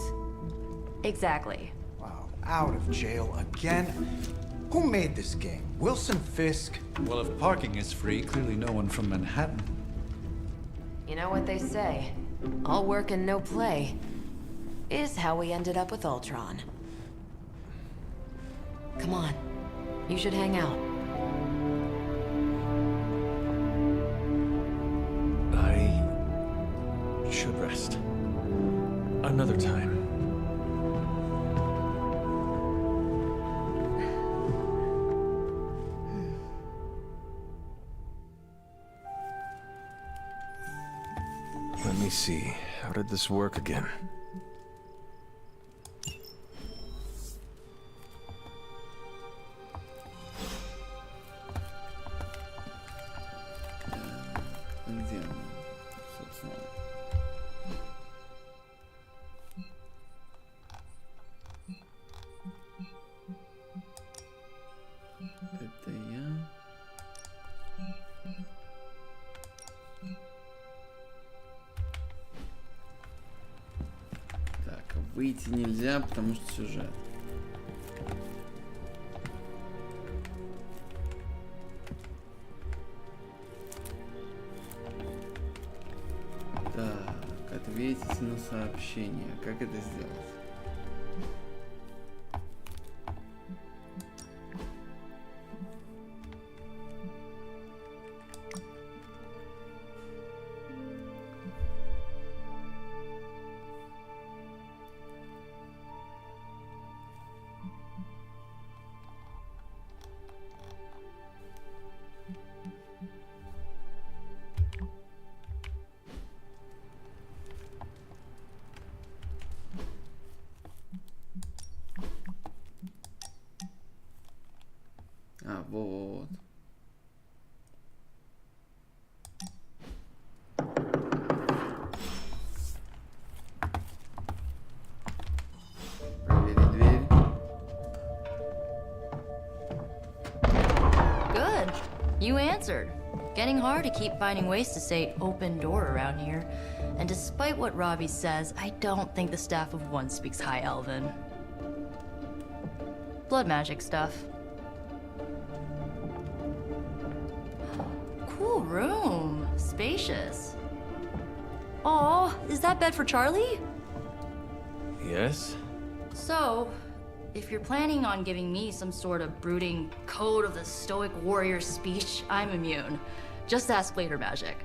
Exactly. Wow, out of jail again? Who made this game? Wilson Fisk? Well, if parking is free, clearly no one from Manhattan. You know what they say? All work and no play is how we ended up with Ultron. Come on. You should hang out. I should rest. Another time. Let me see. How did this work again? Выйти нельзя, потому что сюжет. Так, ответить на сообщение. Как это сделать? А, вот. Проверить дверь. Good. You answered. Getting hard to keep finding ways to say open door around here. And despite what Robbie says, I don't think the staff of One speaks High Elven. blood magic stuff. Cool room. Spacious. Aw, is that bed for Charlie? Yes? So, if you're planning on giving me some sort of brooding code of the stoic warrior speech, I'm immune. Just ask later, Magic.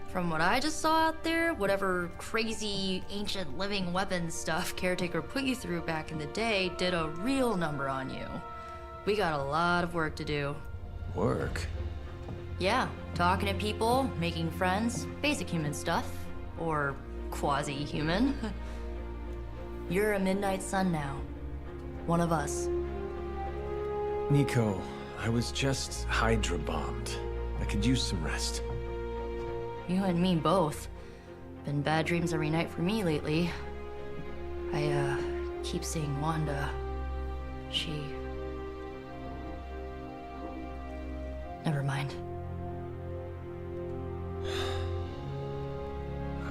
From what I just saw out there, whatever crazy ancient living weapons stuff Caretaker put you through back in the day did a real number on you. We got a lot of work to do. Work? Yeah, talking to people, making friends, basic human stuff. Or quasi-human. You're a Midnight Sun now. One of us. Nico, I was just Hydra bombed. I could use some rest. You and me both. Been bad dreams every night for me lately. I, keep seeing Wanda. She... Never mind.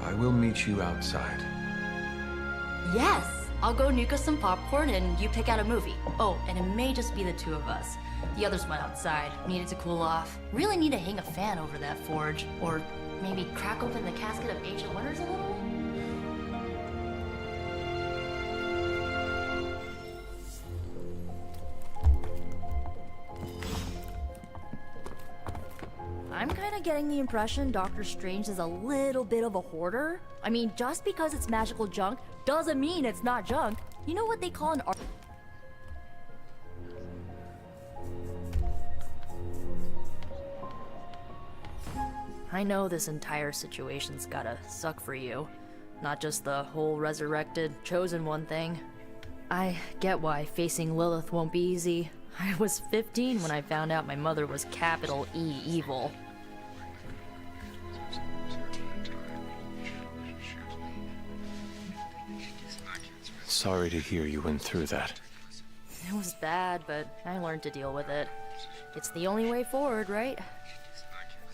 I will meet you outside. Yes! I'll go nuke us some popcorn and you pick out a movie. Oh, and it may just be the two of us. The others went outside, needed to cool off. Really need to hang a fan over that forge. Or maybe crack open the casket of ancient wonders a little? I'm kinda getting the impression Doctor Strange is a little bit of a hoarder. I mean, just because it's magical junk doesn't mean it's not junk. You know what they call an art? I know this entire situation's gotta suck for you. Not just the whole resurrected, chosen one thing. I get why facing Lilith won't be easy. I was 15 when I found out my mother was capital E evil. Sorry to hear you went through that. It was bad, but I learned to deal with it. It's the only way forward, right?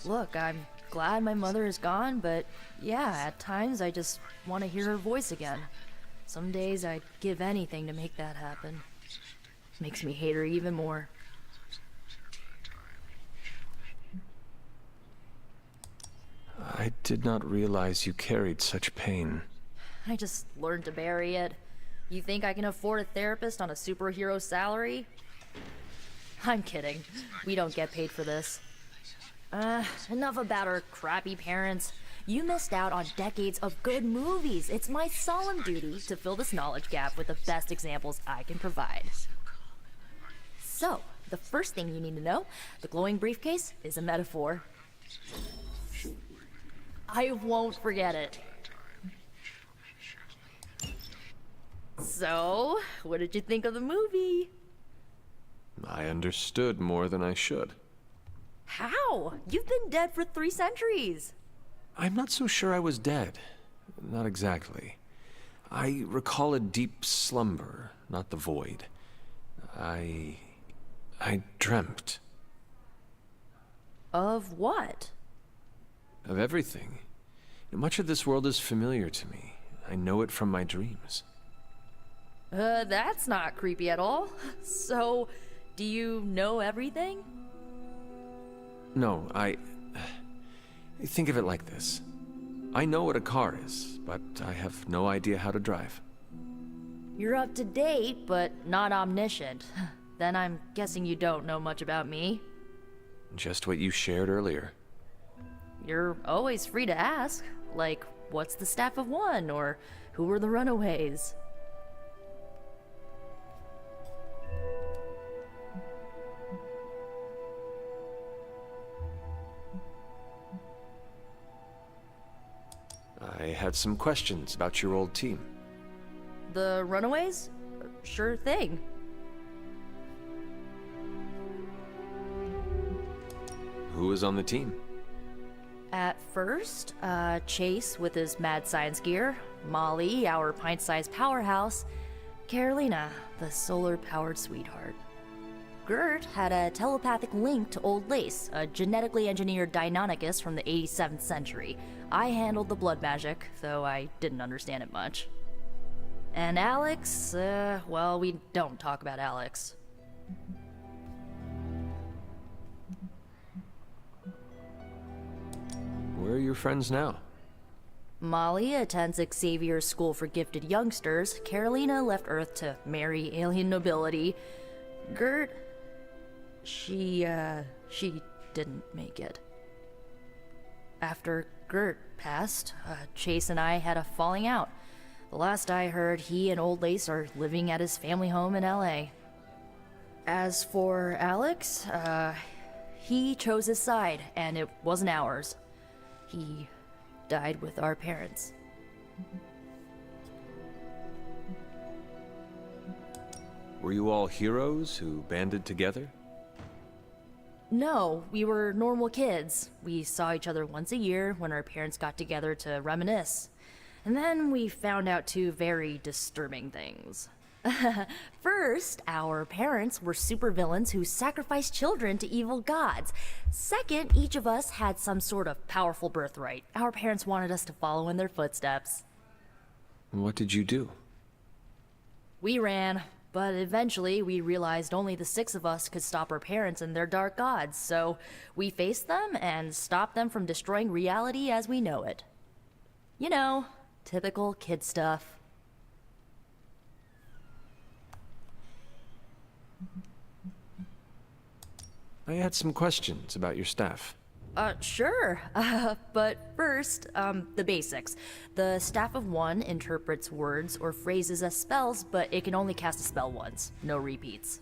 Look, I'm glad my mother is gone, but yeah, at times I just want to hear her voice again. Some days I'd give anything to make that happen. Makes me hate her even more. I did not realize you carried such pain. I just learned to bury it. You think I can afford a therapist on a superhero salary? I'm kidding. We don't get paid for this. Enough about our crappy parents. You missed out on decades of good movies. It's my solemn duty to fill this knowledge gap with the best examples I can provide. So, the first thing you need to know, the glowing briefcase is a metaphor. I won't forget it. So, what did you think of the movie? I understood more than I should. How? You've been dead for 3 centuries. I'm not so sure I was dead. Not exactly. I recall a deep slumber, not the void. I dreamt. Of what? Of everything. Much of this world is familiar to me. I know it from my dreams. That's not creepy at all. So, do you know everything? No, think of it like this. I know what a car is, but I have no idea how to drive. You're up to date, but not omniscient. Then I'm guessing you don't know much about me. Just what you shared earlier. You're always free to ask. Like, what's the staff of one? Or who were the runaways? I had some questions about your old team. The runaways? Sure thing. Who was on the team? At first, Chase with his mad science gear, Molly, our pint-sized powerhouse, Carolina, the solar-powered sweetheart. Gert had a telepathic link to Old Lace, a genetically engineered Deinonychus from the 87th century. I handled the blood magic, though I didn't understand it much. And Alex, well, we don't talk about Alex. Where are your friends now? Molly attends Xavier's School for Gifted Youngsters. Carolina left Earth to marry alien nobility. Gert... She didn't make it. After Gert passed, Chase and I had a falling out. The last I heard, he and Old Lace are living at his family home in LA. As for Alex, he chose his side, and it wasn't ours. He died with our parents. Were you all heroes who banded together? No, we were normal kids. We saw each other once a year when our parents got together to reminisce. And then we found out two very disturbing things. First, our parents were supervillains who sacrificed children to evil gods. Second, each of us had some sort of powerful birthright. Our parents wanted us to follow in their footsteps. What did you do? We ran, but eventually we realized only the 6 of us could stop our parents and their dark gods, so we faced them and stopped them from destroying reality as we know it. You know, typical kid stuff. I had some questions about your staff. Sure. But first, the basics. The Staff of One interprets words or phrases as spells, but it can only cast a spell once. No repeats.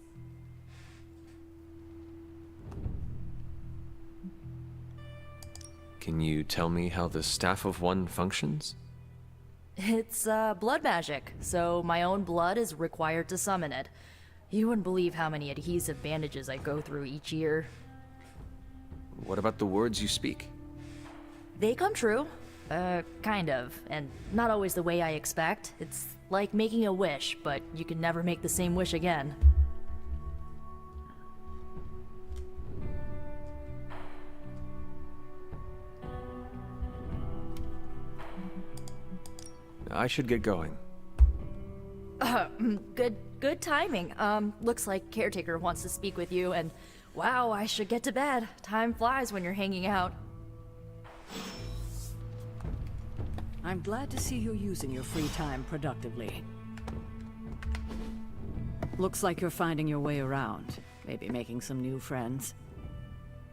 Can you tell me how the Staff of One functions? It's, blood magic, so my own blood is required to summon it. You wouldn't believe how many adhesive bandages I go through each year. What about the words you speak? They come true. Kind of. And not always the way I expect. It's like making a wish, but you can never make the same wish again. I should get going. Good timing. Looks like Caretaker wants to speak with you, and wow, I should get to bed. Time flies when you're hanging out. I'm glad to see you're using your free time productively. Looks like you're finding your way around. Maybe making some new friends.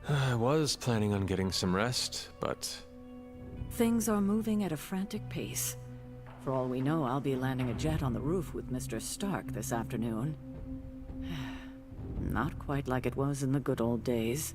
I was planning on getting some rest, but... Things are moving at a frantic pace. For all we know, I'll be landing a jet on the roof with Mr. Stark this afternoon. Not quite like it was in the good old days.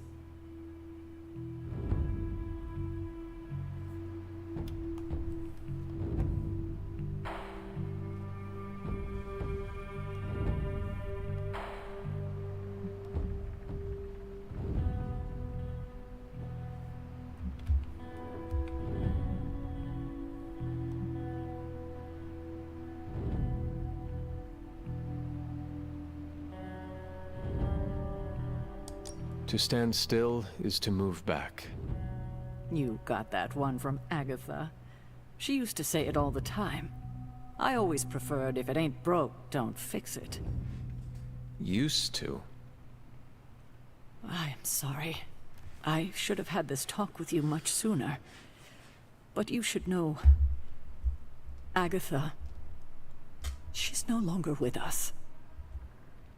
To stand still is to move back. You got that one from Agatha. She used to say it all the time. I always preferred, if it ain't broke, don't fix it. Used to? I'm sorry. I should have had this talk with you much sooner. But you should know... Agatha... She's no longer with us.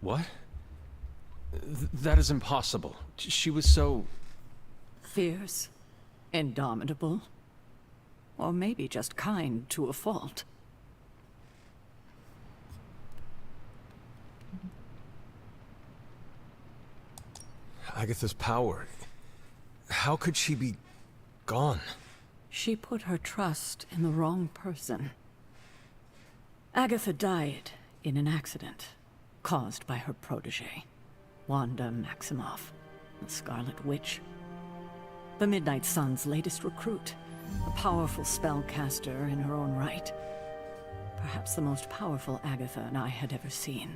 What? That is impossible. She was so... Fierce, indomitable, or maybe just kind to a fault. Agatha's power... How could she be... gone? She put her trust in the wrong person. Agatha died in an accident caused by her protege. Wanda Maximoff, the Scarlet Witch. The Midnight Sun's latest recruit, a powerful spellcaster in her own right. Perhaps the most powerful Agatha and I had ever seen.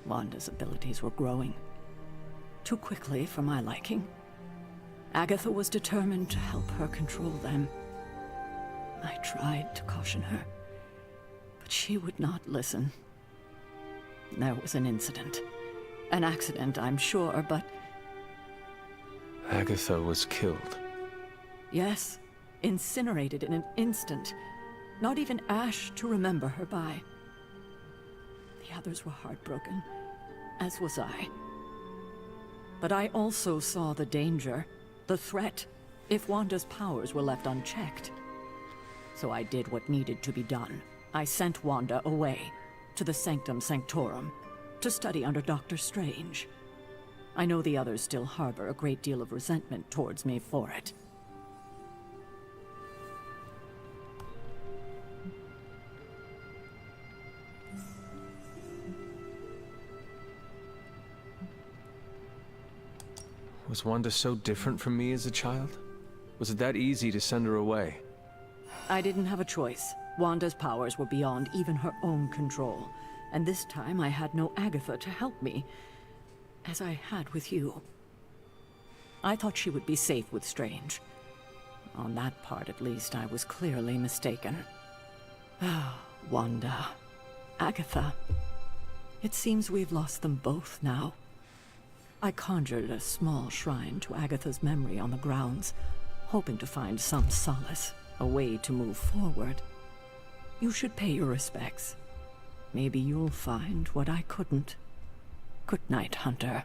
Wanda's abilities were growing. Too quickly for my liking. Agatha was determined to help her control them. I tried to caution her, but she would not listen. There was an incident. An accident, I'm sure, but... Agatha was killed. Yes, incinerated in an instant. Not even ash to remember her by. The others were heartbroken, as was I. But I also saw the danger, the threat, if Wanda's powers were left unchecked. So I did what needed to be done. I sent Wanda away, to the Sanctum Sanctorum, to study under Dr. Strange. I know the others still harbor a great deal of resentment towards me for it. Was Wanda so different from me as a child? Was it that easy to send her away? I didn't have a choice. Wanda's powers were beyond even her own control. And this time I had no Agatha to help me, as I had with you. I thought she would be safe with Strange. On that part, at least, I was clearly mistaken. Ah, Wanda. Agatha. It seems we've lost them both now. I conjured a small shrine to Agatha's memory on the grounds, hoping to find some solace, a way to move forward. You should pay your respects. Maybe you'll find what I couldn't. Good night, Hunter.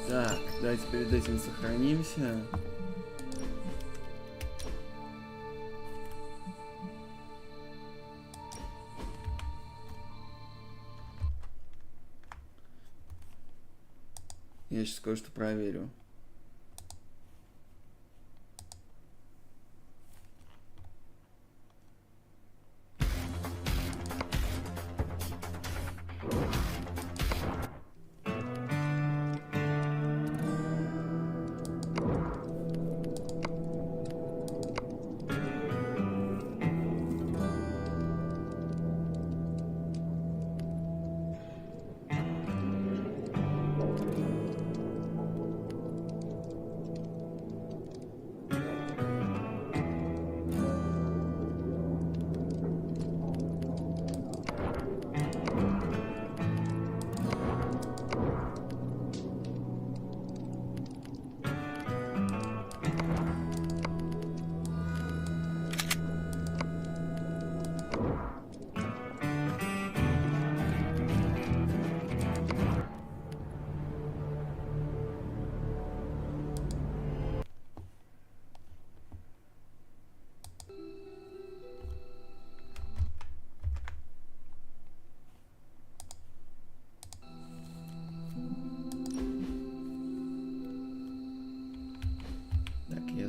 Так, давайте перед этим сохранимся. Я сейчас кое-что проверю.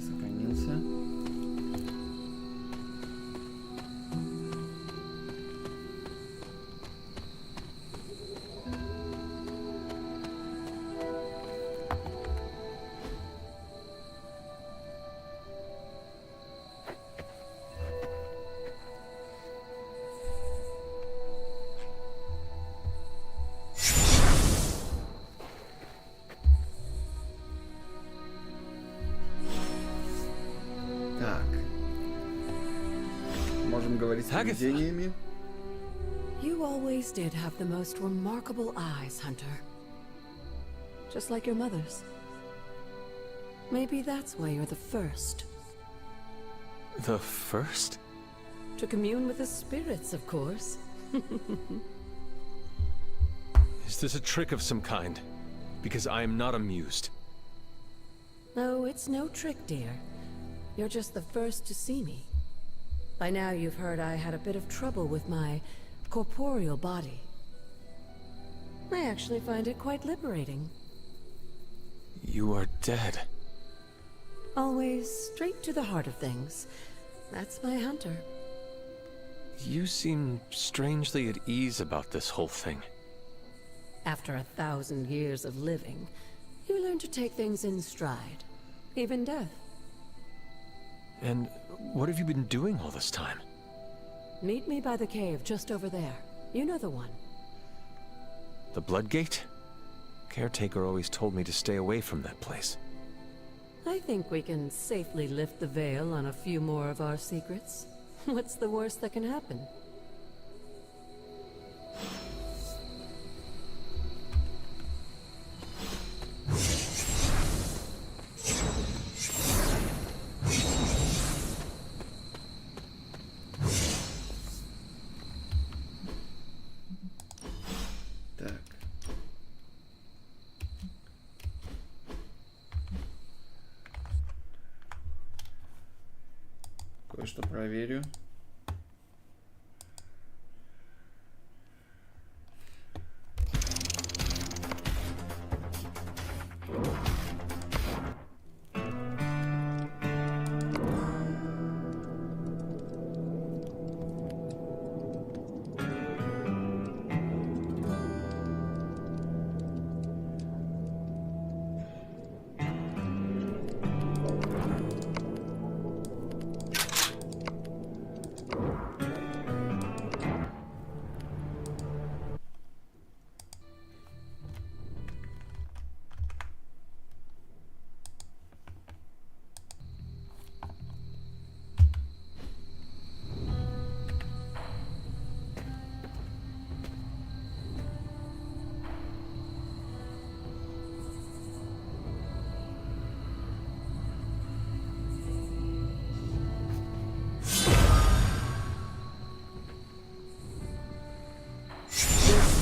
Сохранился. Говорить с привидениями. You always did have the most remarkable eyes, Hunter. Just like your mother's. Maybe that's why you're the first. The first? To commune with the spirits, of course. Is this a trick of some kind? Because I am not amused. No, it's no trick, dear. You're just the first to see me. By now you've heard I had a bit of trouble with my corporeal body. I actually find it quite liberating. You are dead. Always straight to the heart of things. That's my Hunter. You seem strangely at ease about this whole thing. After 1,000 years of living, you learn to take things in stride. Even death. And what have you been doing all this time? Meet me by the cave just over there. You know the one. The Blood Gate? Caretaker always told me to stay away from that place. I think we can safely lift the veil on a few more of our secrets. What's the worst that can happen? Так. Кое-что проверю.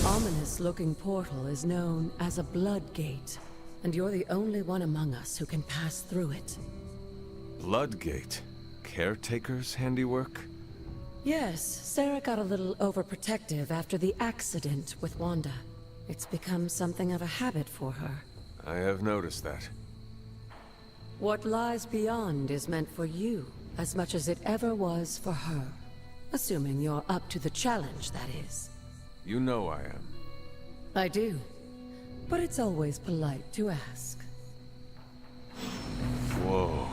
Ominous-looking portal is known as a blood gate, and you're the only one among us who can pass through it. Bloodgate? Caretaker's handiwork? Yes, Sarah got a little overprotective after the accident with Wanda. It's become something of a habit for her. I have noticed that. What lies beyond is meant for you, as much as it ever was for her. Assuming you're up to the challenge, that is. You know I am. I do. But it's always polite to ask. Whoa.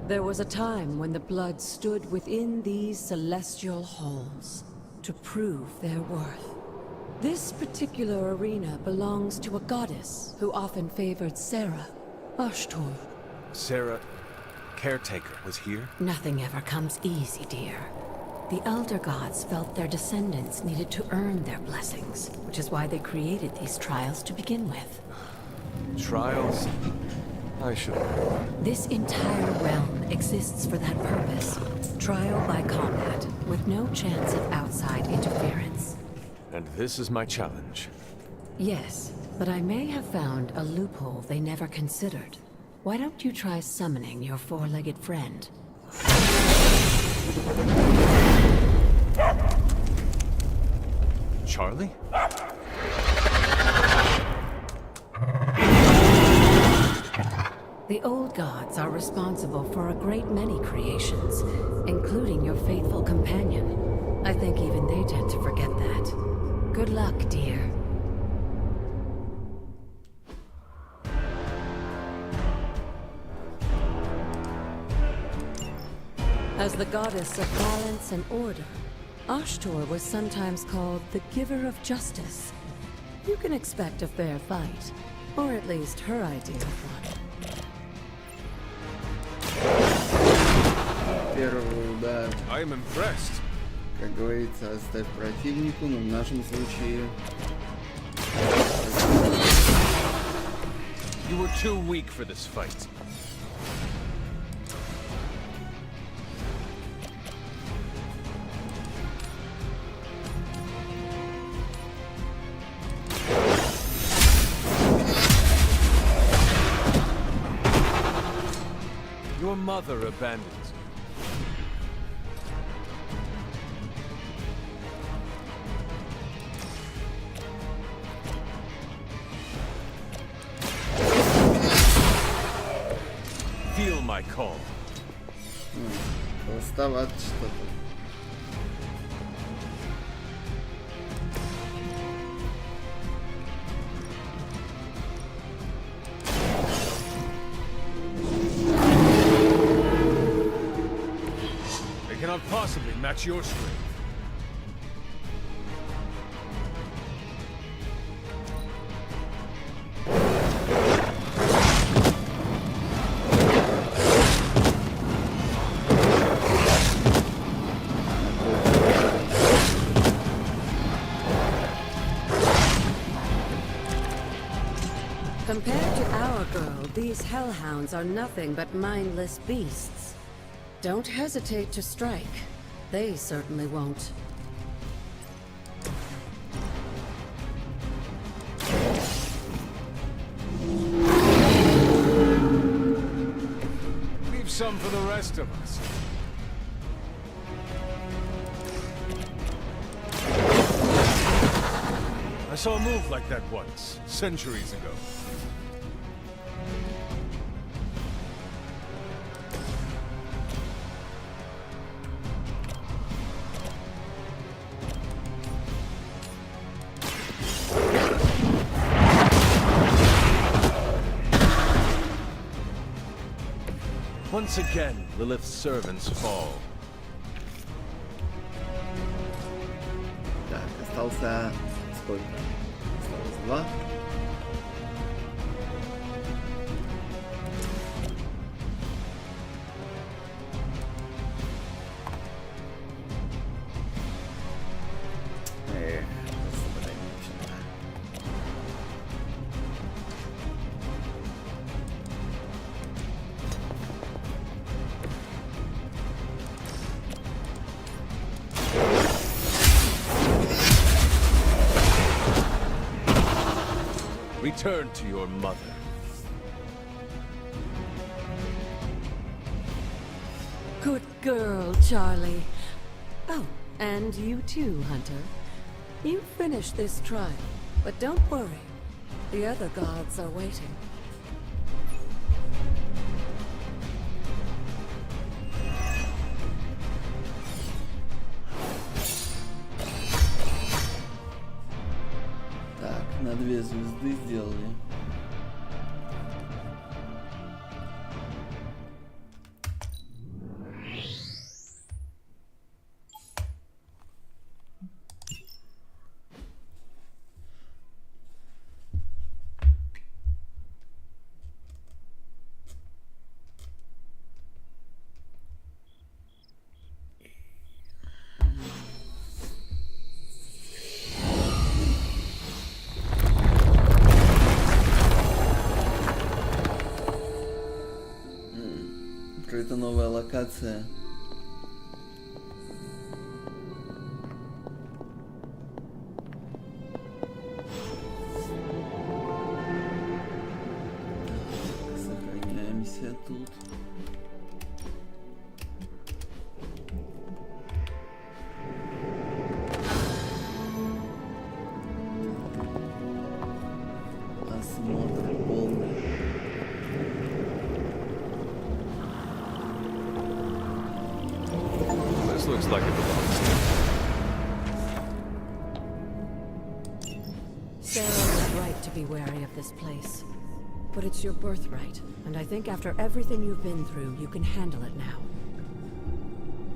There was a time when the blood stood within these celestial halls to prove their worth. This particular arena belongs to a goddess who often favored Sarah, Ashtor. Sarah, Caretaker, was here? Nothing ever comes easy, dear. The Elder Gods felt their descendants needed to earn their blessings, which is why they created these trials to begin with. Trials? I should have. This entire realm exists for that purpose. Trial by combat, with no chance of outside interference. And this is my challenge. Yes, but I may have found a loophole they never considered. Why don't you try summoning your four-legged friend? Charlie? The old gods are responsible for a great many creations, including your faithful companion. I think even they tend to forget that. Good luck, dear. As the goddess of balance and order, Ashtor was sometimes called the giver of justice. You can expect a fair fight, or at least her idea of one. Первый удар. I'm impressed. Как говорится, оставь противнику, но в нашем случае... You were too weak for this fight. Your mother abandons you. Feel my call. Простовато что-то. They cannot possibly match your strength. Compared to our girl, these hellhounds are nothing but mindless beasts. Don't hesitate to strike. They certainly won't. Leave some for the rest of us. I saw a move like that once, centuries ago. Once again, Lilith's servants fall. Так, остался... Сколько? Осталось 2. Return to your mother. Good girl, Charlie. Oh, and you too, Hunter. You finished this trial, but don't worry. The other gods are waiting. Так, на 2 звезды сделали. Открыта новая локация. Сохраняемся тут. Осмотр полный. This looks like it belongs to Sarah was right to be wary of this place. But it's your birthright, and I think after everything you've been through, you can handle it now.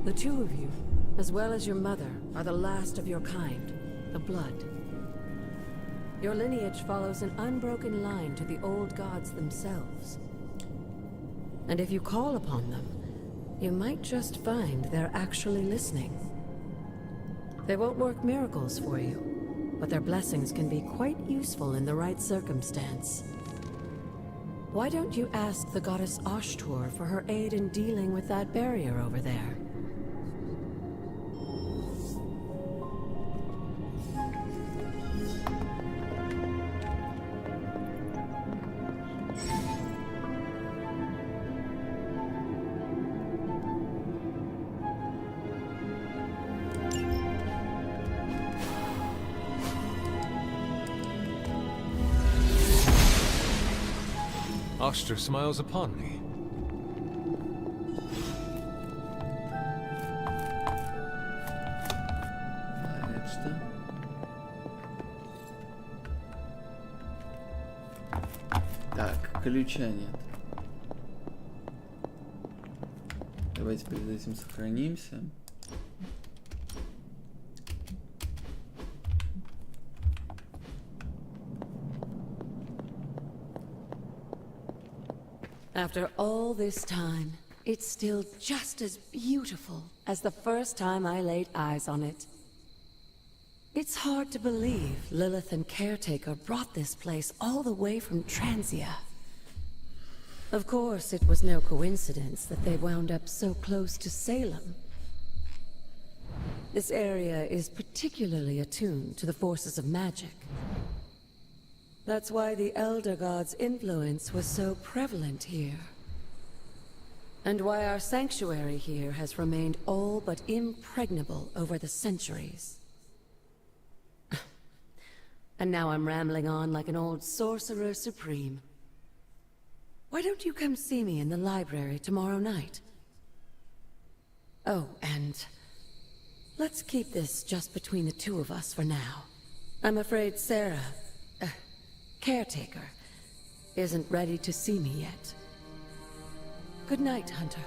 The two of you, as well as your mother, are the last of your kind, the Blood. Your lineage follows an unbroken line to the old gods themselves. And if you call upon them, you might just find they're actually listening. They won't work miracles for you, but their blessings can be quite useful in the right circumstance. Why don't you ask the goddess Ashtur for her aid in dealing with that barrier over there? Ashtur smiles upon me. ключа нет. Давайте перед этим сохранимся. After all this time, it's still just as beautiful as the first time I laid eyes on it. It's hard to believe Lilith and Caretaker brought this place all the way from Transia. Of course, it was no coincidence that they wound up so close to Salem. This area is particularly attuned to the forces of magic. That's why the Elder God's influence was so prevalent here. And why our sanctuary here has remained all but impregnable over the centuries. And now I'm rambling on like an old sorcerer supreme. Why don't you come see me in the library tomorrow night? Oh, and let's keep this just between the two of us for now. I'm afraid Sarah, Caretaker, isn't ready to see me yet. Good night, Hunter.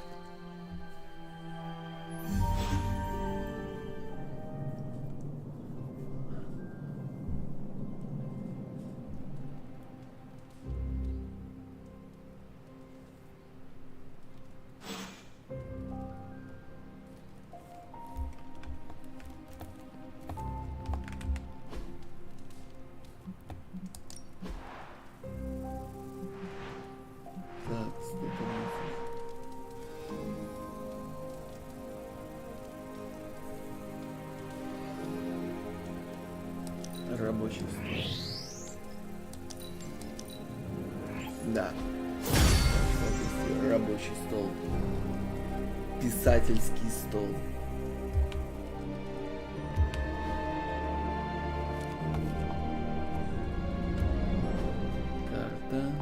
Рабочий стол. Да. Рабочий стол. Писательский стол. Карта.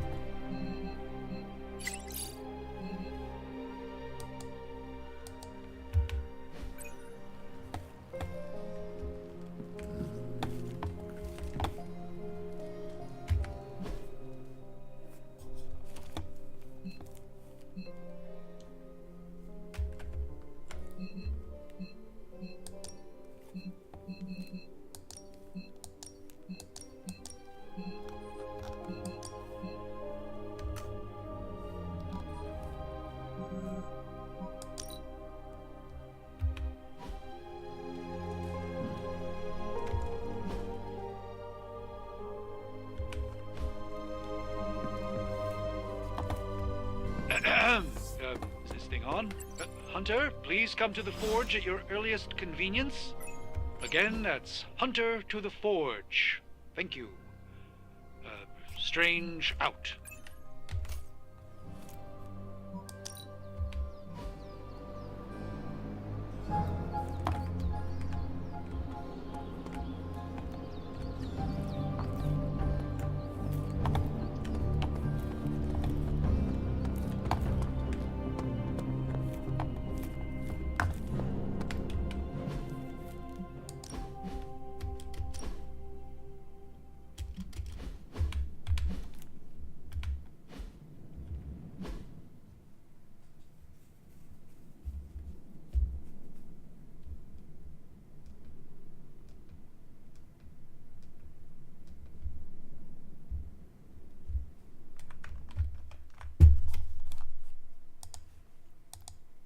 Is this thing on? Hunter, please come to the forge at your earliest convenience. Again, that's Hunter to the forge. Thank you. Strange out.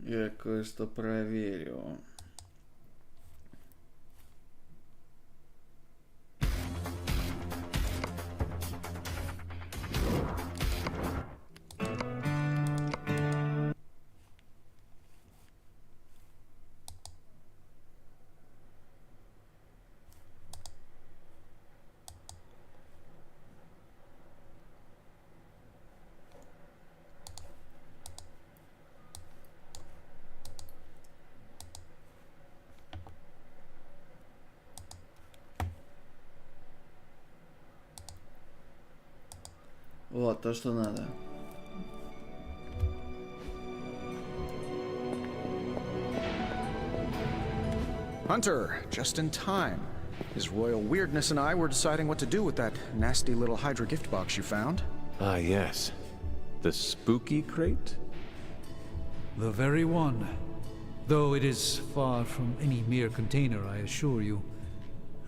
Я кое-что проверю. Вот, то, что надо. Hunter, just in time. His royal weirdness and I were deciding what to do with that nasty little Hydra gift box you found. Ah, yes. The spooky crate? The very one. Though it is far from any mere container, I assure you.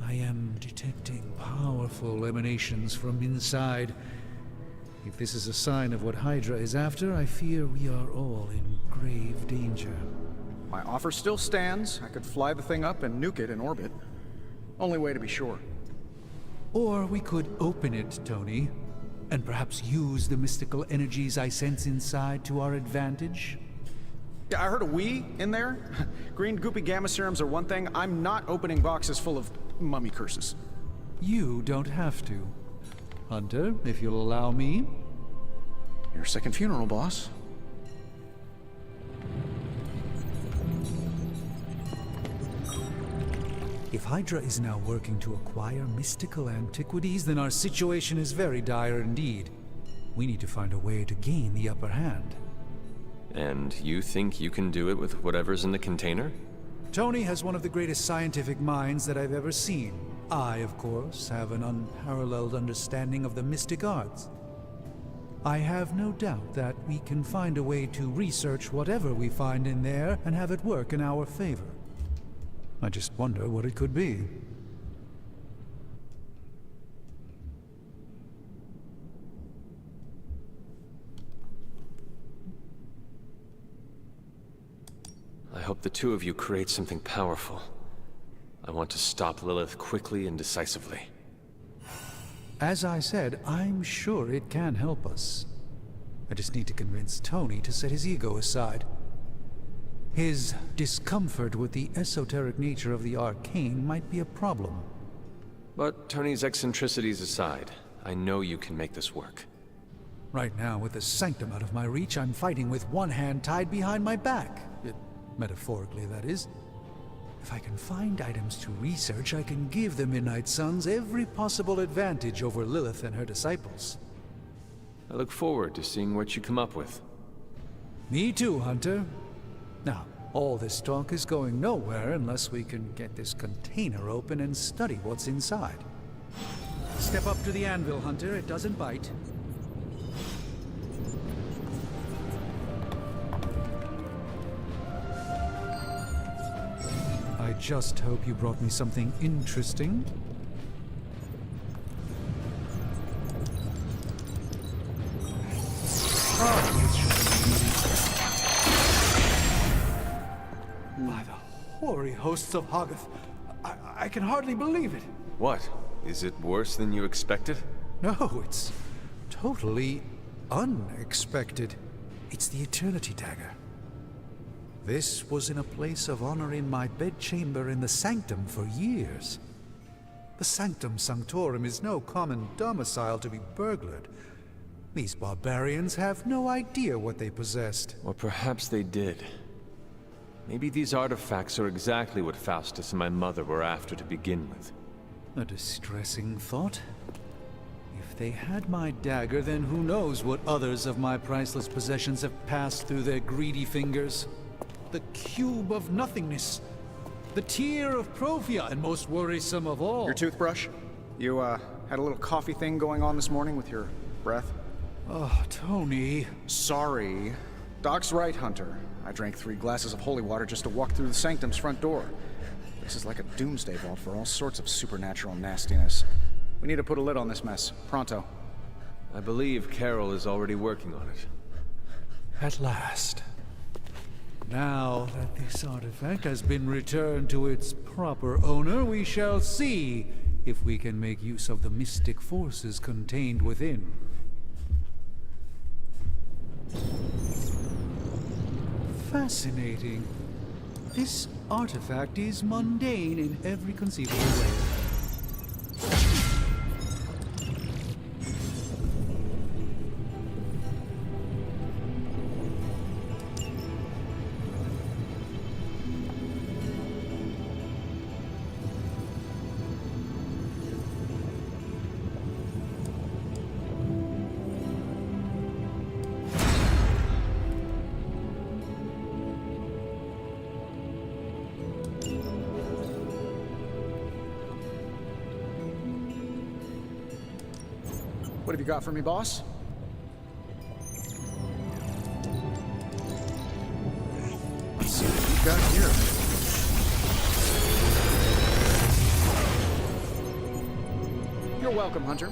I am detecting powerful emanations from inside. If this is a sign of what Hydra is after, I fear we are all in grave danger. My offer still stands. I could fly the thing up and nuke it in orbit. Only way to be sure. Or we could open it, Tony, and perhaps use the mystical energies I sense inside to our advantage. Yeah, I heard a we in there. Green goopy gamma serums are one thing. I'm not opening boxes full of mummy curses. You don't have to. Hunter, if you'll allow me. Your second funeral, boss. If Hydra is now working to acquire mystical antiquities, then our situation is very dire indeed. We need to find a way to gain the upper hand. And you think you can do it with whatever's in the container? Tony has one of the greatest scientific minds that I've ever seen. I, of course, have an unparalleled understanding of the mystic arts. I have no doubt that we can find a way to research whatever we find in there and have it work in our favor. I just wonder what it could be. I hope the two of you create something powerful. I want to stop Lilith quickly and decisively. As I said, I'm sure it can help us. I just need to convince Tony to set his ego aside. His discomfort with the esoteric nature of the arcane might be a problem. But Tony's eccentricities aside, I know you can make this work. Right now, with the sanctum out of my reach, I'm fighting with one hand tied behind my back. Metaphorically, that is. If I can find items to research, I can give the Midnight Suns every possible advantage over Lilith and her disciples. I look forward to seeing what you come up with. Me too, Hunter. Now, all this talk is going nowhere unless we can get this container open and study what's inside. Step up to the anvil, Hunter. It doesn't bite. I just hope you brought me something interesting. By the hoary hosts of Hoggoth, I can hardly believe it. What? Is it worse than you expected? No, it's totally unexpected. It's the Eternity Dagger. This was in a place of honor in my bedchamber in the Sanctum for years. The Sanctum Sanctorum is no common domicile to be burglared. These barbarians have no idea what they possessed. Or perhaps they did. Maybe these artifacts are exactly what Faustus and my mother were after to begin with. A distressing thought. If they had my dagger, then who knows what others of my priceless possessions have passed through their greedy fingers. The cube of nothingness. The tear of Profia, and most worrisome of all. Your toothbrush? You, had a little coffee thing going on this morning with your breath? Oh, Tony. Sorry. Doc's right, Hunter. I drank 3 glasses of holy water just to walk through the Sanctum's front door. This is like a doomsday vault for all sorts of supernatural nastiness. We need to put a lid on this mess. Pronto. I believe Carol is already working on it. At last. Now that this artifact has been returned to its proper owner, we shall see if we can make use of the mystic forces contained within. Fascinating. This artifact is mundane in every conceivable way. What have you got for me, boss? You're welcome, Hunter.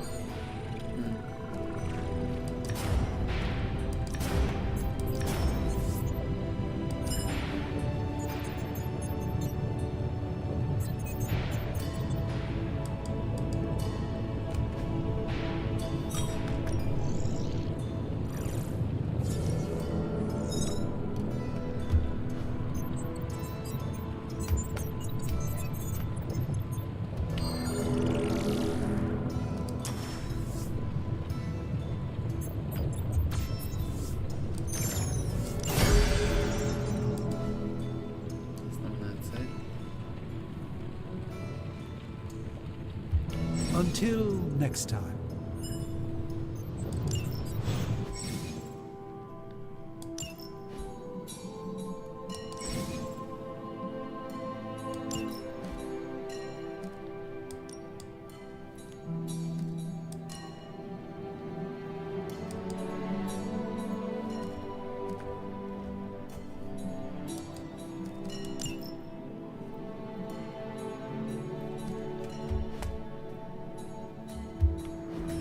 Until next time.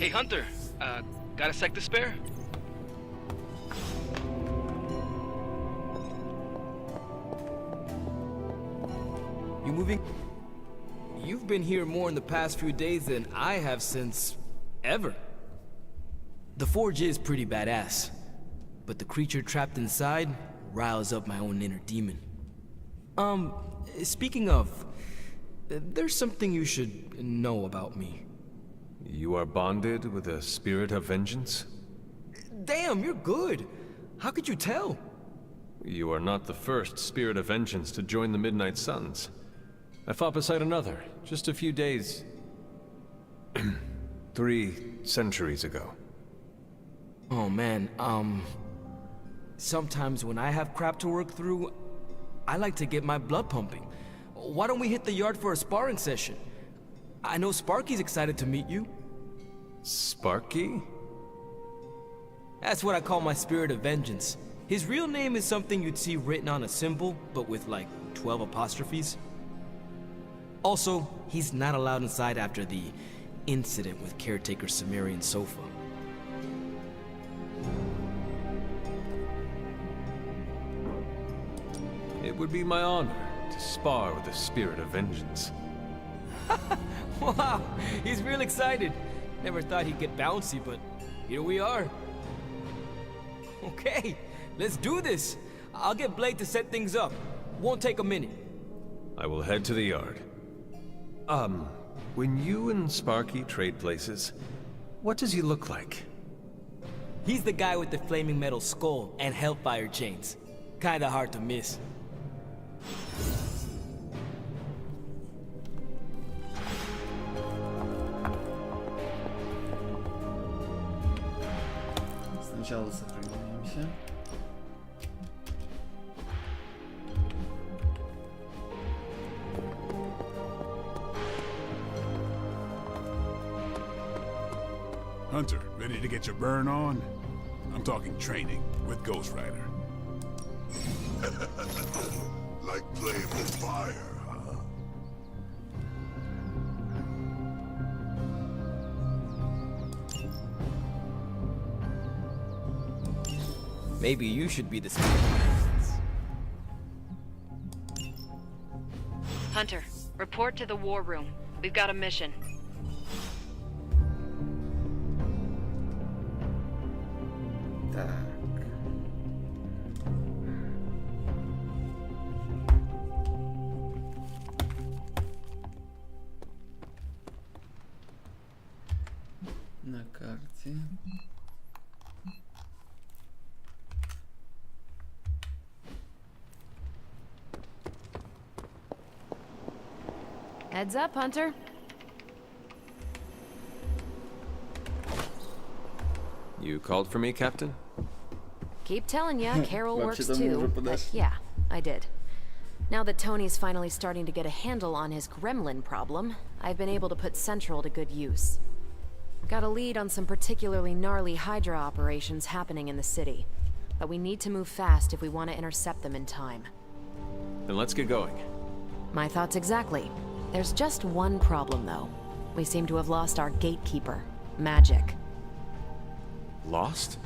Hey, Hunter, got a sec to spare? You moving? You've been here more in the past few days than I have since... ever. The forge is pretty badass, but the creature trapped inside riles up my own inner demon. Speaking of, there's something you should know about me. You are bonded with a spirit of vengeance? Damn, you're good. How could you tell? You are not the first spirit of vengeance to join the Midnight Suns. I fought beside another, just a few days... 3 centuries ago. Oh man, sometimes when I have crap to work through, I like to get my blood pumping. Why don't we hit the yard for a sparring session? I know Sparky's excited to meet you. Sparky? That's what I call my spirit of vengeance. His real name is something you'd see written on a symbol, but with like 12 apostrophes. Also, he's not allowed inside after the incident with caretaker Sumerian Sofa. It would be my honor to spar with a spirit of vengeance. Wow, he's real excited. Never thought he'd get bouncy, but here we are. Okay, let's do this. I'll get Blake to set things up. Won't take a minute. I will head to the yard. When you and Sparky trade places, what does he look like? He's the guy with the flaming metal skull and hellfire chains. Kinda hard to miss. Сначала сохранимся. Hunter, ready to get your burn on? I'm talking training with Ghost Rider. Like playing with fire, huh? Maybe you should be the spirit of vengeance. Hunter, report to the war room. We've got a mission. Так. На карте. Heads up, Hunter. You called for me, Captain? Keep telling ya, Carol works Вообще-то мы уже too. But подошли. yeah, I did. Now that Tony's finally starting to get a handle on his gremlin problem, I've been able to put Central to good use. Got a lead on some particularly gnarly Hydra operations happening in the city. But we need to move fast if we want to intercept them in time. Then let's get going. My thoughts exactly. There's just one problem, though. We seem to have lost our gatekeeper, Magic. Lost?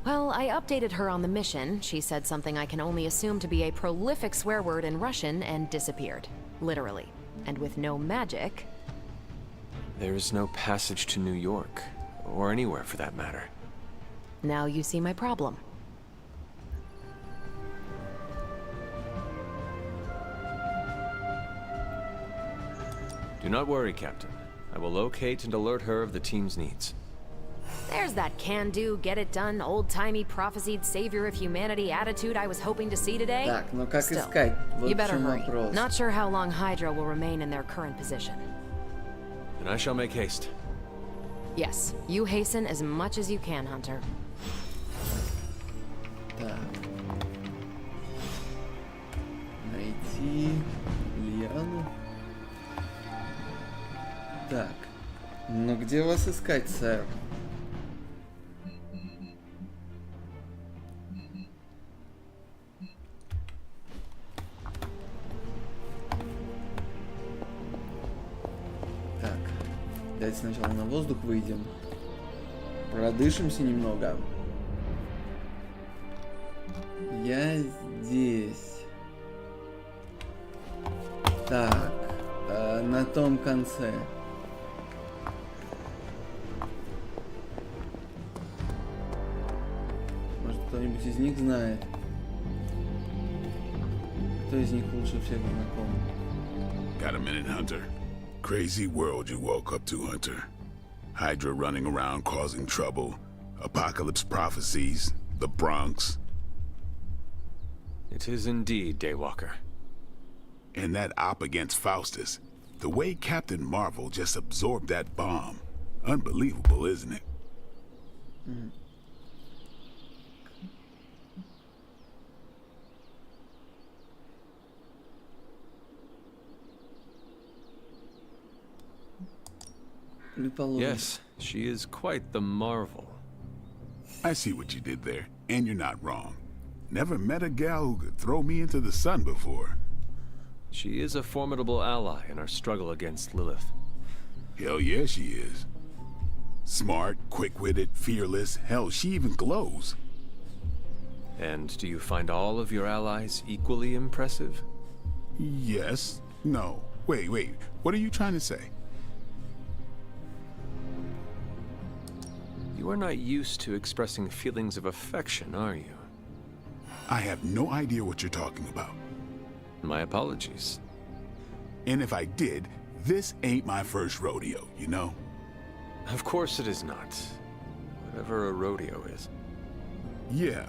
Well, I updated her on the mission. She said something I can only assume to be a prolific swear word in Russian and disappeared. Literally. And with no magic... There is no passage to New York, or anywhere for that matter. Now you see my problem. Do not worry, Captain. I will locate and alert her of the team's needs. There's that can-do, get-it-done, old-timey prophesied savior of humanity attitude I was hoping to see today. Так, ну как Still, искать? Вот you в better чем hurry. вопрос. Not sure how long Hydra will remain in their current position. And I shall make haste. Yes, you hasten as much as you can, Hunter. Так. Найти Лиану. Так. Ну где вас искать, сэр? Так. Давайте сначала на воздух выйдем. Продышимся немного. Я здесь. Так. На том конце. Может, кто-нибудь из них знает? Кто из них лучше всех знаком? Got a minute, Hunter? Crazy world you woke up to, Hunter. Hydra running around causing trouble. Apocalypse prophecies. The Bronx. It is indeed, Daywalker. And that op against Faustus. The way Captain Marvel just absorbed that bomb. Unbelievable, isn't it? Mm. Yes, she is quite the marvel. I see what you did there, and you're not wrong. Never met a gal who could throw me into the sun before. She is a formidable ally in our struggle against Lilith. Hell yeah, she is. Smart, quick-witted, fearless. Hell, she even glows. And do you find all of your allies equally impressive? Yes. No. Wait. What are you trying to say? You are not used to expressing feelings of affection, are you? I have no idea what you're talking about. My apologies. And if I did, this ain't my first rodeo, you know? Of course it is not. Whatever a rodeo is. Yeah.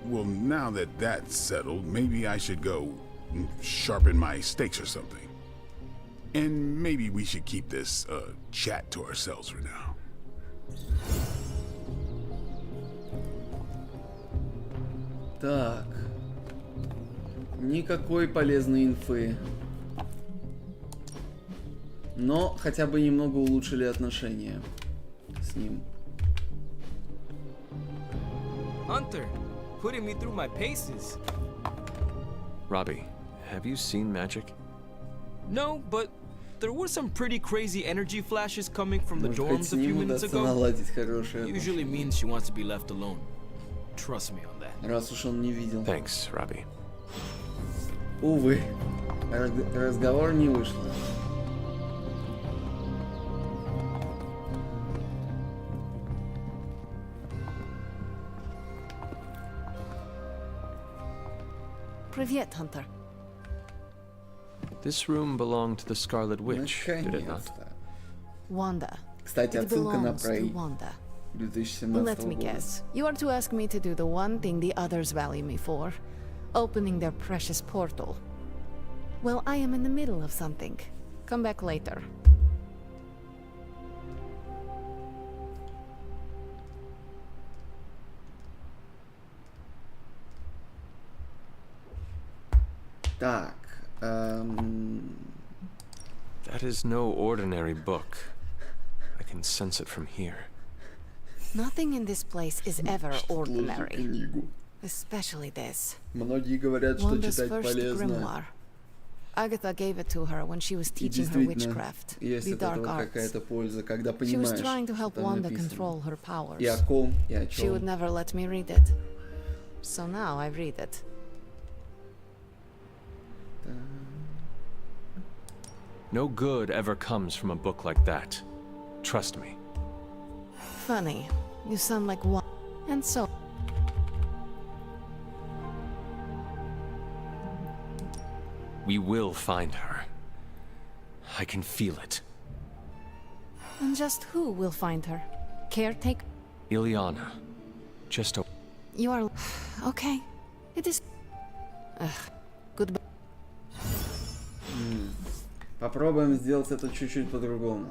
Well, now that that's settled, maybe I should go sharpen my stakes or something. And maybe we should keep this chat to ourselves for now. Так. Никакой полезной инфы. Но хотя бы немного улучшили отношения с ним. Hunter, putting me through my paces. Robbie, have you seen magic? No, but there were some pretty crazy energy flashes coming from the Может быть, dorms с a few ним minutes удастся ago. наладить хорошие Usually отношения. means she wants to be left alone. Trust me on that. Раз уж он не видел. Thanks, Robbie. Увы, разговор не вышло. Привет, Hunter. This room belonged to the Scarlet Witch, did it not? Наконец-то. Wanda. Кстати, It отсылка на belongs to Prey Wanda. 2017 Let me года. guess. You are to ask me to do the one thing the others value me for. Opening their precious portal. Well, I am in the middle of something. Come back later. Так. That is no ordinary book. I can sense it from here. Nothing in this place is ever ordinary. Книгу. Especially this. Многие говорят, что Wanda's читать first полезно. grimoire. Agatha gave it to her when she was И teaching her действительно, witchcraft, есть the от dark этого arts. какая-то польза, когда She was понимаешь, trying to что help там Wanda написано. control her powers. И о ком, и о She would чем. never let me read it. So now I read it. No good ever comes from a book like that. Trust me. Funny. You sound like one. And so. We will find her. I can feel it. And just who will find her? Caretaker? Ileana. Just a... You are... Okay. It is... Goodbye. Попробуем сделать это чуть-чуть по-другому.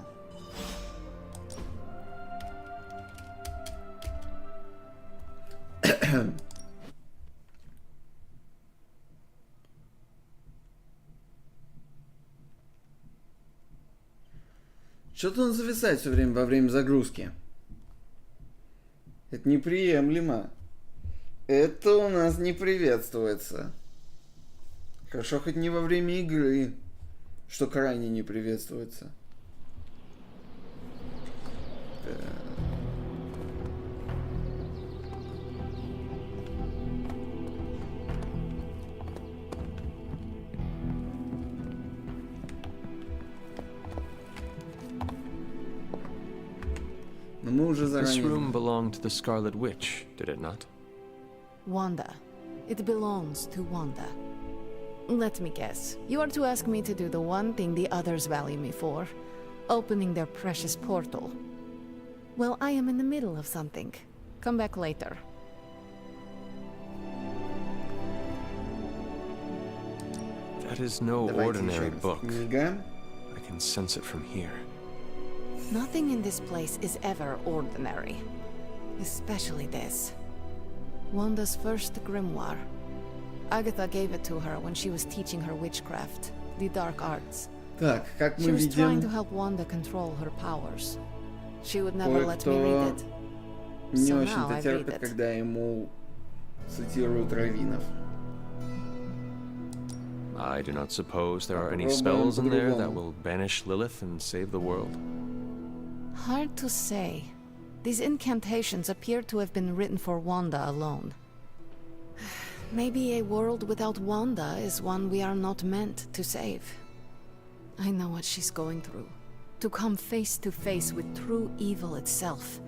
Что-то он зависает все время во время загрузки. Это неприемлемо. Это у нас не приветствуется. Хорошо, хоть не во время игры, что крайне не приветствуется. Но мы уже This заранее... room belonged to the Scarlet Witch, did it not? Wanda. It belongs to Wanda. Let me guess. You are to ask me to do the one thing the others value me for. Opening their precious portal. Well, I am in the middle of something. Come back later. That is no Давайте ordinary еще раз. book. Книга. I can sense it from here. Nothing in this place is ever ordinary. Especially this. Wanda's first grimoire. Agatha gave it to her when she was teaching her witchcraft, the dark arts. Так, как мы She was trying to видим, help Wanda control her powers. She would never let me кое-кто read it. не So now очень-то I read терпит, it. когда ему цитируют раввинов. I do not suppose there are any Попробуем spells in there that по-другому. will banish Lilith and save the world. Hard to say. These incantations appear to have been written for Wanda alone. Maybe a world without Wanda is one we are not meant to save. I know what she's going through. To come face to face with true evil itself.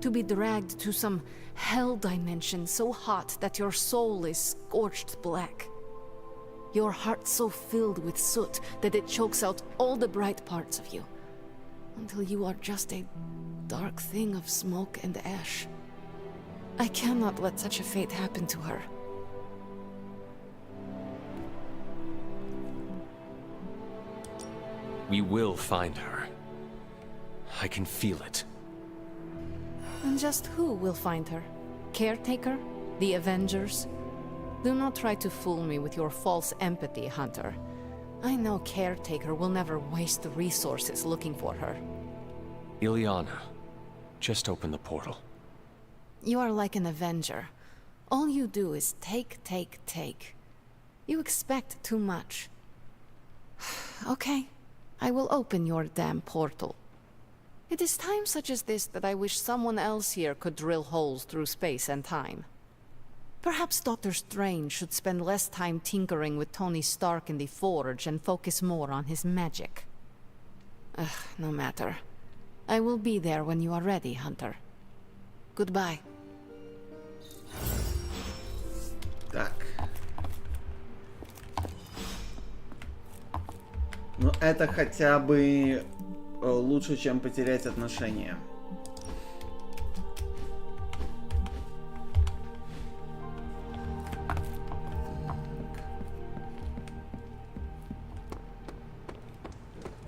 To be dragged to some hell dimension so hot that your soul is scorched black. Your heart so filled with soot that it chokes out all the bright parts of you. Until you are just a dark thing of smoke and ash. I cannot let such a fate happen to her. We will find her. I can feel it. And just who will find her? Caretaker? The Avengers? Do not try to fool me with your false empathy, Hunter. I know Caretaker will never waste the resources looking for her. Ileana, just open the portal. You are like an Avenger. All you do is take, take, take. You expect too much. Okay, I will open your damn portal. It is times such as this that I wish someone else here could drill holes through space and time. Perhaps Doctor Strange should spend less time tinkering with Tony Stark in the Forge and focus more on his magic. No matter. I will be there when you are ready, Hunter. Goodbye. Так. Ну, это хотя бы лучше, чем потерять отношения.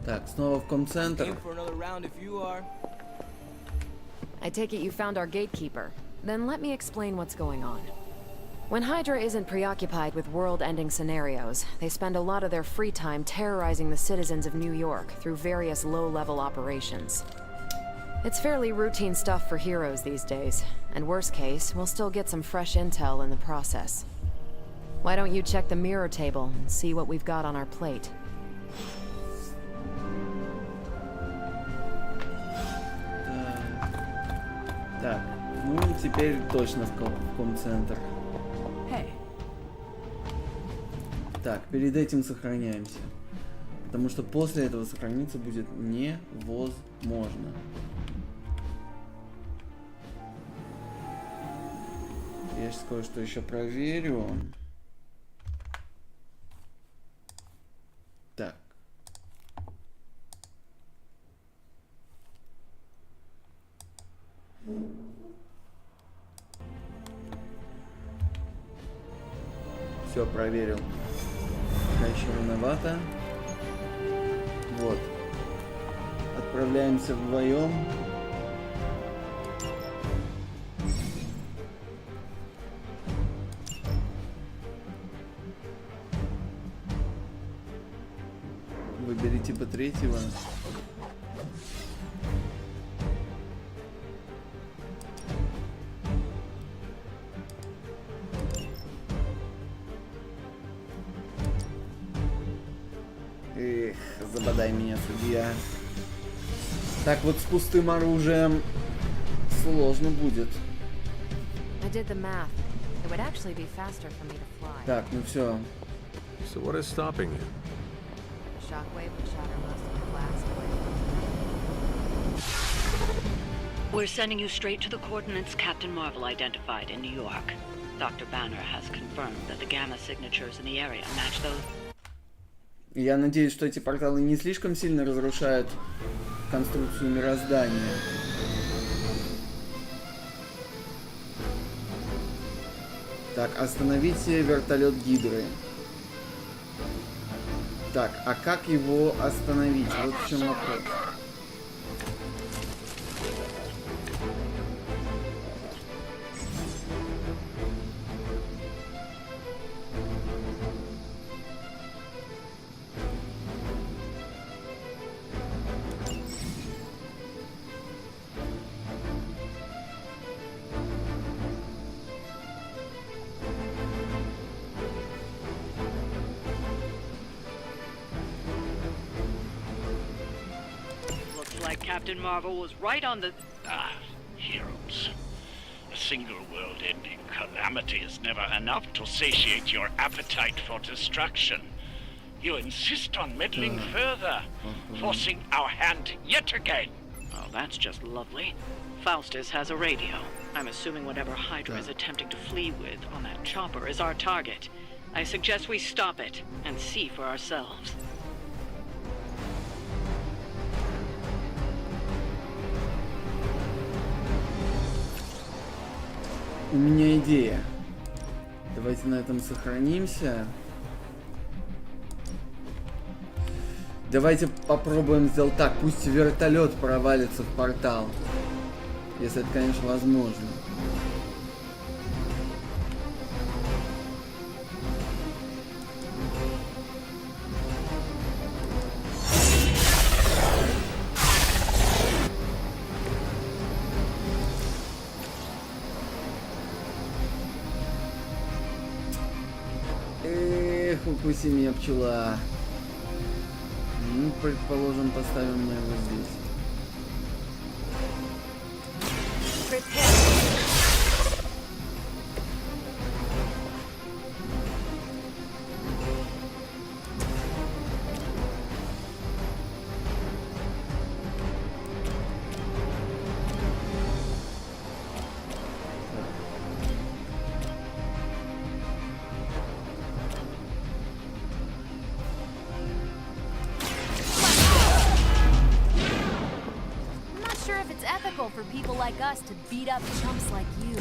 Так, снова в комцентр. Game for another round if you are. I take it you found our gatekeeper. Then let me explain what's going on. When Hydra isn't preoccupied with world-ending scenarios, they spend a lot of their free time terrorizing the citizens of New York through various low-level operations. It's fairly routine stuff for heroes these days, and worst case, we'll still get some fresh intel in the process. Why don't you check the mirror table and see what we've got on our plate? Так, ну и теперь точно в ком-центр. Hey. Так, перед этим сохраняемся. Потому что после этого сохраниться будет невозможно. Я сейчас кое-что еще проверю. Так. Все, проверил. Пока еще рановато. Вот. Отправляемся вдвоем. Выбери типа третьего. Эх, забодай меня, судья. Так вот с пустым оружием сложно будет. Так, ну все. So what is stopping you? We're sending you straight to the coordinates Captain Marvel identified in New York. Dr. Banner has confirmed that the gamma signatures in the area match those. Я надеюсь, что эти порталы не слишком сильно разрушают конструкцию мироздания. Так, остановите вертолет Гидры. Так, а как его остановить? Вот в чем вопрос. Captain Marvel was right on the... Heroes. A single world-ending calamity is never enough to satiate your appetite for destruction. You insist on meddling further, forcing our hand yet again. Oh, that's just lovely. Faustus has a radio. I'm assuming whatever Hydra is attempting to flee with on that chopper is our target. I suggest we stop it and see for ourselves. У меня идея. Давайте на этом сохранимся. Давайте попробуем сделать так. Пусть вертолет провалится в портал. Если это, конечно, возможно. Укуси меня, пчела. Ну, предположим, поставим мы его здесь. For people like us to beat up chumps like you.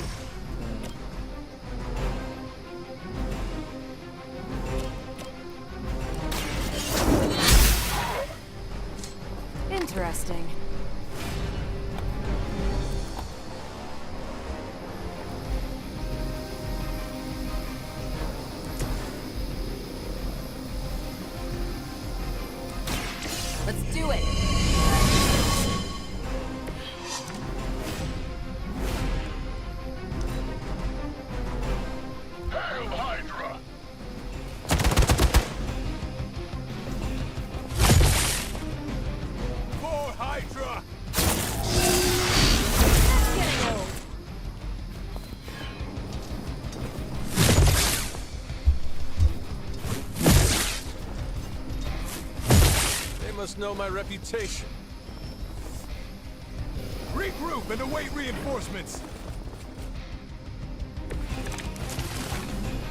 Interesting. Let's do it. must know my reputation. Regroup and await reinforcements.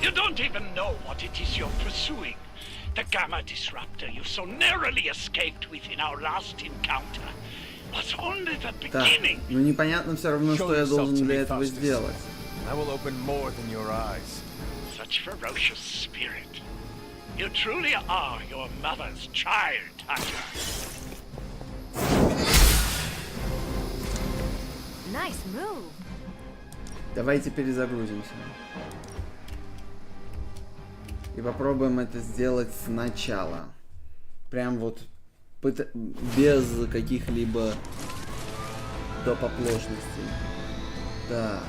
You don't even know what it is you're pursuing. The Gamma Disruptor you so narrowly escaped with in our last encounter was only the beginning. Ну непонятно все равно, что я должен для этого сделать. I will open more than your eyes. Such ferocious spirit. You truly are your mother's child, Hunter. Nice move. Давайте перезагрузимся. И попробуем это сделать сначала. Прям вот без каких-либо доп. Оплошностей. Так.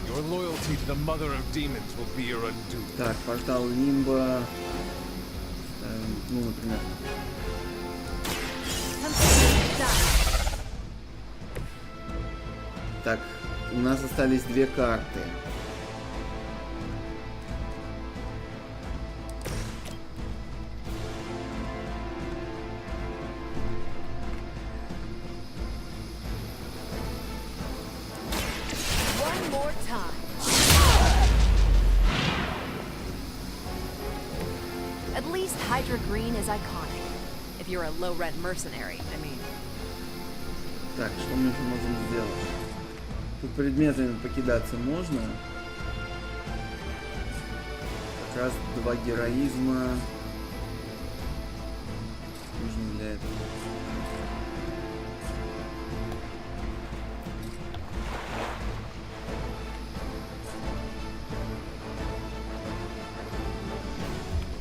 Your loyalty to the mother of demons will be your undoing. Так, портал Лимба. Ну, например. Так, у нас остались две карты. One more time. At least Hydra Green is iconic. If you're a low-rent mercenary, I mean. Так, что мы еще можем сделать? Тут предметами покидаться можно. Как раз 2 героизма нужны для этого.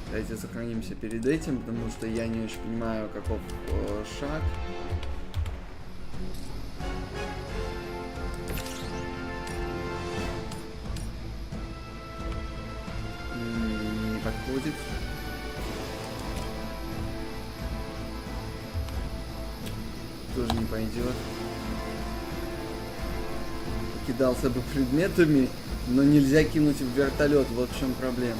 Давайте сохранимся перед этим, потому что я не очень понимаю, каков шаг. Не подходит. Тоже не пойдет. Кидался бы предметами, но нельзя кинуть в вертолет. Вот в чем проблема.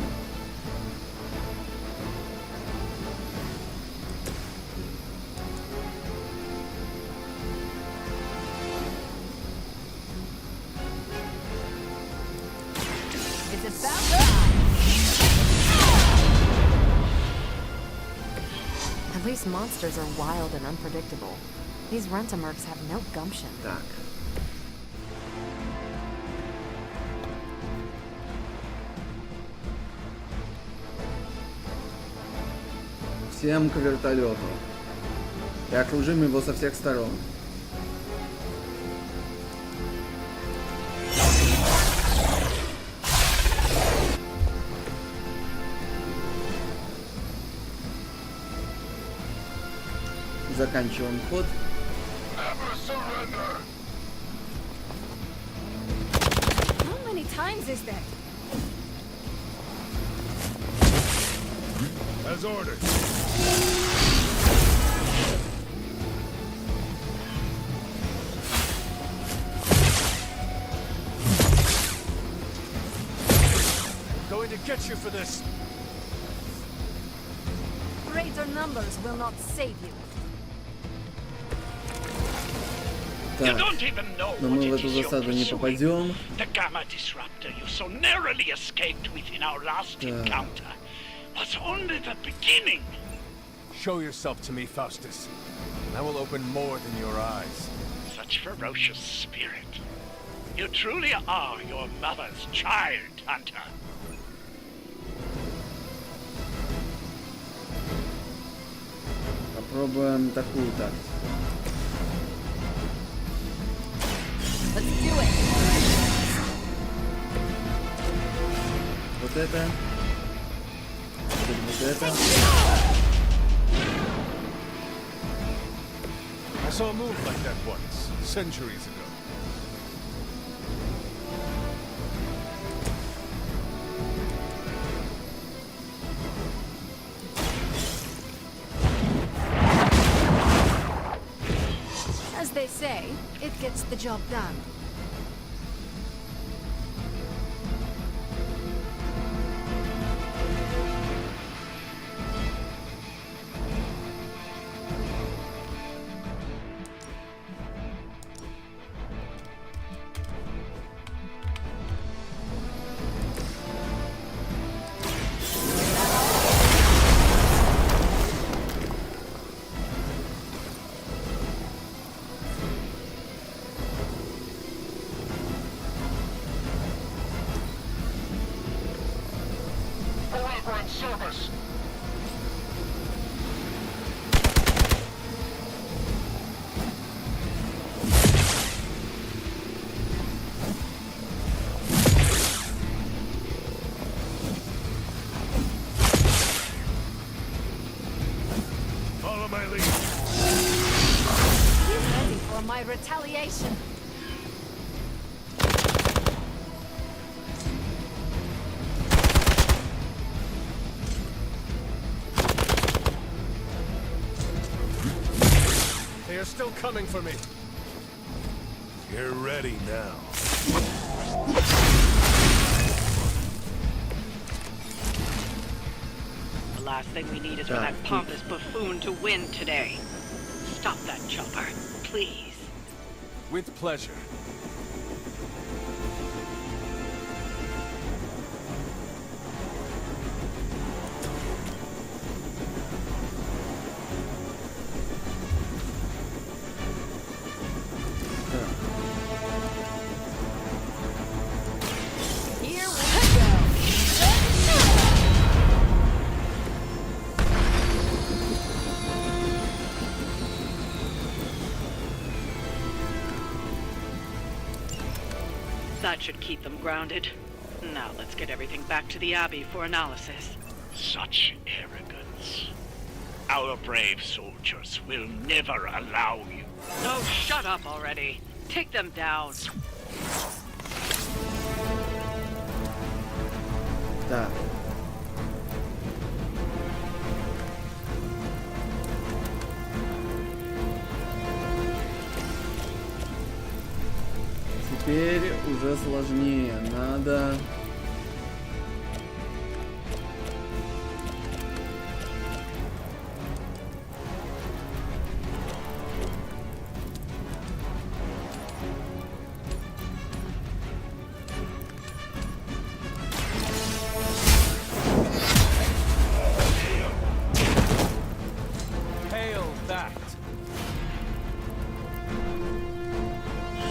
At least monsters are wild and unpredictable. These Rent-A-Mercs have no gumption. Так. Всем к вертолету. И окружим его со всех сторон. Заканчиваем ход. How many times is that? As ordered. Going to get you for this. Greater numbers will not save you. You don't even know Но what мы в it эту is you're засаду не pursuing. попадем. The Gamma Disruptor you so narrowly escaped with in our last encounter was only the beginning. Show yourself to me, Faustus, and I will open more than your eyes. Such ferocious spirit. You truly are your mother's child, Hunter. Попробуем такую тактику. Let's do it. Вот это. Вот это. I saw a move like that once, centuries ago. they say, it gets the job done. Service. Follow my lead. Be ready for my retaliation. They are still coming for me. You're ready now. The last thing we need is for that pompous buffoon to win today. Stop that chopper, please. With pleasure. Here we go. That should keep them grounded. Now let's get everything back to the Abbey for analysis. Such arrogance. Our brave soldiers will never allow you. Oh, shut up already. Take them down. Так. Теперь уже сложнее. Надо...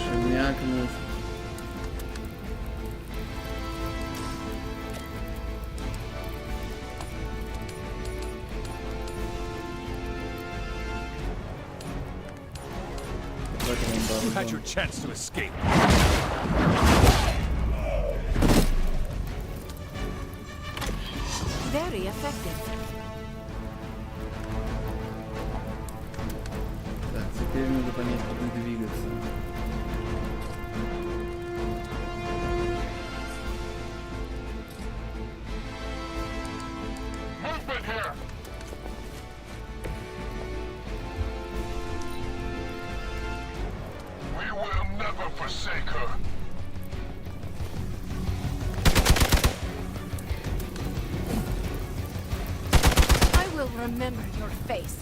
Шмякнуть. You had your chance to escape. Very effective. Так, теперь надо понять, куда двигаться. Movement here. We will never forsake her. I will remember your face.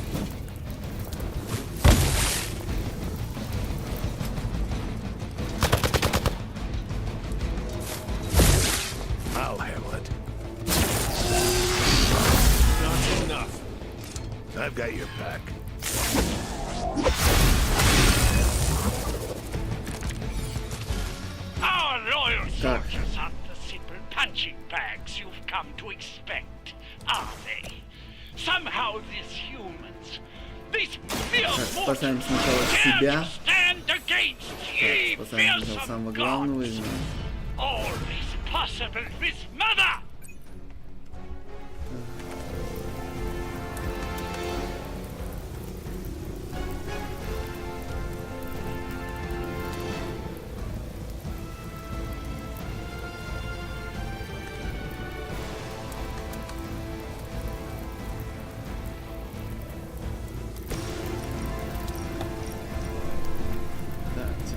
I'll handle it. Not enough. I've got your back. Our loyal soldiers aren't the simple punching bags you've come to expect, are they? Somehow these humans, these mere Спасаем сначала себя. Спасаем сначала самого главного из нас. All is possible with mother!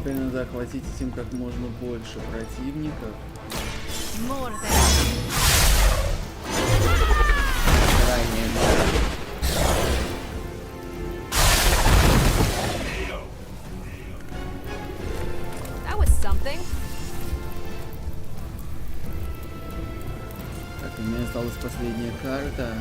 теперь надо охватить этим как можно больше противников. Крайняя мера. That was something. Так, у меня осталась последняя карта.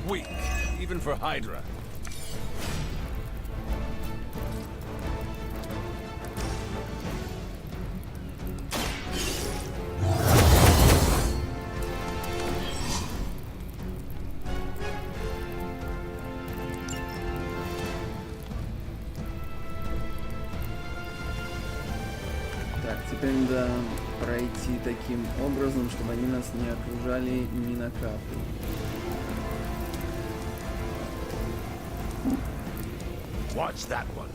Weak, even for Hydra. Так, теперь надо пройти таким образом, чтобы они нас не окружали ни на каплю. Watch that one.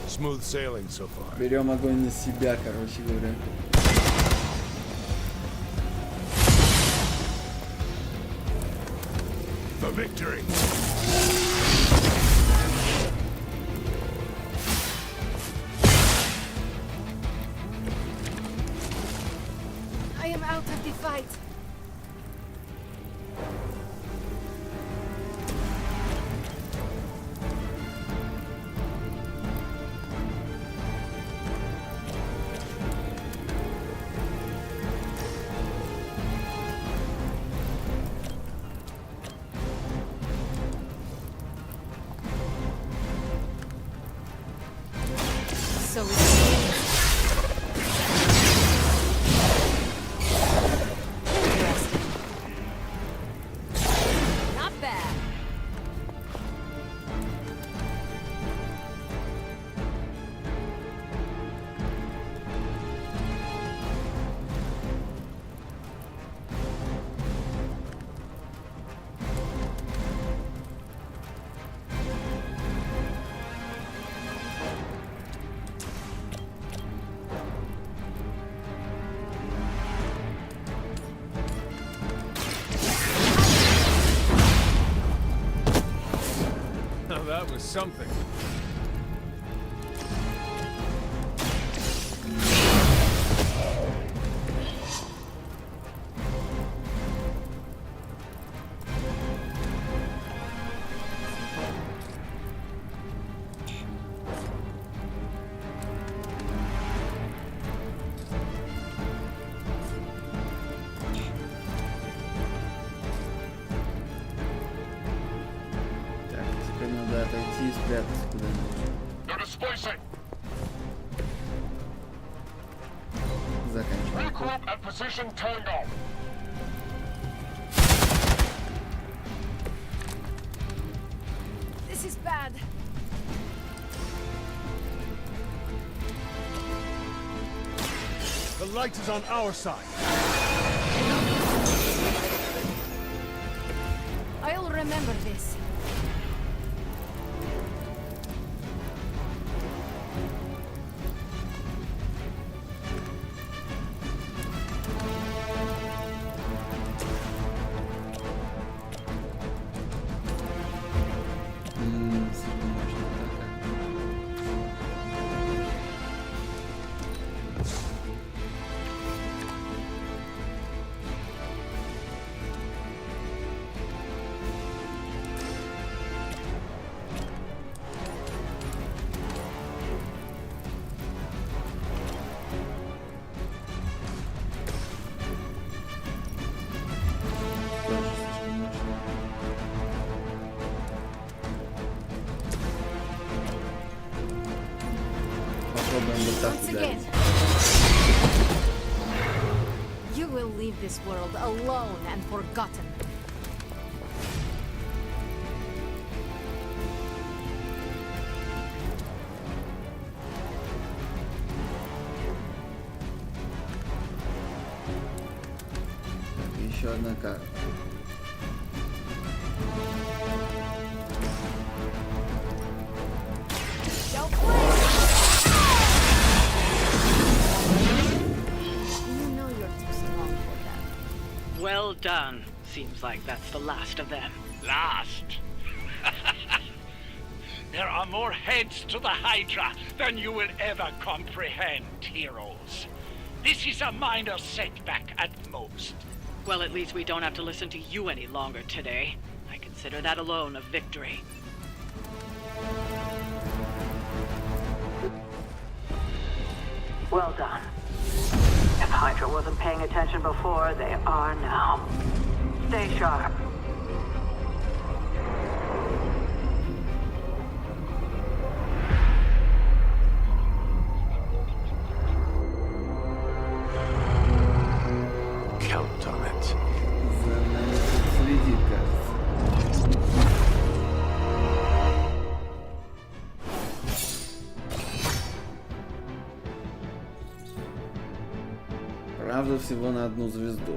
Smooth sailing so far. Берем огонь на себя, короче говоря. For victory. I am out of the fight. So not bad. Now that was something. Так, теперь надо отойти и спрятаться куда-нибудь. Заканчиваем. Regroup and position tango. This is bad. The light is on our side. I'll remember this. так Once ударить. again. You will leave this world alone and forgotten. Так, еще одна карта. Don't play. You know you're too strong for that. Well done. Seems like that's the last of them. Last? There are more heads to the Hydra than you will ever comprehend, heroes. This is a minor setback at most. Well, at least we don't have to listen to you any longer today. I consider that alone a victory. Well done. If Hydra wasn't paying attention before, they are now. Stay sharp. Count on it. За нами следит, кажется. Правда, всего на одну звезду.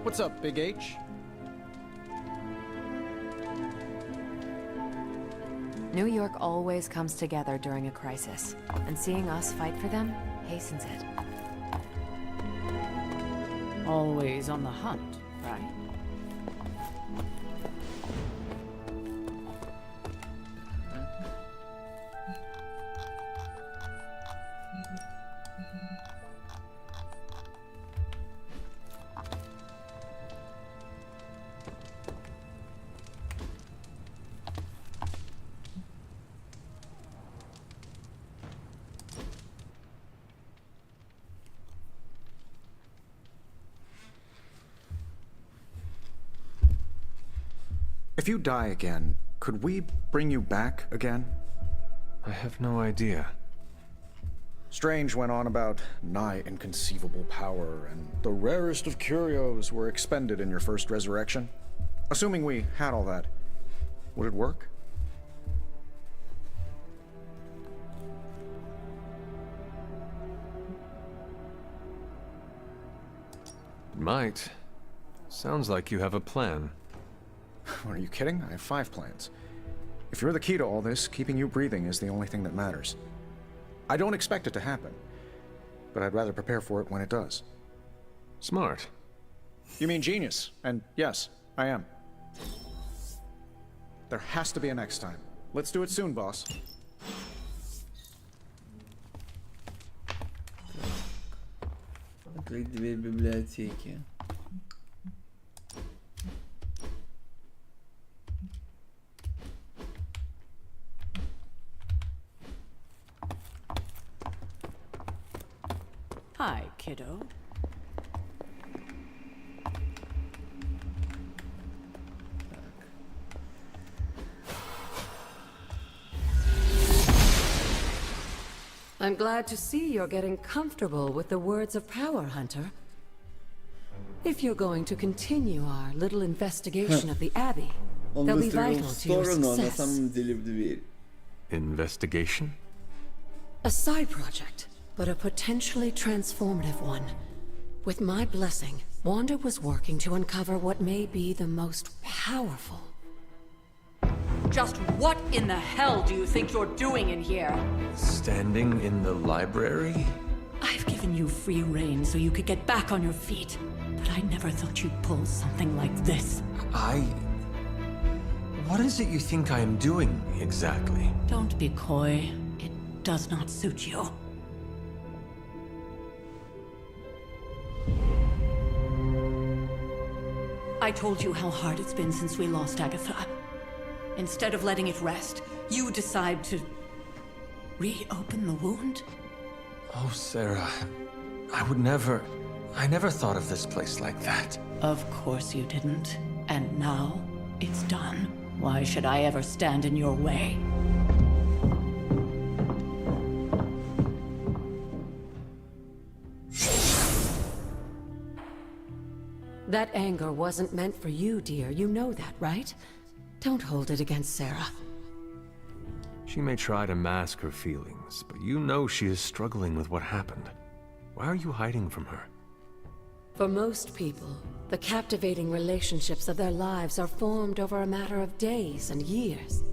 What's up, Big H? New York always comes together during a crisis, and seeing us fight for them hastens it. Always on the hunt, right? If you die again, could we bring you back again? I have no idea. Strange went on about nigh inconceivable power, and the rarest of curios were expended in your first resurrection. Assuming we had all that, would it work? Might. Sounds like you have a plan. Are you kidding? I have 5 plans. If you're the key to all this, keeping you breathing is the only thing that matters. I don't expect it to happen, but I'd rather prepare for it when it does. Smart. You mean genius, and yes, I am. There has to be a next time. Let's do it soon, boss. Открыть дверь библиотеки. Hi, kiddo. I'm glad to see you're getting comfortable with the words of power, Hunter. If you're going to continue our little investigation of the Abbey, they'll be vital to your success. Investigation? A side project, but a potentially transformative one. With my blessing, Wanda was working to uncover what may be the most powerful. Just what in the hell do you think you're doing in here? Standing in the library? I've given you free rein so you could get back on your feet. But I never thought you'd pull something like this. What is it you think I am doing, exactly? Don't be coy. It does not suit you. I told you how hard it's been since we lost Agatha. Instead of letting it rest, you decide to reopen the wound? Oh, Sarah, I never thought of this place like that. Of course you didn't. And now, it's done. Why should I ever stand in your way? That anger wasn't meant for you, dear. You know that, right? Don't hold it against Sarah. She may try to mask her feelings, but you know she is struggling with what happened. Why are you hiding from her? For most people, the captivating relationships of their lives are formed over a matter of days and years.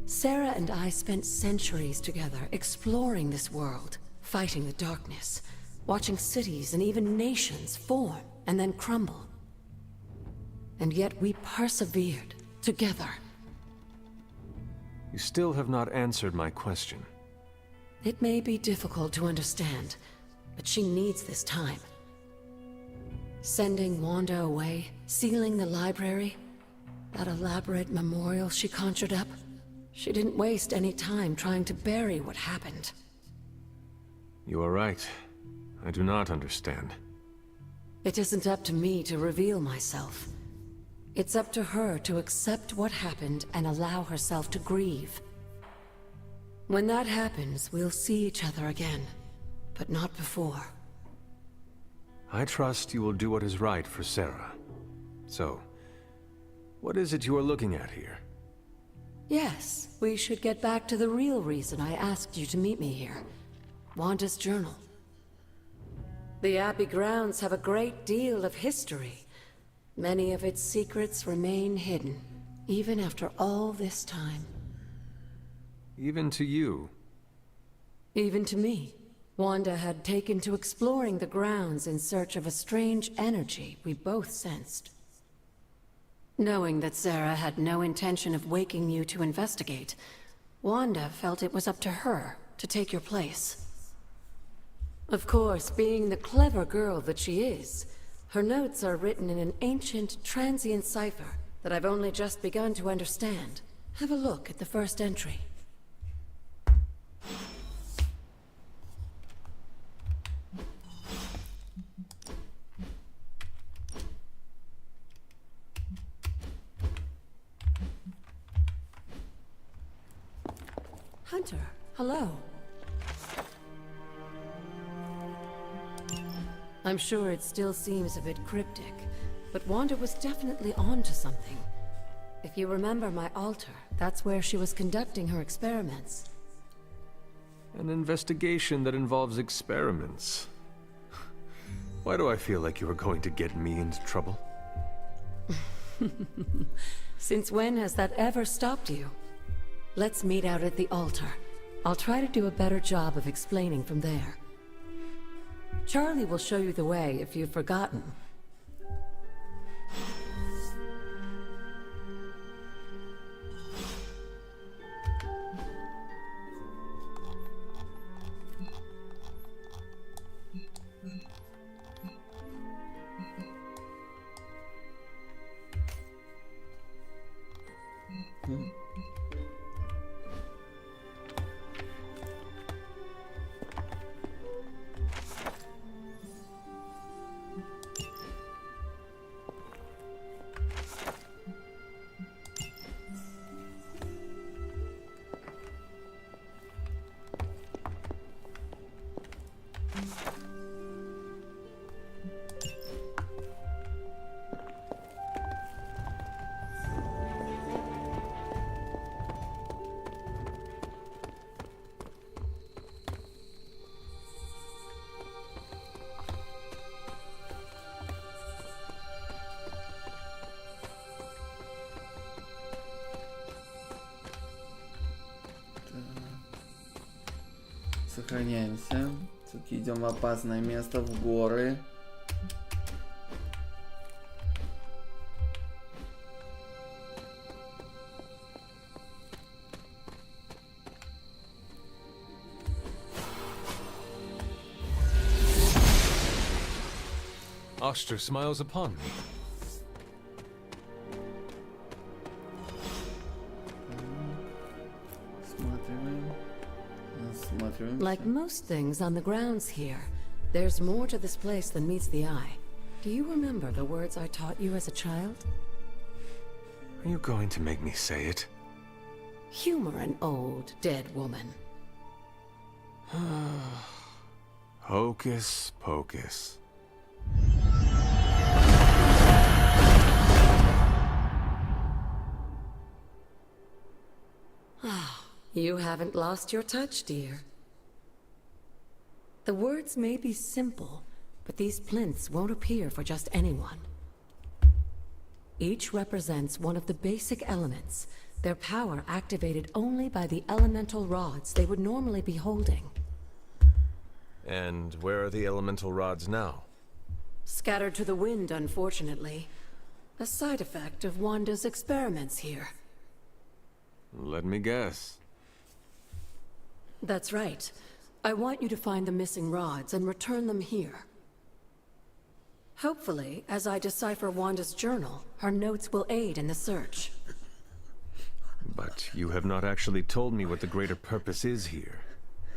Sarah and I spent centuries together exploring this world, fighting the darkness, watching cities and even nations form and then crumble. And yet we persevered, together. You still have not answered my question. It may be difficult to understand, but she needs this time. Sending Wanda away, sealing the library, that elaborate memorial she conjured up, she didn't waste any time trying to bury what happened. You are right. I do not understand. It isn't up to me to reveal myself. It's up to her to accept what happened and allow herself to grieve. When that happens, we'll see each other again, but not before. I trust you will do what is right for Sarah. So, what is it you are looking at here? Yes, we should get back to the real reason I asked you to meet me here. Wanda's journal. The Abbey grounds have a great deal of history. Many of its secrets remain hidden, even after all this time. Even to you? Even to me. Wanda had taken to exploring the grounds in search of a strange energy we both sensed. Knowing that Sarah had no intention of waking you to investigate, Wanda felt it was up to her to take your place. Of course, being the clever girl that she is, her notes are written in an ancient, transient cipher that I've only just begun to understand. Have a look at the first entry. Hunter, hello. I'm sure it still seems a bit cryptic, but Wanda was definitely onto something. If you remember my altar, that's where she was conducting her experiments. An investigation that involves experiments. Why do I feel like you are going to get me into trouble? Since when has that ever stopped you? Let's meet out at the altar. I'll try to do a better job of explaining from there. Charlie will show you the way if you've forgotten. Сохраняемся. Все-таки идем в опасное место, в горы. Oster smiles upon me. Like most things on the grounds here, there's more to this place than meets the eye. Do you remember the words I taught you as a child? Are you going to make me say it? Humor an old, dead woman. Hocus pocus. You haven't lost your touch, dear. The words may be simple, but these plinths won't appear for just anyone. Each represents one of the basic elements, their power activated only by the elemental rods they would normally be holding. And where are the elemental rods now? Scattered to the wind, unfortunately. A side effect of Wanda's experiments here. Let me guess. That's right. I want you to find the missing rods and return them here. Hopefully, as I decipher Wanda's journal, her notes will aid in the search. But you have not actually told me what the greater purpose is here.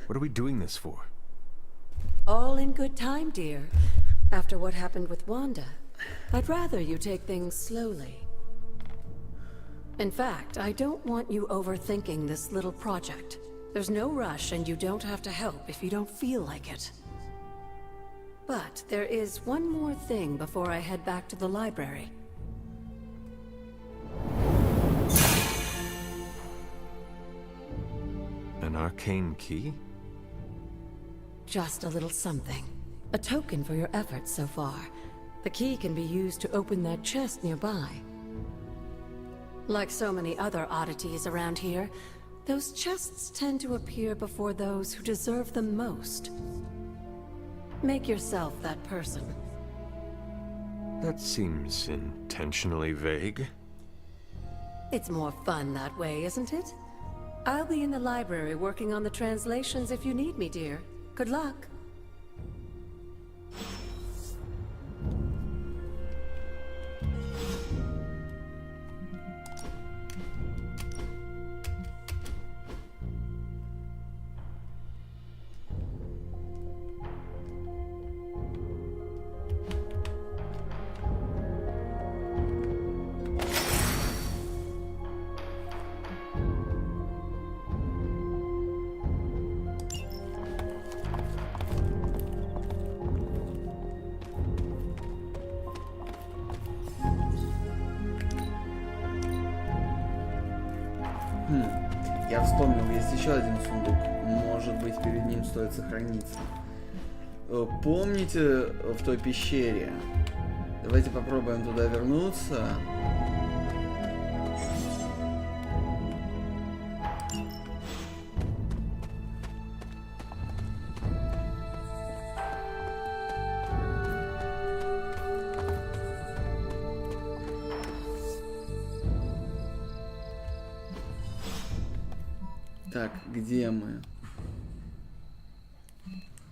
What are we doing this for? All in good time, dear. After what happened with Wanda, I'd rather you take things slowly. In fact, I don't want you overthinking this little project. There's no rush, and you don't have to help if you don't feel like it. But there is one more thing before I head back to the library. An arcane key? Just a little something. A token for your efforts so far. The key can be used to open that chest nearby. Like so many other oddities around here, those chests tend to appear before those who deserve them most. Make yourself that person. That seems intentionally vague. It's more fun that way, isn't it? I'll be in the library working on the translations if you need me, dear. Good luck. Я вспомнил, есть еще один сундук. Может быть, перед ним стоит сохраниться. Помните в той пещере? Давайте попробуем туда вернуться. Так, где мы?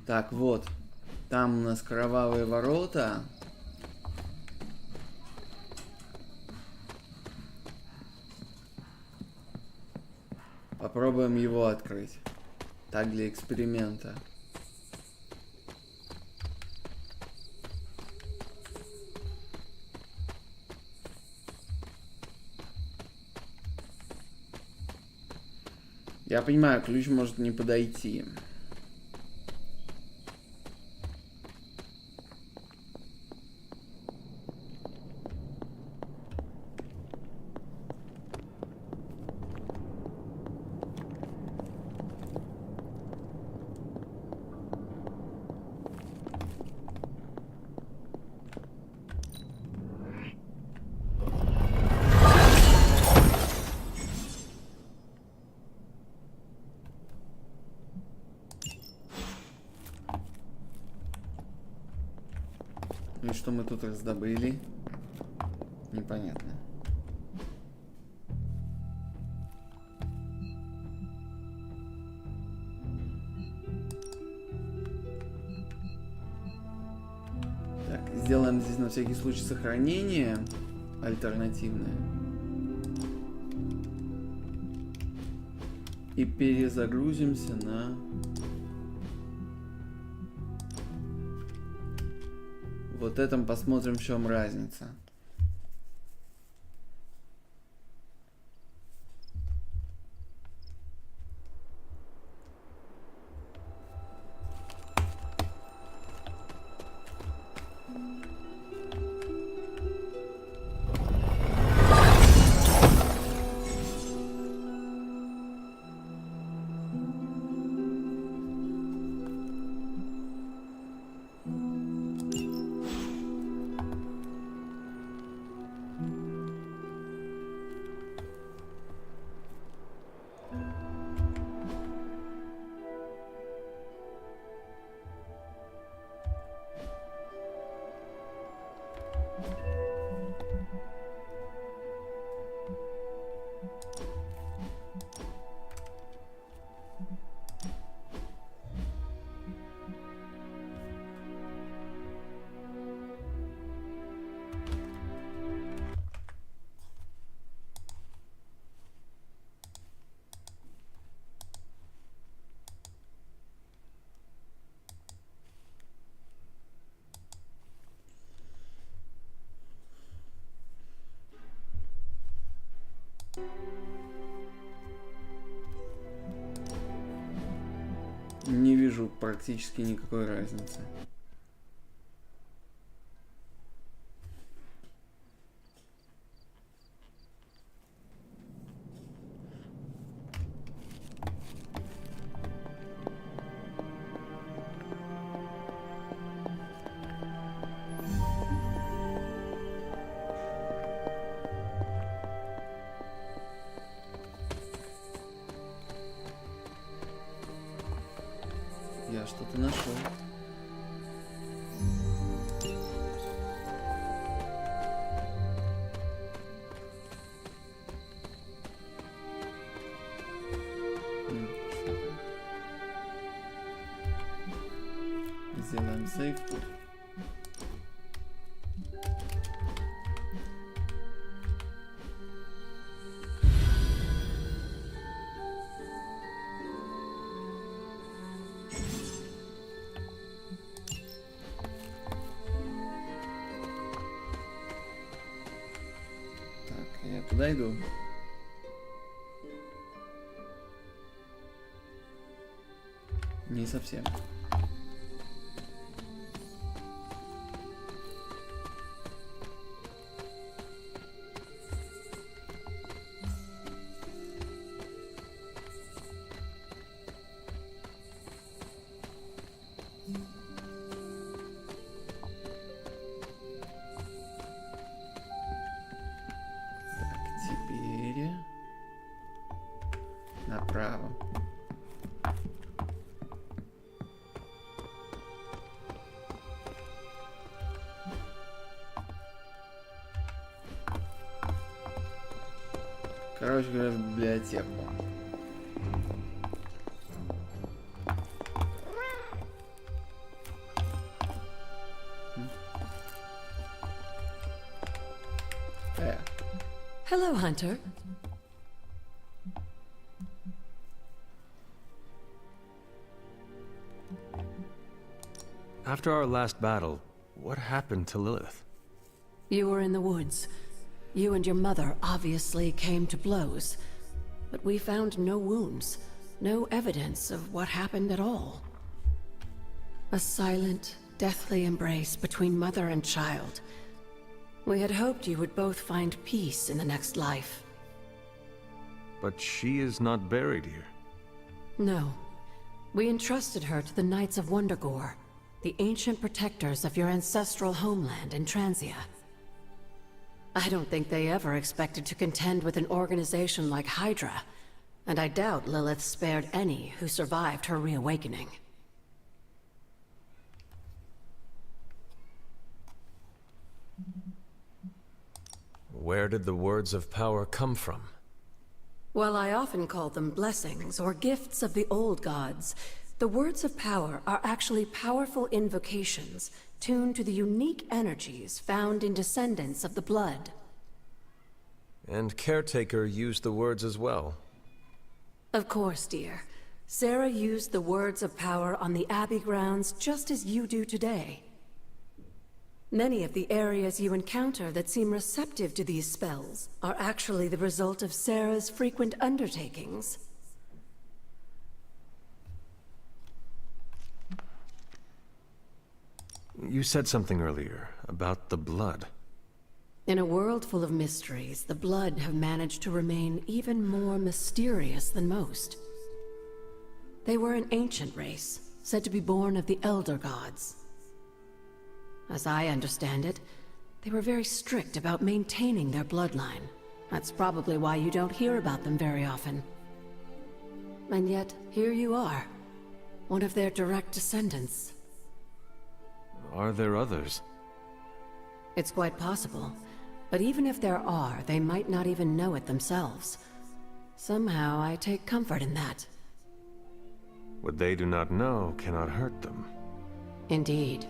Так, вот. Там у нас кровавые ворота. Попробуем его открыть. Так, для эксперимента. Я понимаю, ключ может не подойти. И что мы тут раздобыли? Непонятно. Так, сделаем здесь на всякий случай сохранение альтернативное. И перезагрузимся на... Вот этом посмотрим, в чем разница. Не вижу практически никакой разницы. Я что-то нашел. Сделаем сейф тут. Куда иду? Не совсем. Направо. Короче говоря, в библиотеку. Hello, Hunter. After our last battle, what happened to Lilith? You were in the woods. You and your mother obviously came to blows. But we found no wounds, no evidence of what happened at all. A silent, deathly embrace between mother and child. We had hoped you would both find peace in the next life. But she is not buried here. No. We entrusted her to the Knights of Wondergore, the ancient protectors of your ancestral homeland in Transia. I don't think they ever expected to contend with an organization like Hydra, and I doubt Lilith spared any who survived her reawakening. Where did the words of power come from? While I often call them blessings or gifts of the old gods, the words of power are actually powerful invocations tuned to the unique energies found in descendants of the blood. And Caretaker used the words as well. Of course, dear. Sarah used the words of power on the Abbey grounds just as you do today. Many of the areas you encounter that seem receptive to these spells are actually the result of Sarah's frequent undertakings. You said something earlier about the blood. In a world full of mysteries, the blood have managed to remain even more mysterious than most. They were an ancient race, said to be born of the Elder Gods. As I understand it, they were very strict about maintaining their bloodline. That's probably why you don't hear about them very often. And yet, here you are, one of their direct descendants. Are there others? It's quite possible. But even if there are, they might not even know it themselves. Somehow, I take comfort in that. What they do not know cannot hurt them. Indeed.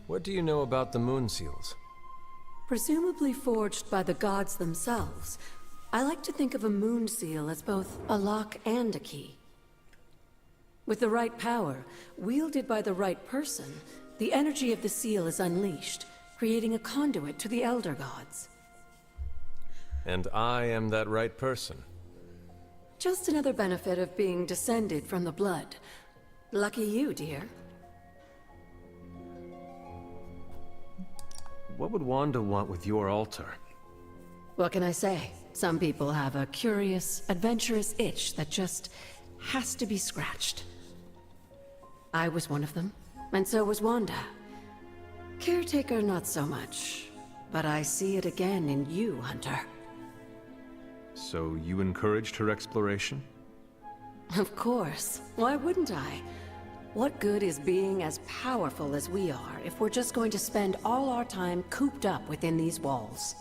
What do you know about the moon seals? Presumably forged by the gods themselves, I like to think of a moon seal as both a lock and a key. With the right power, wielded by the right person, the energy of the seal is unleashed, creating a conduit to the Elder Gods. And I am that right person. Just another benefit of being descended from the blood. Lucky you, dear. What would Wanda want with your altar? What can I say? Some people have a curious, adventurous itch that just has to be scratched. I was one of them, and so was Wanda. Caretaker, not so much. But I see it again in you, Hunter. So you encouraged her exploration? Of course. Why wouldn't I? What good is being as powerful as we are if we're just going to spend all our time cooped up within these walls?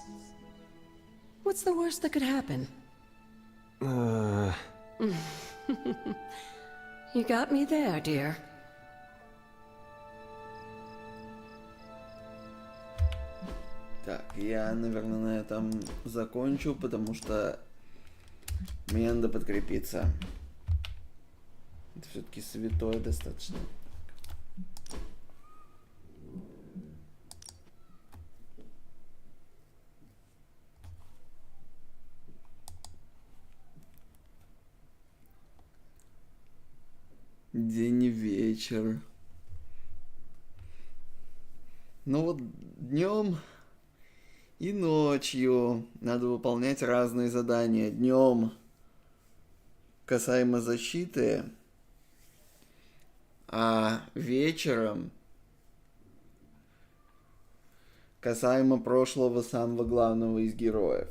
What's the worst that could happen? You got me there, dear. Так, я, наверное, на этом закончу, потому что мне надо подкрепиться. Это все-таки святое достаточно. День и вечер. Ну вот днем и ночью надо выполнять разные задания. Днем касаемо защиты, а вечером касаемо прошлого самого главного из героев.